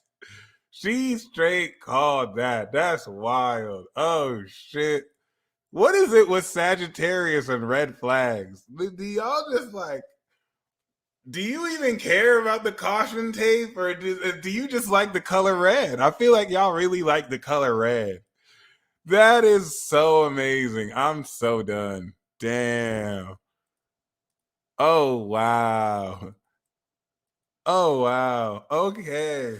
S2: She straight called that. That's wild. Oh shit. What is it with Sagittarius and red flags? Do y'all just like, do you even care about the caution tape, or do you just like the color red? I feel like y'all really like the color red. That is so amazing. I'm so done. Damn. Oh, wow. Oh, wow. Okay.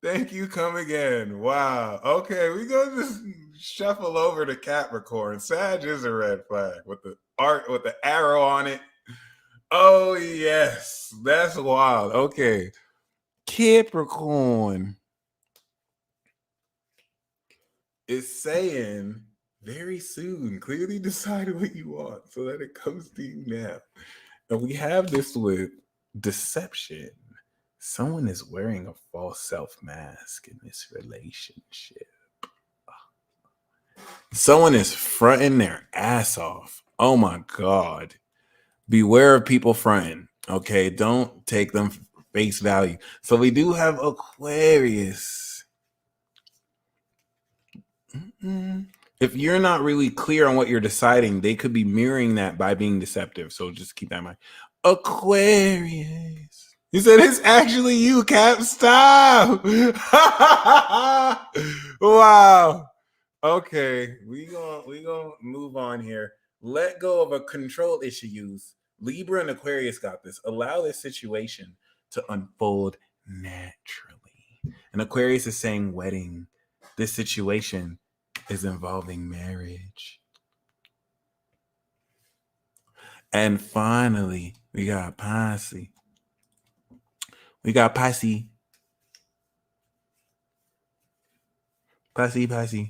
S2: Thank you. Come again. Wow. Okay. We gonna just shuffle over to Capricorn. Sag is a red flag with the art, with the arrow on it. Oh, yes. That's wild. Okay. Capricorn is saying very soon, clearly decide what you want so that it comes to you now. And we have this with deception. Someone is wearing a false self mask in this relationship. Someone is fronting their ass off. Oh my God. Beware of people fronting. Okay. Don't take them face value. So we do have Aquarius. If you're not really clear on what you're deciding, they could be mirroring that by being deceptive. So just keep that in mind. Aquarius. He said it's actually you, Cap. Stop. Wow. Okay, we gonna move on here. Let go of a control issues. Libra and Aquarius got this. Allow this situation to unfold naturally. And Aquarius is saying wedding. This situation is involving marriage. And finally, we got Pisces. We got Pisces. Pisces.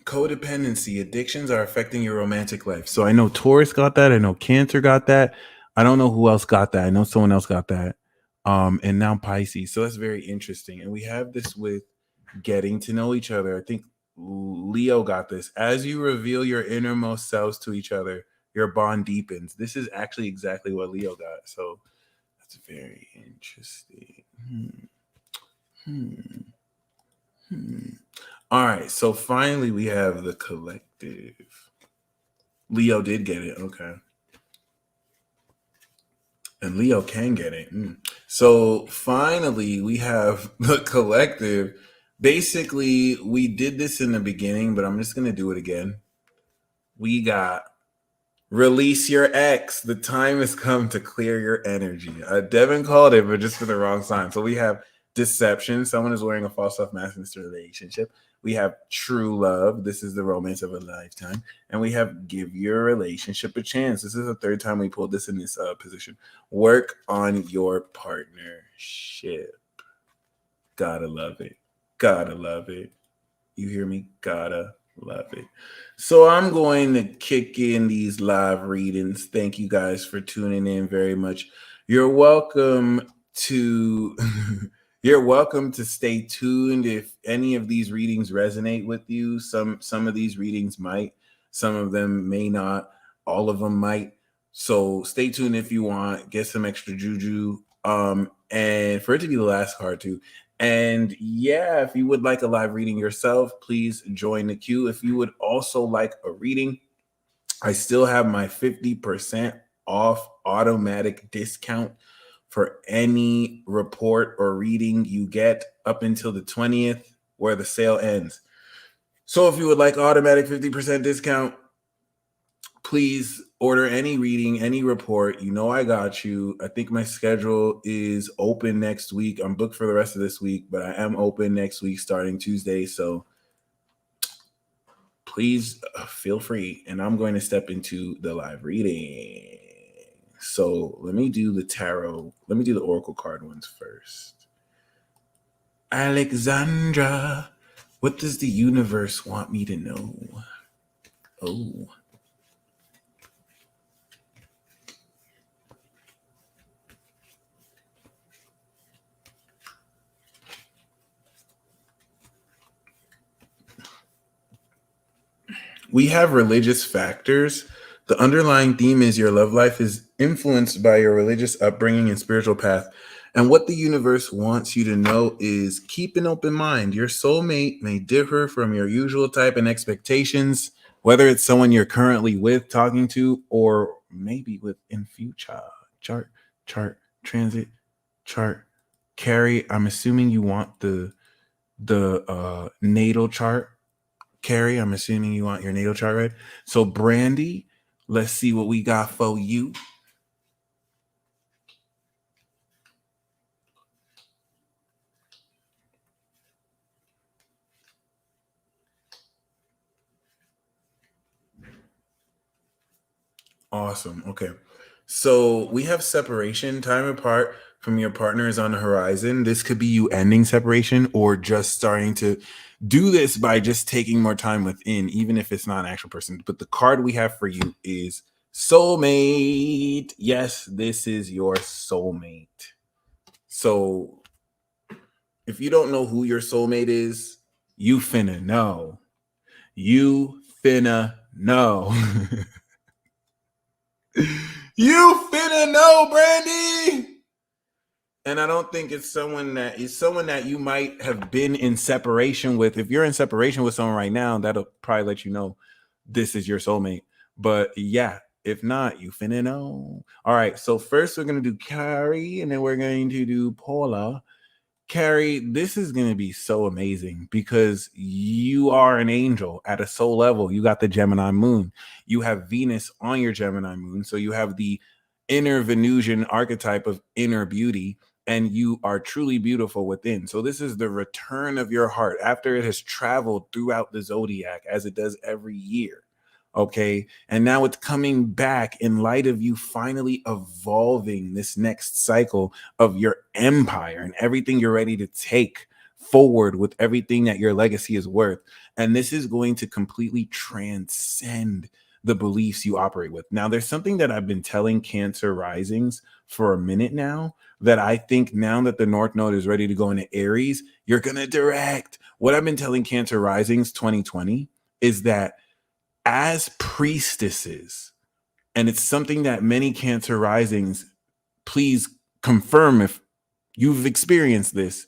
S2: Codependency, addictions are affecting your romantic life. So I know Taurus got that. I know Cancer got that. I don't know who else got that. I know someone else got that. And now Pisces. So that's very interesting. And we have this with getting to know each other. I think Leo got this. As you reveal your innermost selves to each other, your bond deepens. This is actually exactly what Leo got. So that's very interesting. All right. So finally, we have the collective. Leo did get it. Okay. And Leo can get it. So finally, we have the collective. Basically, we did this in the beginning, but I'm just going to do it again. We got release your ex. The time has come to clear your energy. Devin called it, but just for the wrong sign. So we have deception. Someone is wearing a false self mask in this relationship. We have true love. This is the romance of a lifetime. And we have give your relationship a chance. This is the third time we pulled this in this position. Work on your partnership. Gotta love it. Gotta love it. You hear me? Gotta love it. So I'm going to kick in these live readings. Thank you guys for tuning in very much. You're welcome to you're welcome to stay tuned if any of these readings resonate with you. Some of these readings might, some of them may not, all of them might. So stay tuned if you want, get some extra juju. And for it to be the last card too. And yeah, if you would like a live reading yourself, please join the queue. If you would also like a reading, I still have my 50% off automatic discount for any report or reading you get up until the 20th, where the sale ends. So if you would like automatic 50% discount, please order any reading, any report. You know I got you. I think my schedule is open next week. I'm booked for the rest of this week, but I am open next week starting Tuesday. So please feel free. And I'm going to step into the live reading. So let me do the tarot. Let me do the oracle card ones first. Alexandra, what does the universe want me to know? Oh. We have religious factors. The underlying theme is your love life is influenced by your religious upbringing and spiritual path. And what the universe wants you to know is keep an open mind. Your soulmate may differ from your usual type and expectations, whether it's someone you're currently with, talking to, or maybe with in future. Chart, transit, chart. Carrie, I'm assuming you want the natal chart. Carrie, I'm assuming you want your natal chart read. So, Brandy, let's see what we got for you. Awesome. Okay. So we have separation, time apart from your partner is on the horizon. This could be you ending separation or just starting to do this by just taking more time within, even if it's not an actual person. But the card we have for you is soulmate. Yes, this is your soulmate. So if you don't know who your soulmate is, you finna know. You finna know. You finna know, Brandy. And I don't think it's someone that you might have been in separation with. If you're in separation with someone right now, that'll probably let you know this is your soulmate. But yeah, if not, you finna know. All right. So first we're gonna do Carrie, and then we're going to do Paula. Carrie, this is going to be so amazing because you are an angel at a soul level. You got the Gemini moon. You have Venus on your Gemini moon. So you have the inner Venusian archetype of inner beauty, and you are truly beautiful within. So this is the return of your heart after it has traveled throughout the zodiac as it does every year. Okay. And now it's coming back in light of you finally evolving this next cycle of your empire and everything you're ready to take forward with everything that your legacy is worth. And this is going to completely transcend the beliefs you operate with. Now, there's something that I've been telling Cancer risings for a minute now that I think now that the North Node is ready to go into Aries, you're going to direct. What I've been telling Cancer risings 2020 is that as priestesses, and it's something that many Cancer risings, please confirm if you've experienced this.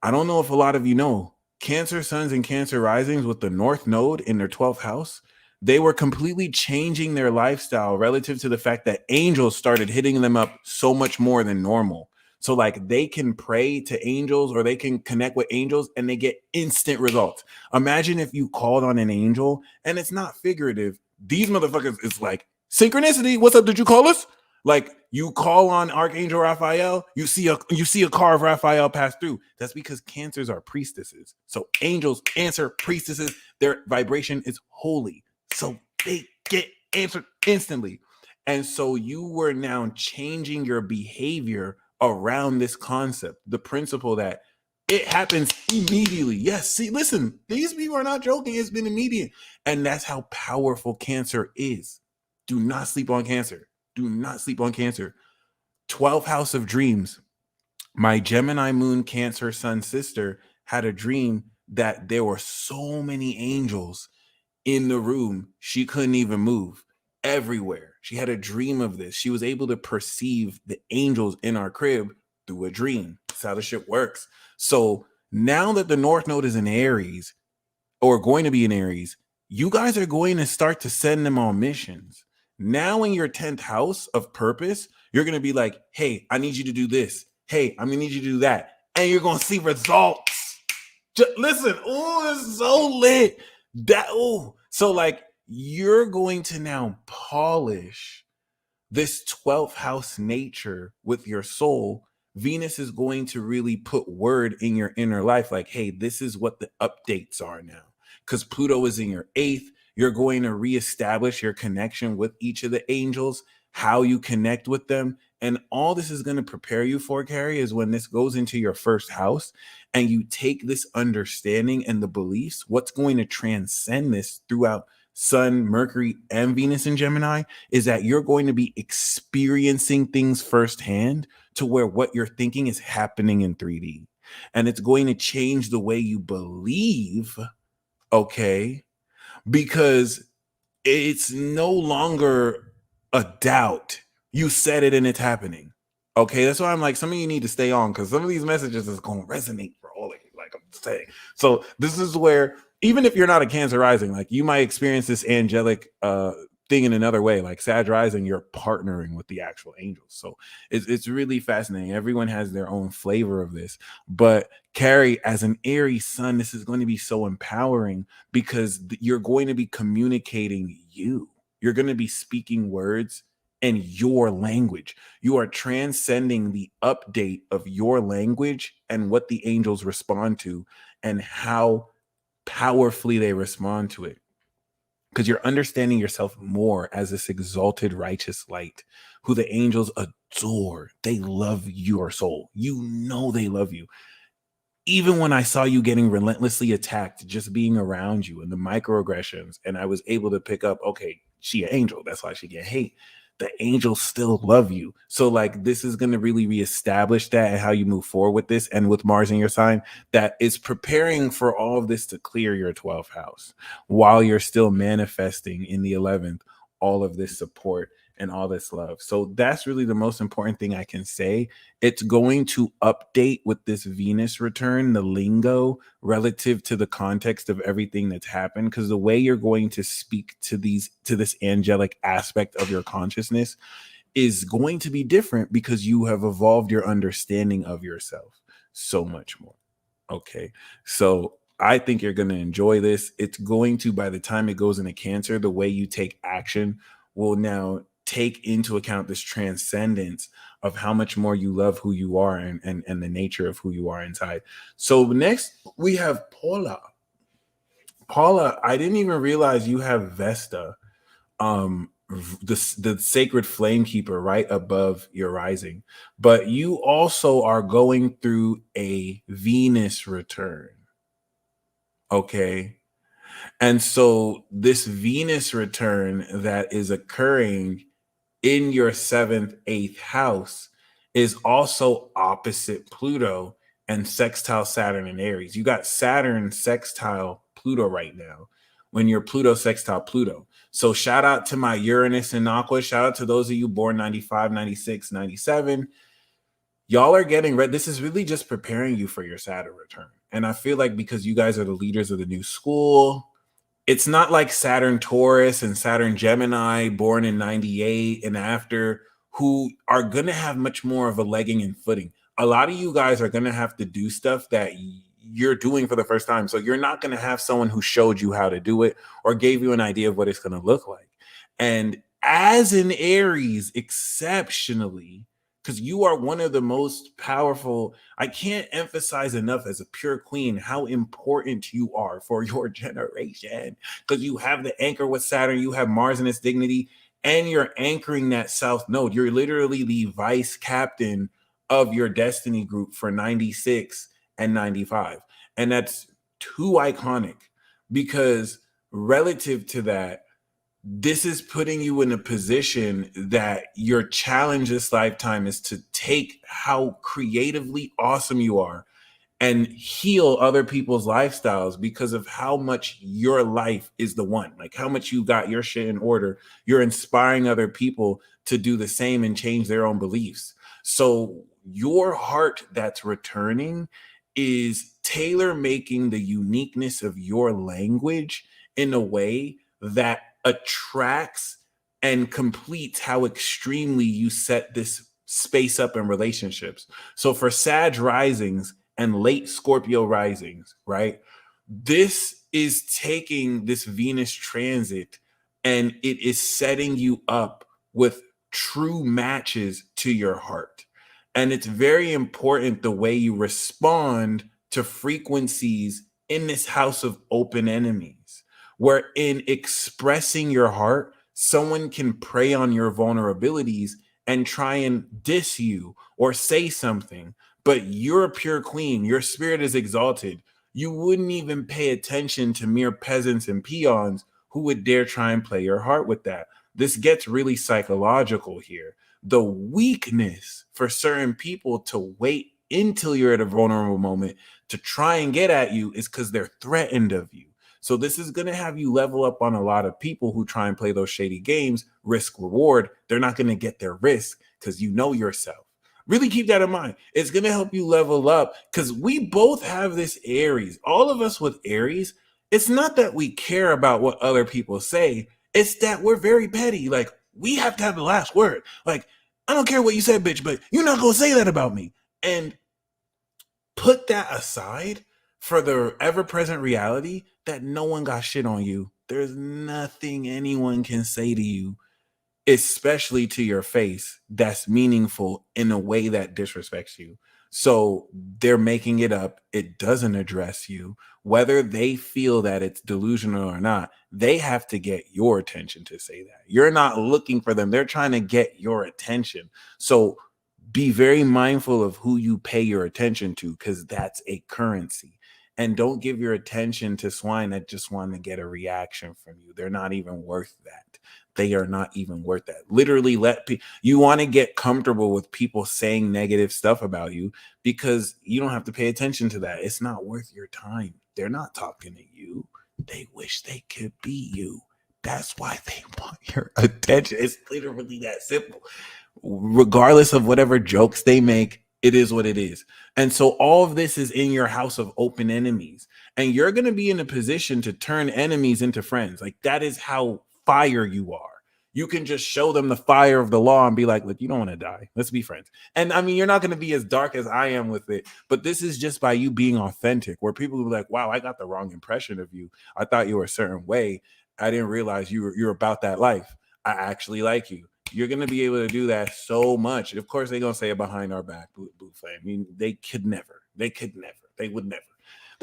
S2: I don't know if a lot of you know, Cancer suns and Cancer risings with the North Node in their 12th house, they were completely changing their lifestyle relative to the fact that angels started hitting them up so much more than normal. So like they can pray to angels or they can connect with angels and they get instant results. Imagine if you called on an angel and it's not figurative. These motherfuckers, it's like synchronicity. What's up? Did you call us? Like you call on Archangel Raphael, you see a car of Raphael pass through. That's because Cancers are priestesses. So angels answer priestesses. Their vibration is holy. So they get answered instantly. And so you were now changing your behavior around this concept, the principle that it happens immediately. Yes, see, listen, these people are not joking. It's been immediate. And that's how powerful Cancer is. Do not sleep on Cancer. Do not sleep on Cancer. 12th house of dreams. My Gemini moon Cancer sun sister had a dream that there were so many angels in the room she couldn't even move. Everywhere. She had a dream of this. She was able to perceive the angels in our crib through a dream. That's how the shit works. So now that the North Node is in Aries, or going to be in Aries, you guys are going to start to send them on missions. Now in your 10th house of purpose, you're going to be like, hey, I need you to do this. Hey, I'm going to need you to do that. And you're going to see results. Just listen. Oh, it's so lit. So like you're going to now polish this 12th house nature with your soul. Venus is going to really put word in your inner life like, hey, this is what the updates are now. Because Pluto is in your eighth, you're going to reestablish your connection with each of the angels, how you connect with them. And all this is going to prepare you for, Carrie, is when this goes into your first house and you take this understanding and the beliefs, what's going to transcend this throughout Sun, Mercury, and Venus in Gemini is that you're going to be experiencing things firsthand to where what you're thinking is happening in 3D. And it's going to change the way you believe, okay? Because it's no longer a doubt. You said it and it's happening. Okay, that's why I'm like, some of you need to stay on because some of these messages is going to resonate for all of you, like I'm saying. So this is where, even if you're not a Cancer rising, like you might experience this angelic thing in another way. Like Sag rising, you're partnering with the actual angels. So it's really fascinating. Everyone has their own flavor of this. But Carrie, as an Aries sun, this is going to be so empowering because you're going to be communicating you. You're going to be speaking words in your language. You are transcending the update of your language and what the angels respond to and how powerfully they respond to it. Because you're understanding yourself more as this exalted righteous light who the angels adore. They love your soul. You know they love you. Even when I saw you getting relentlessly attacked, just being around you and the microaggressions, and I was able to pick up, okay, she an angel. That's why she get hate. The angels still love you. So like this is going to really reestablish that and how you move forward with this. And with Mars in your sign, that is preparing for all of this to clear your 12th house while you're still manifesting in the 11th, all of this support and all this love. So that's really the most important thing I can say. It's going to update with this Venus return, the lingo relative to the context of everything that's happened. Because the way you're going to speak to this angelic aspect of your consciousness is going to be different because you have evolved your understanding of yourself so much more. Okay. So I think you're going to enjoy this. It's going to, by the time it goes into Cancer, the way you take action will now take into account this transcendence of how much more you love who you are and the nature of who you are inside. So next we have Paula. Paula, I didn't even realize you have Vesta, the sacred flame keeper right above your rising, but you also are going through a Venus return. Okay. And so this Venus return that is occurring in your 7th, 8th house is also opposite Pluto and sextile Saturn and Aries. You got Saturn sextile Pluto right now when you're Pluto sextile Pluto. So shout out to my Uranus and Aqua. Shout out to those of you born 95, 96, 97. Y'all are getting ready. This is really just preparing you for your Saturn return. And I feel like because you guys are the leaders of the new school, it's not like Saturn Taurus and Saturn Gemini born in 98 and after who are going to have much more of a legging and footing. A lot of you guys are going to have to do stuff that you're doing for the first time. So you're not going to have someone who showed you how to do it or gave you an idea of what it's going to look like. And as an Aries, exceptionally, because you are one of the most powerful. I can't emphasize enough as a pure queen how important you are for your generation, because you have the anchor with Saturn, you have Mars in its dignity, and you're anchoring that South Node. You're literally the vice captain of your destiny group for 96 and 95. And that's too iconic because relative to that, this is putting you in a position that your challenge this lifetime is to take how creatively awesome you are and heal other people's lifestyles because of how much your life is the one, like how much you got your shit in order. You're inspiring other people to do the same and change their own beliefs. So your heart that's returning is tailor making the uniqueness of your language in a way that attracts and completes how extremely you set this space up in relationships. So for Sag risings and late Scorpio risings, right? This is taking this Venus transit and it is setting you up with true matches to your heart. And it's very important the way you respond to frequencies in this house of open enemies, where in expressing your heart, someone can prey on your vulnerabilities and try and diss you or say something. But you're a pure queen, your spirit is exalted. You wouldn't even pay attention to mere peasants and peons who would dare try and play your heart with that. This gets really psychological here. The weakness for certain people to wait until you're at a vulnerable moment to try and get at you is because they're threatened of you. So this is going to have you level up on a lot of people who try and play those shady games, risk reward. They're not going to get their risk because you know yourself. Really keep that in mind. It's going to help you level up because we both have this Aries. All of us with Aries, it's not that we care about what other people say. It's that we're very petty. Like, we have to have the last word. Like, I don't care what you said, bitch, but you're not going to say that about me. And put that aside for the ever-present reality that no one got shit on you. There's nothing anyone can say to you, especially to your face, that's meaningful in a way that disrespects you. So they're making it up. It doesn't address you. Whether they feel that it's delusional or not, they have to get your attention to say that. You're not looking for them. They're trying to get your attention. So be very mindful of who you pay your attention to, because that's a currency. And don't give your attention to swine that just want to get a reaction from you. They're not even worth that. They are not even worth that. Literally, you want to get comfortable with people saying negative stuff about you because you don't have to pay attention to that. It's not worth your time. They're not talking to you. They wish they could be you. That's why they want your attention. It's literally that simple. Regardless of whatever jokes they make, it is what it is. And so all of this is in your house of open enemies. And you're going to be in a position to turn enemies into friends. Like, that is how fire you are. You can just show them the fire of the law and be like, look, you don't want to die. Let's be friends. And I mean, you're not going to be as dark as I am with it, but this is just by you being authentic, where people will be like, wow, I got the wrong impression of you. I thought you were a certain way. I didn't realize you're about that life. I actually like you. You're going to be able to do that so much. Of course, they're going to say it behind our back, Blue Flame. I mean, they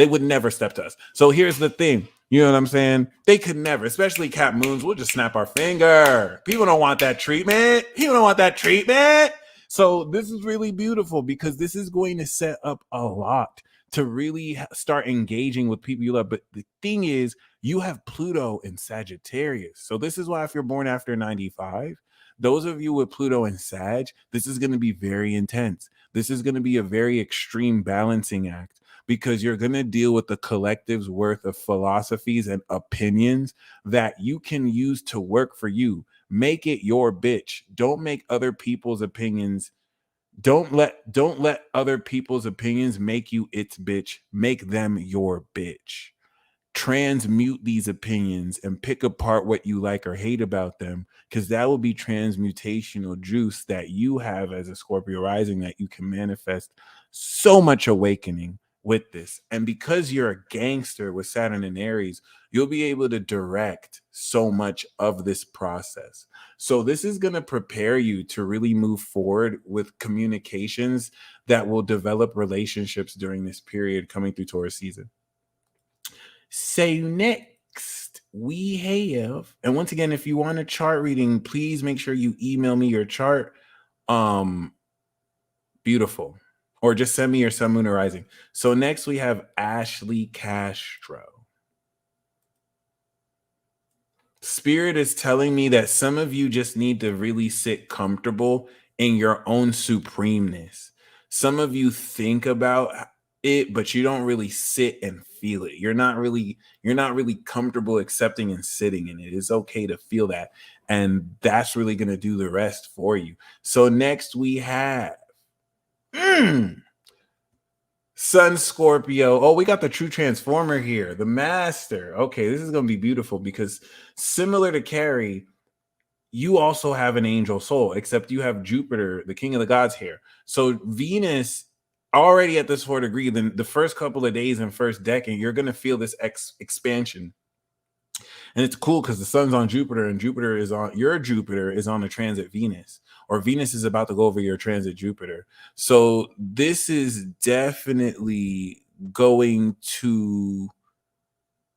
S2: would never step to us. So here's the thing. You know what I'm saying? They could never, especially Cap Moons. We'll just snap our finger. People don't want that treatment. So this is really beautiful because this is going to set up a lot to really start engaging with people you love. But the thing is, you have Pluto in Sagittarius. So this is why if you're born after 95, those of you with Pluto and Sag, this is going to be very intense. This is going to be a very extreme balancing act, because you're going to deal with the collective's worth of philosophies and opinions that you can use to work for you. Make it your bitch. Don't make other people's opinions. Don't let other people's opinions make you its bitch. Make them your bitch. Transmute these opinions and pick apart what you like or hate about them, because that will be transmutational juice that you have as a Scorpio rising that you can manifest so much awakening with this. And because you're a gangster with Saturn and Aries, you'll be able to direct so much of this process. So this is going to prepare you to really move forward with communications that will develop relationships during this period coming through Taurus season. So next we have, and once again, if you want a chart reading, please make sure you email me your chart. Beautiful. Or just send me your sun, moon, or rising. So next we have Ashley Castro. Spirit is telling me that some of you just need to really sit comfortable in your own supremeness. Some of you think about it, but you don't really sit and feel it. You're not really comfortable accepting and sitting in it. It's okay to feel that. And that's really going to do the rest for you. So next we have Sun Scorpio. Oh, we got the true transformer here, the master. Okay, this is going to be beautiful because similar to Carrie, you also have an angel soul, except you have Jupiter, the king of the gods here. So Venus already at this 4 degree, then the first couple of days and first decade, you're going to feel this expansion. And it's cool because the sun's on Jupiter, and Jupiter is on a transit Venus, or Venus is about to go over your transit Jupiter. So this is definitely going to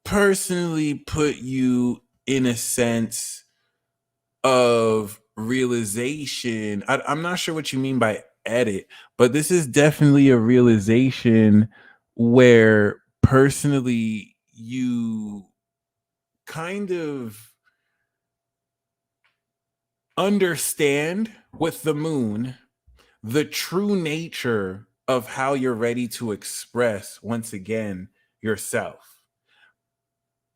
S2: personally put you in a sense of realization. I'm not sure what you mean by edit, but this is definitely a realization where personally you kind of understand with the moon the true nature of how you're ready to express once again yourself.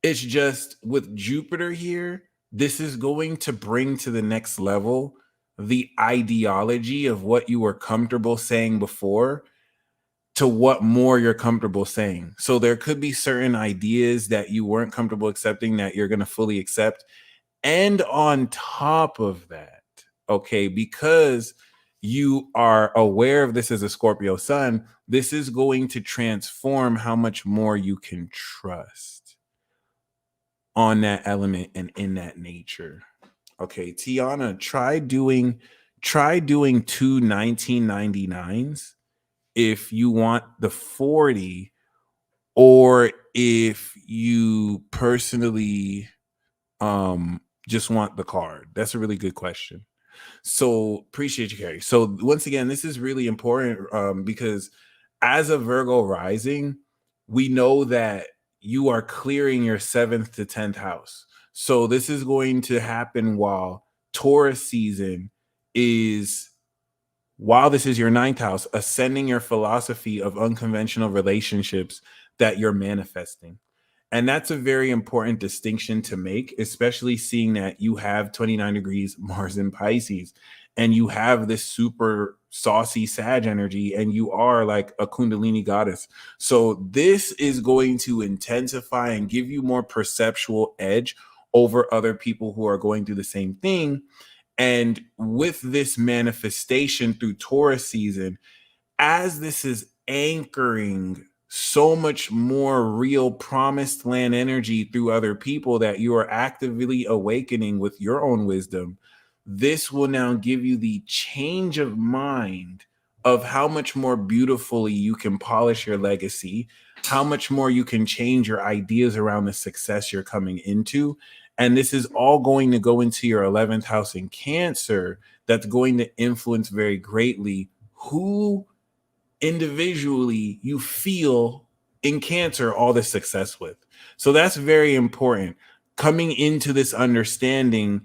S2: It's just with Jupiter here, this is going to bring to the next level the ideology of what you were comfortable saying before to what more you're comfortable saying. So there could be certain ideas that you weren't comfortable accepting that you're going to fully accept. And on top of that, okay, because you are aware of this as a Scorpio sun, this is going to transform how much more you can trust on that element and in that nature. Okay, Tiana, try doing two 1999s if you want the 40, or if you personally just want the card. That's a really good question. So appreciate you, Carrie. So once again, this is really important because as a Virgo rising, we know that you are clearing your 7th to 10th house. So this is going to happen while Taurus season is, while this is your 9th house, ascending your philosophy of unconventional relationships that you're manifesting. And that's a very important distinction to make, especially seeing that you have 29 degrees Mars in Pisces and you have this super saucy Sag energy, and you are like a Kundalini goddess. So this is going to intensify and give you more perceptual edge over other people who are going through the same thing. And with this manifestation through Taurus season, as this is anchoring so much more real promised land energy through other people that you are actively awakening with your own wisdom, this will now give you the change of mind of how much more beautifully you can polish your legacy, how much more you can change your ideas around the success you're coming into. And this is all going to go into your 11th house in Cancer. That's going to influence very greatly who individually you feel in Cancer all the success with. So that's very important. Coming into this understanding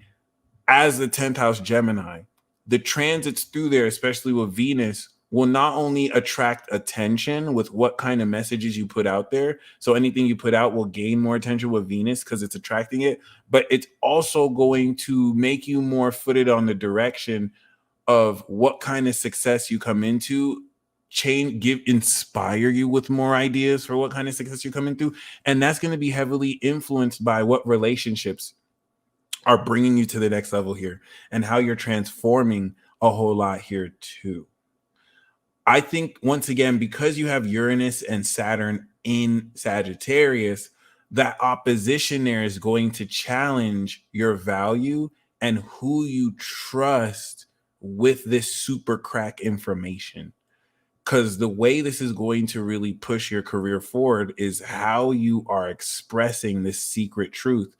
S2: as the 10th house Gemini, the transits through there, especially with Venus, will not only attract attention with what kind of messages you put out there. So anything you put out will gain more attention with Venus because it's attracting it, but it's also going to make you more footed on the direction of what kind of success you come into, inspire you with more ideas for what kind of success you're coming through. And that's going to be heavily influenced by what relationships are bringing you to the next level here and how you're transforming a whole lot here too. I think once again, because you have Uranus and Saturn in Sagittarius, that opposition there is going to challenge your value and who you trust with this super crack information. Because the way this is going to really push your career forward is how you are expressing this secret truth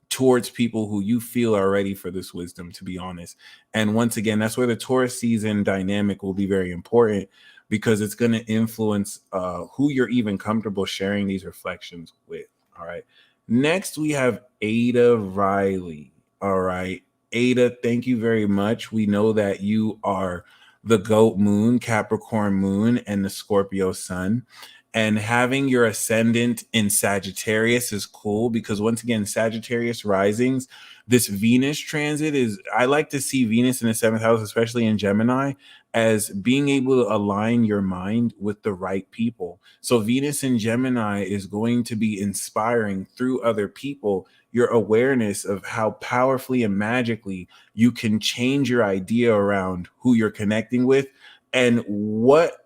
S2: towards people who you feel are ready for this wisdom, to be honest. And once again, that's where the Taurus season dynamic will be very important, because it's going to influence who you're even comfortable sharing these reflections with. All right. Next, we have Ada Riley. All right. Ada, thank you very much. We know that you are the Goat moon, Capricorn moon, and the Scorpio sun. And having your ascendant in Sagittarius is cool because, once again, Sagittarius risings, this Venus transit is, I like to see Venus in the 7th house, especially in Gemini, as being able to align your mind with the right people. So Venus in Gemini is going to be inspiring through other people your awareness of how powerfully and magically you can change your idea around who you're connecting with and what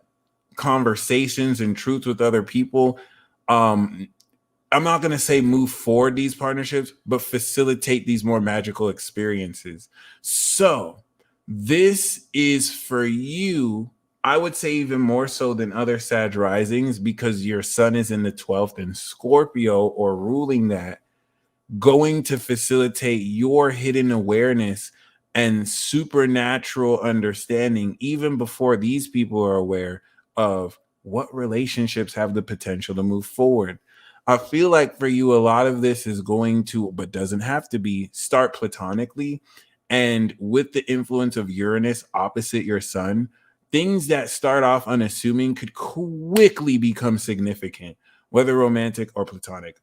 S2: conversations and truth with other people. um I'm not going to say move forward these partnerships, but facilitate these more magical experiences. So, this is for you. I would say even more so than other Sag risings because your sun is in the 12th in Scorpio or ruling that, going to facilitate your hidden awareness and supernatural understanding even before these people are aware of what relationships have the potential to move forward. I feel like for you, a lot of this is going to, but doesn't have to be, start platonically. And with the influence of Uranus opposite your sun, things that start off unassuming could quickly become significant, whether romantic or platonic.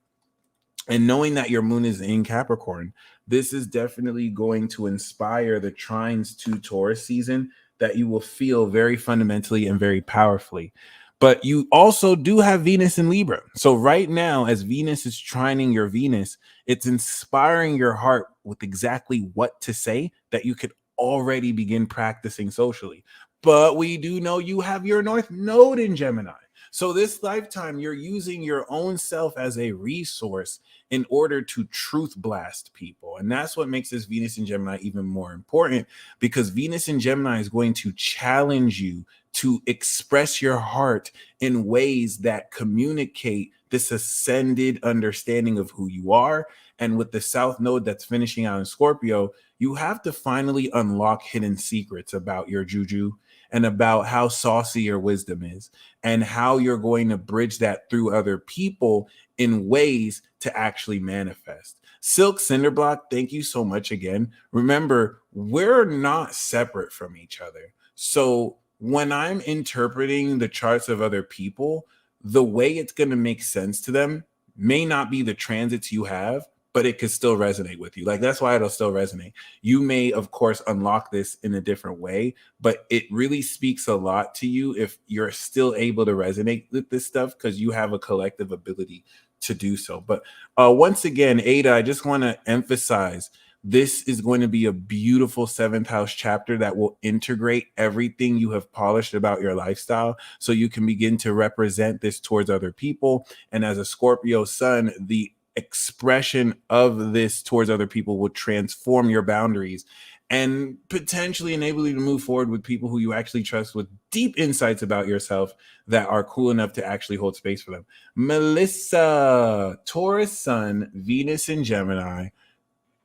S2: And knowing that your moon is in Capricorn, this is definitely going to inspire the trines to Taurus season that you will feel very fundamentally and very powerfully. But you also do have Venus in Libra. So right now, as Venus is trining your Venus, it's inspiring your heart with exactly what to say that you could already begin practicing socially. But we do know you have your North Node in Gemini. So this lifetime, you're using your own self as a resource in order to truth blast people. And that's what makes this Venus in Gemini even more important, because Venus in Gemini is going to challenge you to express your heart in ways that communicate this ascended understanding of who you are. And with the South Node that's finishing out in Scorpio, you have to finally unlock hidden secrets about your juju and about how saucy your wisdom is and how you're going to bridge that through other people in ways to actually manifest. Silk Cinderblock, thank you so much again. Remember, we're not separate from each other. So when I'm interpreting the charts of other people, the way it's going to make sense to them may not be the transits you have, but it could still resonate with you. Like, that's why it'll still resonate. You may, of course, unlock this in a different way, but it really speaks a lot to you if you're still able to resonate with this stuff because you have a collective ability to do so. But once again, Ada, I just want to emphasize this is going to be a beautiful 7th house chapter that will integrate everything you have polished about your lifestyle so you can begin to represent this towards other people. And as a Scorpio sun, the expression of this towards other people will transform your boundaries and potentially enable you to move forward with people who you actually trust with deep insights about yourself that are cool enough to actually hold space for them. Melissa, Taurus sun, Venus in Gemini,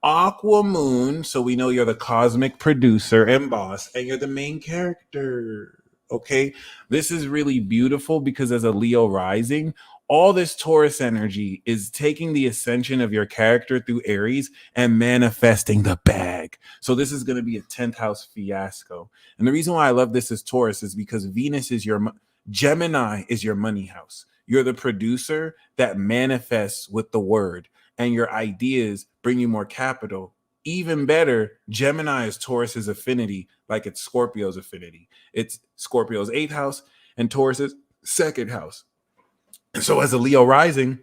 S2: Aqua Moon, so we know you're the cosmic producer and boss, and you're the main character. Okay, this is really beautiful because as a Leo rising, all this Taurus energy is taking the ascension of your character through Aries and manifesting the bag. So this is going to be a 10th house fiasco. And the reason why I love this as Taurus is because Venus is your Gemini is your money house. You're the producer that manifests with the word, and your ideas bring you more capital. Even better, Gemini is Taurus's affinity, like it's Scorpio's affinity. It's Scorpio's 8th house and Taurus's 2nd house. And so as a Leo rising,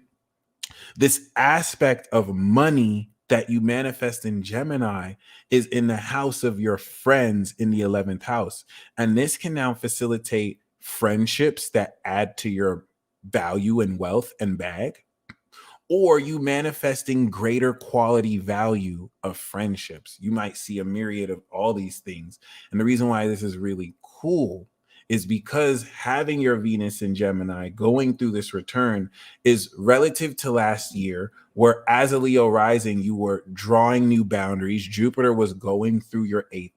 S2: this aspect of money that you manifest in Gemini is in the house of your friends in the 11th house. And this can now facilitate friendships that add to your value and wealth and bag, or you manifesting greater quality value of friendships. You might see a myriad of all these things. And the reason why this is really cool is because having your Venus in Gemini going through this return is relative to last year, where as a Leo rising, you were drawing new boundaries. Jupiter was going through your 8th.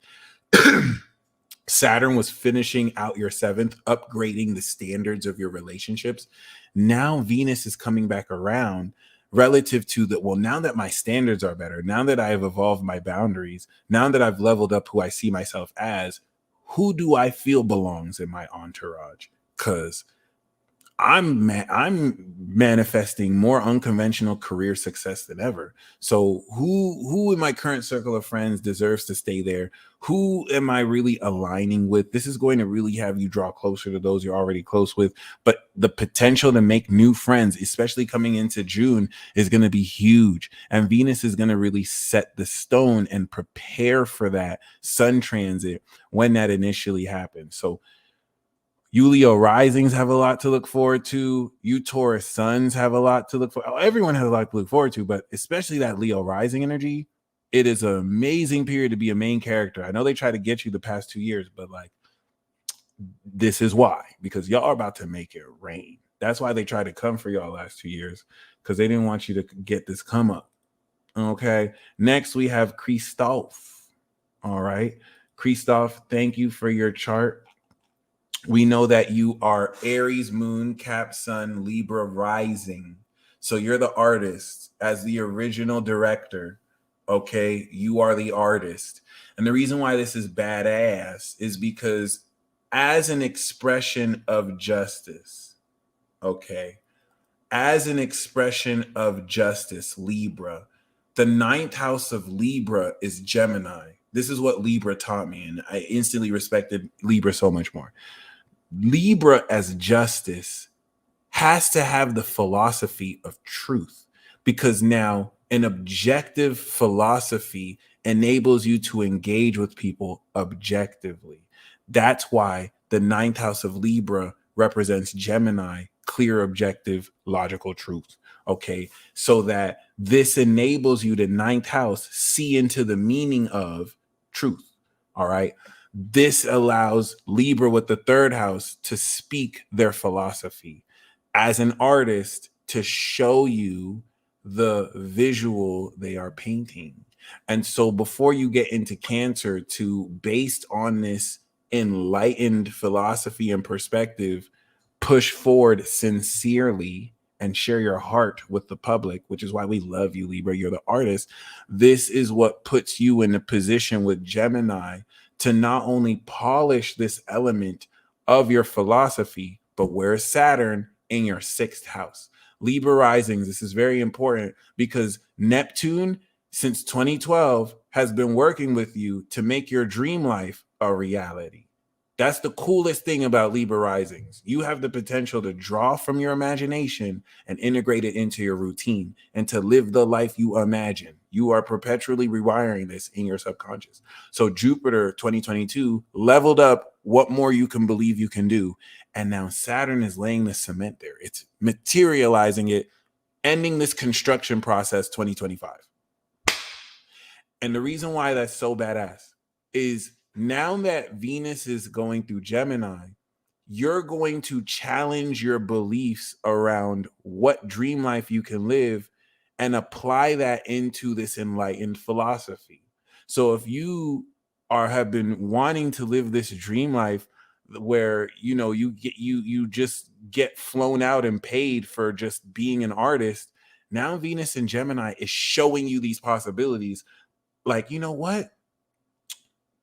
S2: Saturn was finishing out your 7th, upgrading the standards of your relationships. Now Venus is coming back around relative to the, well, now that my standards are better, now that I have evolved my boundaries, now that I've leveled up who I see myself as, who do I feel belongs in my entourage? Because I'm manifesting more unconventional career success than ever. So who in my current circle of friends deserves to stay there? Who am I really aligning with? This is going to really have you draw closer to those you're already close with. But the potential to make new friends, especially coming into June, is going to be huge. And Venus is going to really set the stone and prepare for that sun transit when that initially happens. So You Leo risings have a lot to look forward to. You Taurus suns have a lot to look for. Everyone has a lot to look forward to, but especially that Leo rising energy. It is an amazing period to be a main character. I know they try to get you the past 2 years, but like, this is why, because y'all are about to make it rain. That's why they tried to come for y'all last 2 years, because they didn't want you to get this come up. Okay. Next, we have Christophe. All right. Christophe, thank you for your chart. We know that you are Aries, Moon, Cap, Sun, Libra, Rising. So you're the artist as the original director. Okay. You are the artist. And the reason why this is badass is because as an expression of justice, okay, as an expression of justice, Libra, the 9th house of Libra is Gemini. This is what Libra taught me, and I instantly respected Libra so much more. Libra as justice has to have the philosophy of truth, because now an objective philosophy enables you to engage with people objectively. That's why the 9th house of Libra represents Gemini, clear, objective, logical truth. Okay. So that this enables you to 9th house see into the meaning of truth. All right. This allows Libra with the 3rd house to speak their philosophy as an artist, to show you the visual they are painting. And so before you get into Cancer, to based on this enlightened philosophy and perspective, push forward sincerely and share your heart with the public, which is why we love you, Libra. You're the artist. This is what puts you in a position with Gemini to not only polish this element of your philosophy, but where's Saturn? In your 6th house. Libra risings, this is very important, because Neptune since 2012 has been working with you to make your dream life a reality. That's the coolest thing about Libra risings. You have the potential to draw from your imagination and integrate it into your routine and to live the life you imagine. You are perpetually rewiring this in your subconscious. So Jupiter 2022 leveled up what more you can believe you can do. And now Saturn is laying the cement there. It's materializing it, ending this construction process 2025. And the reason why that's so badass is now that Venus is going through Gemini, you're going to challenge your beliefs around what dream life you can live and apply that into this enlightened philosophy. So if you have been wanting to live this dream life where you just get flown out and paid for just being an artist, now Venus in Gemini is showing you these possibilities. Like, you know what?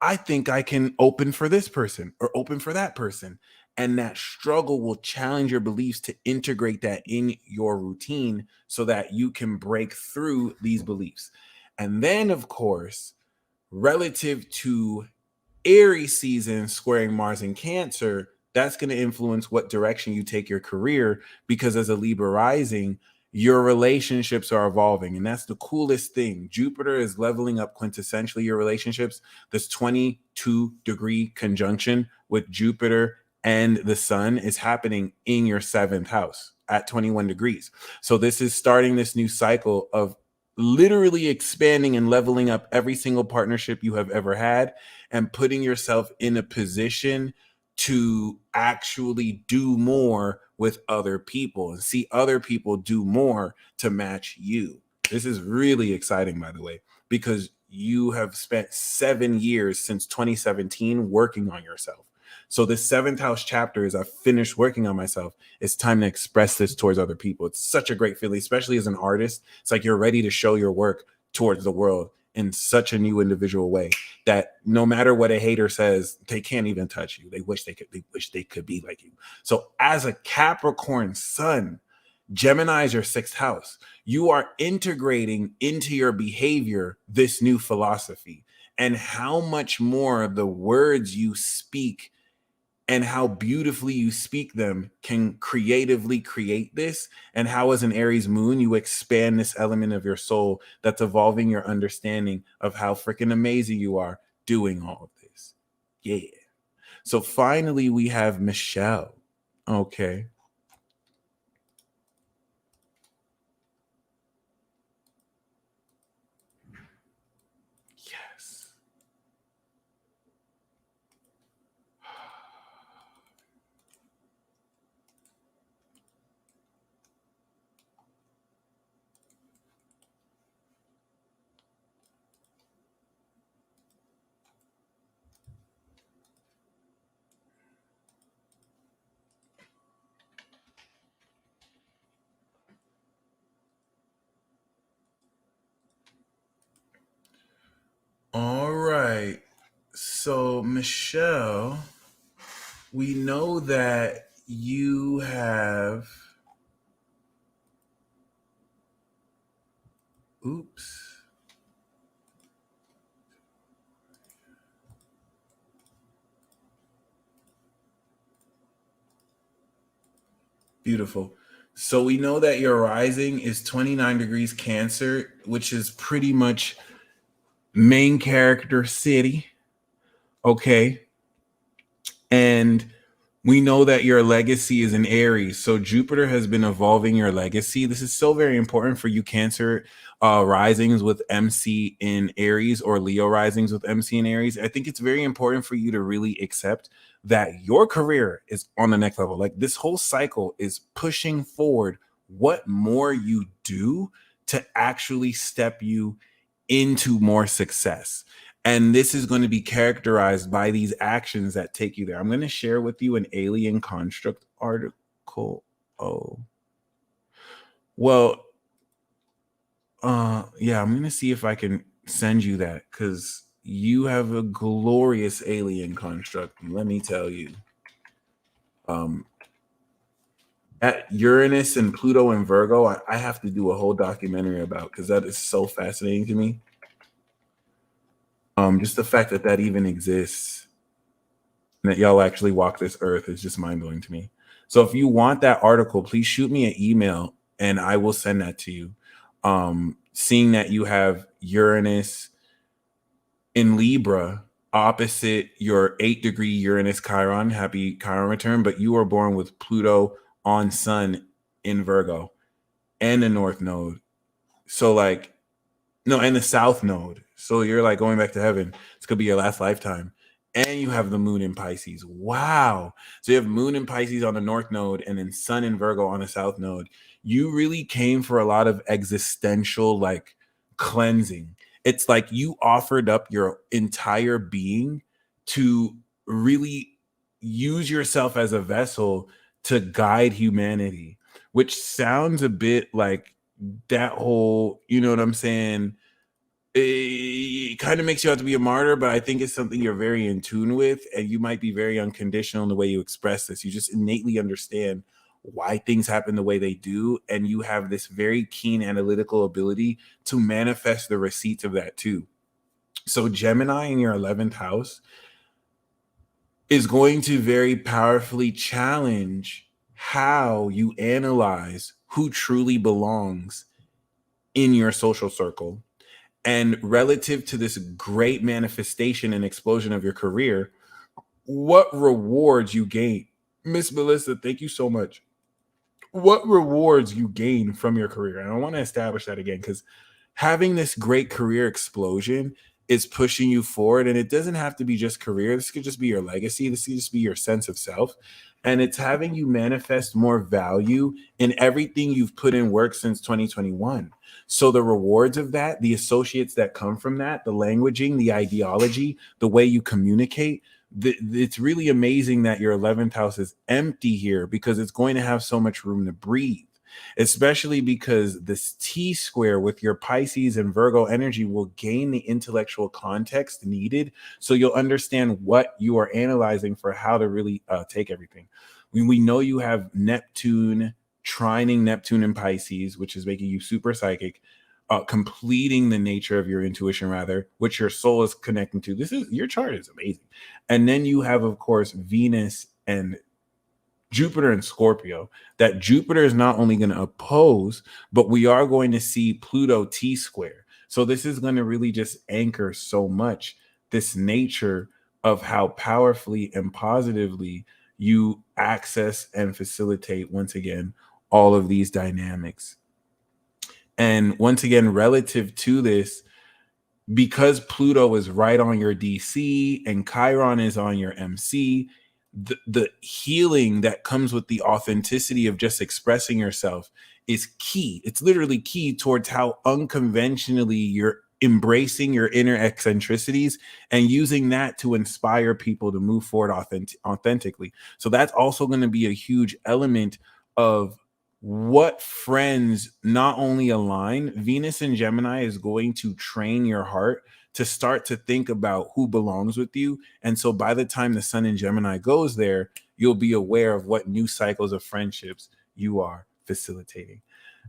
S2: I think I can open for this person or open for that person. And that struggle will challenge your beliefs to integrate that in your routine so that you can break through these beliefs. And then, of course, relative to Aries season squaring Mars in Cancer, that's going to influence what direction you take your career, because as a Libra rising, your relationships are evolving. And that's the coolest thing. Jupiter is leveling up quintessentially your relationships. This 22-degree conjunction with Jupiter and the Sun is happening in your 7th house at 21 degrees. So this is starting this new cycle of literally expanding and leveling up every single partnership you have ever had and putting yourself in a position to actually do more with other people and see other people do more to match you. This is really exciting, by the way, because you have spent 7 years since 2017 working on yourself. So this 7th house chapter is I've finished working on myself. It's time to express this towards other people. It's such a great feeling, especially as an artist. It's like you're ready to show your work towards the world in such a new individual way that no matter what a hater says, they can't even touch you. They wish they could be like you. So as a Capricorn sun, Gemini is your 6th house. You are integrating into your behavior this new philosophy, and how much more the words you speak and how beautifully you speak them can creatively create this, and how as an Aries moon you expand this element of your soul that's evolving your understanding of how freaking amazing you are doing all of this. Yeah. So finally, we have Michelle. Okay. Yes. All right. So, Michelle, we know that you have. Oops. Beautiful. So, we know that your rising is 29 degrees Cancer, which is pretty much main character city. Okay. And we know that your legacy is in Aries. So Jupiter has been evolving your legacy. This is so very important for you, Cancer risings with MC in Aries or Leo risings with MC in Aries. I think it's very important for you to really accept that your career is on the next level. Like this whole cycle is pushing forward what more you do to actually step you into more success. And this is going to be characterized by these actions that take you there. I'm going to share with you an alien construct article. Oh, well, yeah, I'm going to see if I can send you that because you have a glorious alien construct. Let me tell you. Um, at Uranus and Pluto and Virgo, I have to do a whole documentary about because that is so fascinating to me. Just the fact that that even exists and that y'all actually walk this earth is just mind blowing to me. So if you want that article, please shoot me an email and I will send that to you. Seeing that you have Uranus in Libra opposite your 8-degree Uranus Chiron, happy Chiron return, but you were born with Pluto on Sun in Virgo and the North Node. So like no, and the South Node. So you're like going back to heaven. This could be your last lifetime. And you have the moon in Pisces. Wow. So you have moon in Pisces on the North Node and then Sun in Virgo on the South Node. You really came for a lot of existential like cleansing. It's like you offered up your entire being to really use yourself as a vessel to guide humanity, which sounds a bit like that whole, you know what I'm saying? It kind of makes you have to be a martyr, but I think it's something you're very in tune with, and you might be very unconditional in the way you express this. You just innately understand why things happen the way they do, and you have this very keen analytical ability to manifest the receipts of that too. So Gemini in your 11th house is going to very powerfully challenge how you analyze who truly belongs in your social circle. And relative to this great manifestation and explosion of your career, what rewards you gain? Miss Melissa, thank you so much. What rewards you gain from your career? And I want to establish that again because having this great career explosion is pushing you forward. And it doesn't have to be just career. This could just be your legacy. This could just be your sense of self. And it's having you manifest more value in everything you've put in work since 2021. So the rewards of that, the associates that come from that, the languaging, the ideology, the way you communicate, it's really amazing that your 11th house is empty here because it's going to have so much room to breathe, especially because this T square with your Pisces and Virgo energy will gain the intellectual context needed. So you'll understand what you are analyzing for how to really take everything. We know you have Neptune, trining Neptune in Pisces, which is making you super psychic, completing the nature of your intuition, rather, which your soul is connecting to. This is your chart is amazing. And then you have, of course, Venus and Jupiter and Scorpio, that Jupiter is not only going to oppose, but we are going to see Pluto T square. So this is going to really just anchor so much this nature of how powerfully and positively you access and facilitate, once again, all of these dynamics. And once again, relative to this, because Pluto is right on your DC and Chiron is on your MC, the healing that comes with the authenticity of just expressing yourself is key. It's literally key towards how unconventionally you're embracing your inner eccentricities and using that to inspire people to move forward authentically. So that's also going to be a huge element of what friends not only align. Venus and Gemini is going to train your heart to start to think about who belongs with you. And so by the time the sun in Gemini goes there, you'll be aware of what new cycles of friendships you are facilitating.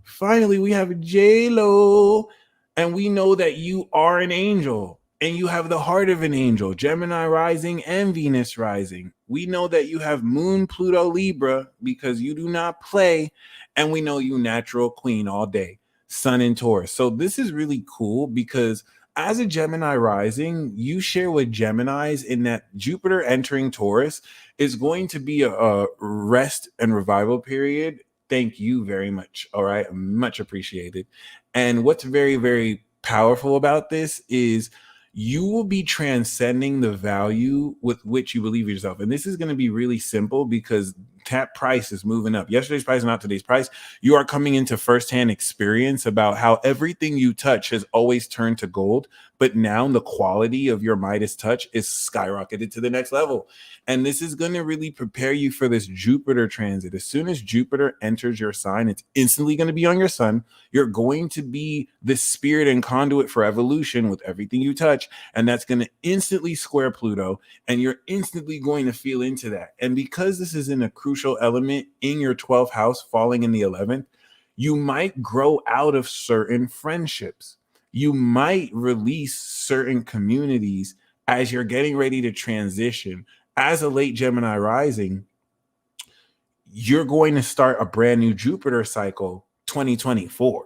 S2: Finally, we have J-Lo, and we know that you are an angel and you have the heart of an angel, Gemini rising and Venus rising. We know that you have Moon, Pluto, Libra, because you do not play. And we know you natural queen all day, Sun in Taurus. So this is really cool because as a Gemini rising, you share with Geminis in that Jupiter entering Taurus is going to be a rest and revival period. Thank you very much. All right. Much appreciated. And what's very, very powerful about this is you will be transcending the value with which you believe yourself. And this is going to be really simple because tap price is moving up. Yesterday's price, not today's price. You are coming into firsthand experience about how everything you touch has always turned to gold, but now the quality of your Midas touch is skyrocketed to the next level. And this is going to really prepare you for this Jupiter transit. As soon as Jupiter enters your sign, it's instantly going to be on your sun. You're going to be this spirit and conduit for evolution with everything you touch. And that's going to instantly square Pluto. And you're instantly going to feel into that. And because this is in a crucial element in your 12th house, falling in the 11th, you might grow out of certain friendships. You might release certain communities as you're getting ready to transition. As a late Gemini rising, you're going to start a brand new Jupiter cycle 2024.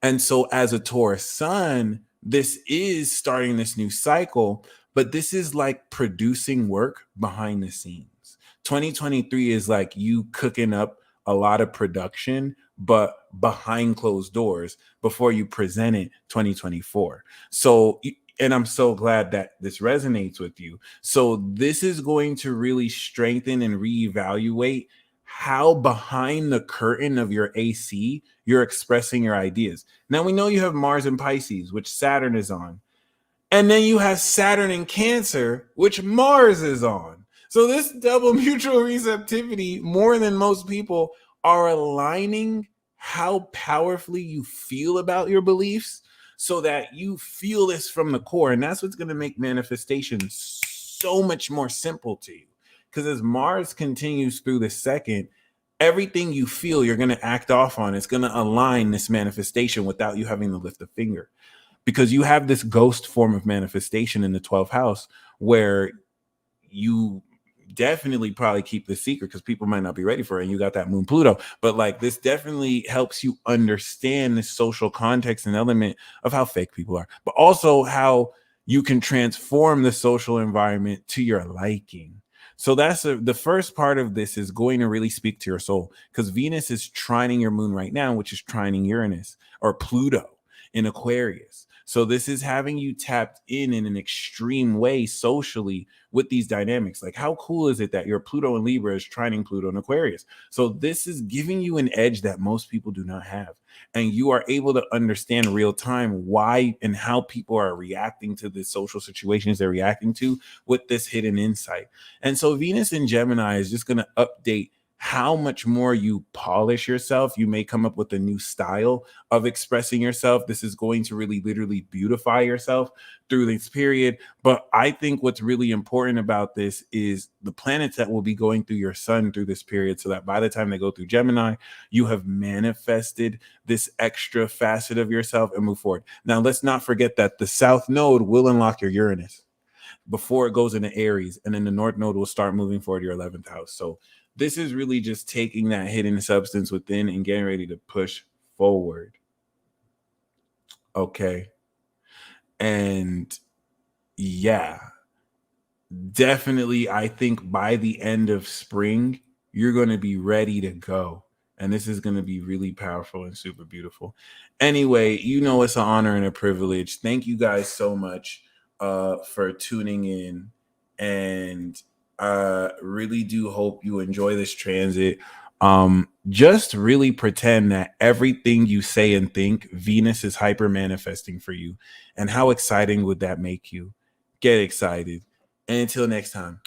S2: And so as a Taurus sun, this is starting this new cycle, but this is like producing work behind the scenes. 2023 is like you cooking up a lot of production, but behind closed doors before you present it 2024. So, and I'm so glad that this resonates with you. So this is going to really strengthen and reevaluate how behind the curtain of your AC you're expressing your ideas. Now we know you have Mars in Pisces, which Saturn is on. And then you have Saturn in Cancer, which Mars is on. So this double mutual receptivity, more than most people, are aligning how powerfully you feel about your beliefs so that you feel this from the core. And that's what's going to make manifestation so much more simple to you. Because as Mars continues through the second, everything you feel you're going to act off on is going to align this manifestation without you having to lift a finger. Because you have this ghost form of manifestation in the 12th house where you definitely probably keep the secret because people might not be ready for it. And you got that Moon Pluto, but like this definitely helps you understand the social context and element of how fake people are, but also how you can transform the social environment to your liking. So that's the first part of this is going to really speak to your soul because Venus is trining your moon right now, which is trining Uranus or Pluto in Aquarius. So this is having you tapped in an extreme way socially with these dynamics. Like how cool is it that your Pluto in Libra is trining Pluto in Aquarius? So this is giving you an edge that most people do not have. And you are able to understand real time why and how people are reacting to the social situations they're reacting to with this hidden insight. And so Venus in Gemini is just going to update how much more you polish yourself. You may come up with a new style of expressing yourself. This is going to really literally beautify yourself through this period. But I think what's really important about this is the planets that will be going through your sun through this period, so that by the time they go through Gemini, you have manifested this extra facet of yourself and move forward. Now, let's not forget that the South Node will unlock your Uranus before it goes into Aries, and then the North Node will start moving forward to your 11th house. So this is really just taking that hidden substance within and getting ready to push forward. Okay. And yeah, definitely, I think by the end of spring, you're going to be ready to go. And this is going to be really powerful and super beautiful. Anyway, you know, it's an honor and a privilege. Thank you guys so much for tuning in. And really do hope you enjoy this transit. Just really pretend that everything you say and think, Venus is hyper manifesting for you. And how exciting would that make you? Get excited. And until next time.